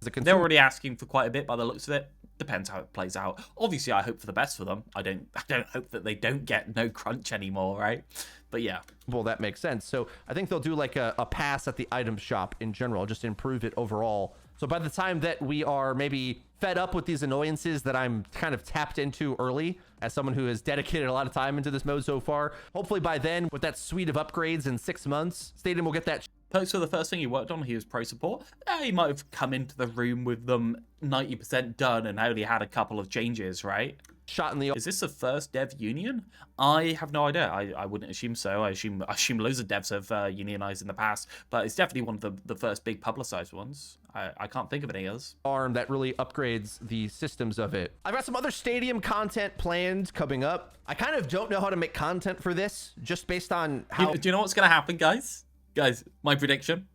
They're already asking for quite a bit by the looks of it. Depends how it plays out. Obviously, I hope for the best for them. I don't hope that they don't get no crunch anymore, right? But yeah. Well, that makes sense. So I think they'll do like a pass at the item shop in general, just improve it overall. So by the time that we are maybe fed up with these annoyances that I'm kind of tapped into early, as someone who has dedicated a lot of time into this mode so far, hopefully by then, with that suite of upgrades in 6 months, Stadium will get that... So the first thing he worked on, he was pro support. He might have come into the room with them 90% done and only had a couple of changes, right? Shot in the... Is this the first dev union? I have no idea. I wouldn't assume so. I assume loads of devs have unionized in the past, but it's definitely one of the first big publicized ones. I can't think of any others. Arm that really upgrades the systems of it. I've got some other Stadium content planned coming up. I kind of don't know how to make content for this, just based on how... Do you know what's going to happen, guys? Guys, my prediction.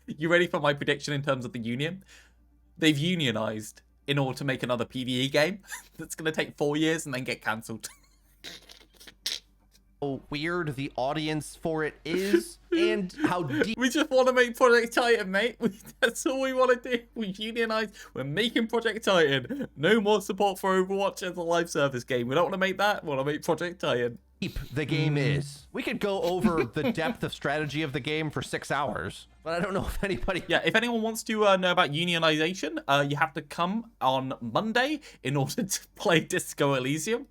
You ready for my prediction in terms of the union? They've unionized in order to make another PvE game that's going to take 4 years and then get cancelled. How weird the audience for it is and how deep... We just want to make Project Titan, mate. That's all we want to do. We've unionized. We're making Project Titan. No more support for Overwatch as a live service game. We don't want to make that. We want to make Project Titan. The game is. We could go over the depth of strategy of the game for 6 hours, but I don't know if anybody... Yeah, if anyone wants to know about unionization, you have to come on Monday in order to play Disco Elysium.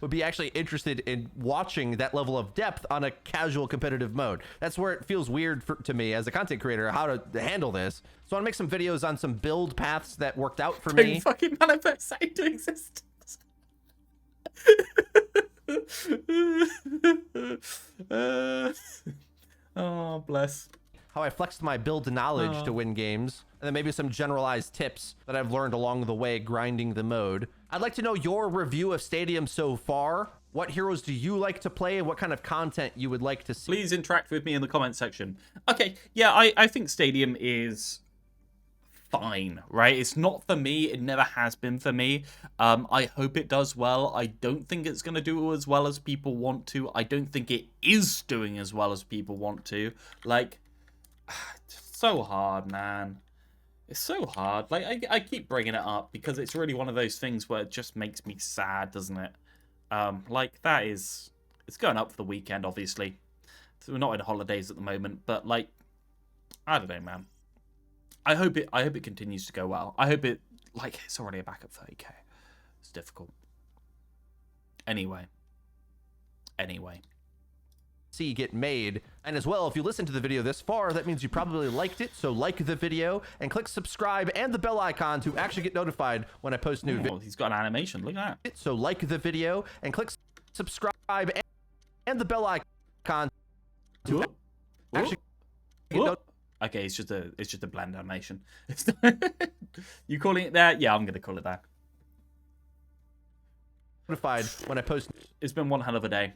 Would be actually interested in watching that level of depth on a casual competitive mode. That's where it feels weird to me as a content creator, how to handle this. So I want to make some videos on some build paths that worked out for me. Fucking manifest into existence. Oh, bless. How I flexed my build knowledge to win games, and then maybe some generalized tips that I've learned along the way grinding the mode. I'd like to know your review of Stadium so far. What heroes do you like to play, and what kind of content you would like to see? Please interact with me in the comment section. Okay, yeah, I think Stadium is fine, right? It's not for me. It never has been for me. I hope it does well. I don't think it's going to do as well as people want to. I don't think it is doing as well as people want to. Like, it's so hard, man. It's so hard. Like, I keep bringing it up because it's really one of those things where it just makes me sad, doesn't it? Like, that is... It's going up for the weekend, obviously. So we're not in holidays at the moment, but, like, I don't know, man. I hope it continues to go well. I hope it, like, it's already back at 30k. It's difficult. Anyway. See get made. And as well, if you listen to the video this far, that means you probably liked it. So like the video and click subscribe and the bell icon to actually get notified when I post new videos. He's got an animation. Look at that. So like the video and click subscribe and the bell icon to actually get notified. Okay, it's just a bland animation. You calling it that? Yeah, I'm gonna call it that. Notified when I post. It's been one hell of a day.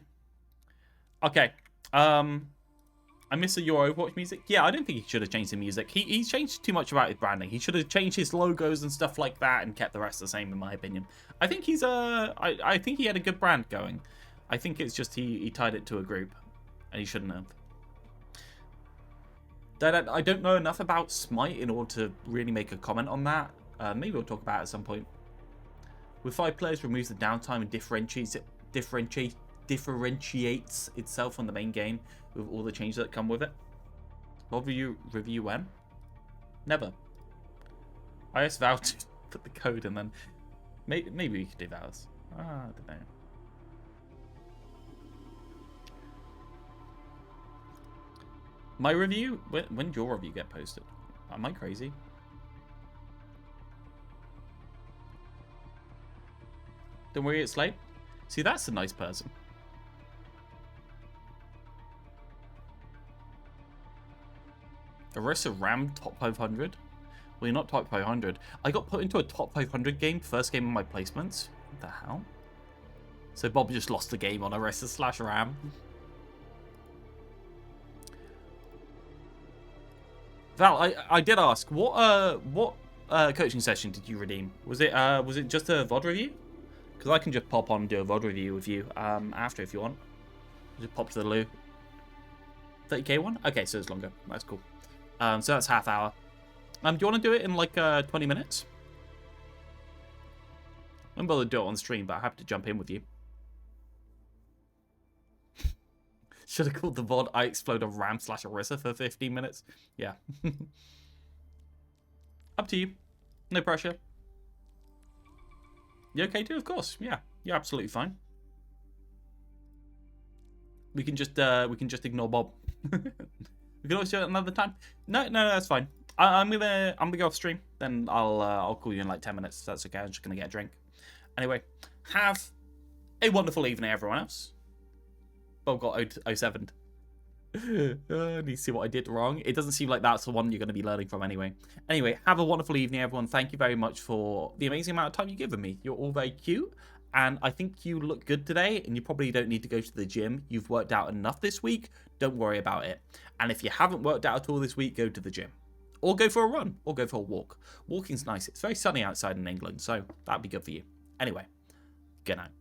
Okay. I miss your Overwatch music. Yeah, I don't think he should have changed the music. He's changed too much about his branding. He should have changed his logos and stuff like that and kept the rest the same, in my opinion. I think he's I think he had a good brand going. I think it's just he tied it to a group, and he shouldn't have. I don't know enough about Smite in order to really make a comment on that. Maybe we'll talk about it at some point. With 5 players, removes the downtime and differentiates itself from the main game with all the changes that come with it. What review when? Never. I just vowed to put the code and then maybe we could do that. I don't know. My review? When did your review get posted? Am I crazy? Don't worry, it's late. See, that's a nice person. Arisa Ram top 500? Well, you're not top 500. I got put into a top 500 game, first game of my placements. What the hell? So Bob just lost the game on Arisa / Ram. Val, I did ask, what coaching session did you redeem? Was it just a VOD review? Because I can just pop on and do a VOD review with you after if you want. Just pop to the loo. 30k one? Okay, so it's longer. That's cool. So that's half hour. Do you want to do it in like 20 minutes? I won't bother to do it on stream, but I have to jump in with you. Should have called the VOD I Explode a Ram / Arisa for 15 minutes. Yeah. Up to you. No pressure. You okay too? Of course. Yeah. You're absolutely fine. We can just ignore Bob. We can always do it another time. No, that's fine. I'm gonna go off stream. Then I'll call you in like 10 minutes. If that's okay. I'm just gonna get a drink. Anyway, have a wonderful evening, everyone else. Bob got 07'd. I need to see what I did wrong. It doesn't seem like that's the one you're going to be learning from anyway. Anyway, have a wonderful evening, everyone. Thank you very much for the amazing amount of time you've given me. You're all very cute, and I think you look good today, and you probably don't need to go to the gym. You've worked out enough this week. Don't worry about it. And if you haven't worked out at all this week, go to the gym. Or go for a run, or go for a walk. Walking's nice. It's very sunny outside in England, so that'd be good for you. Anyway, good night.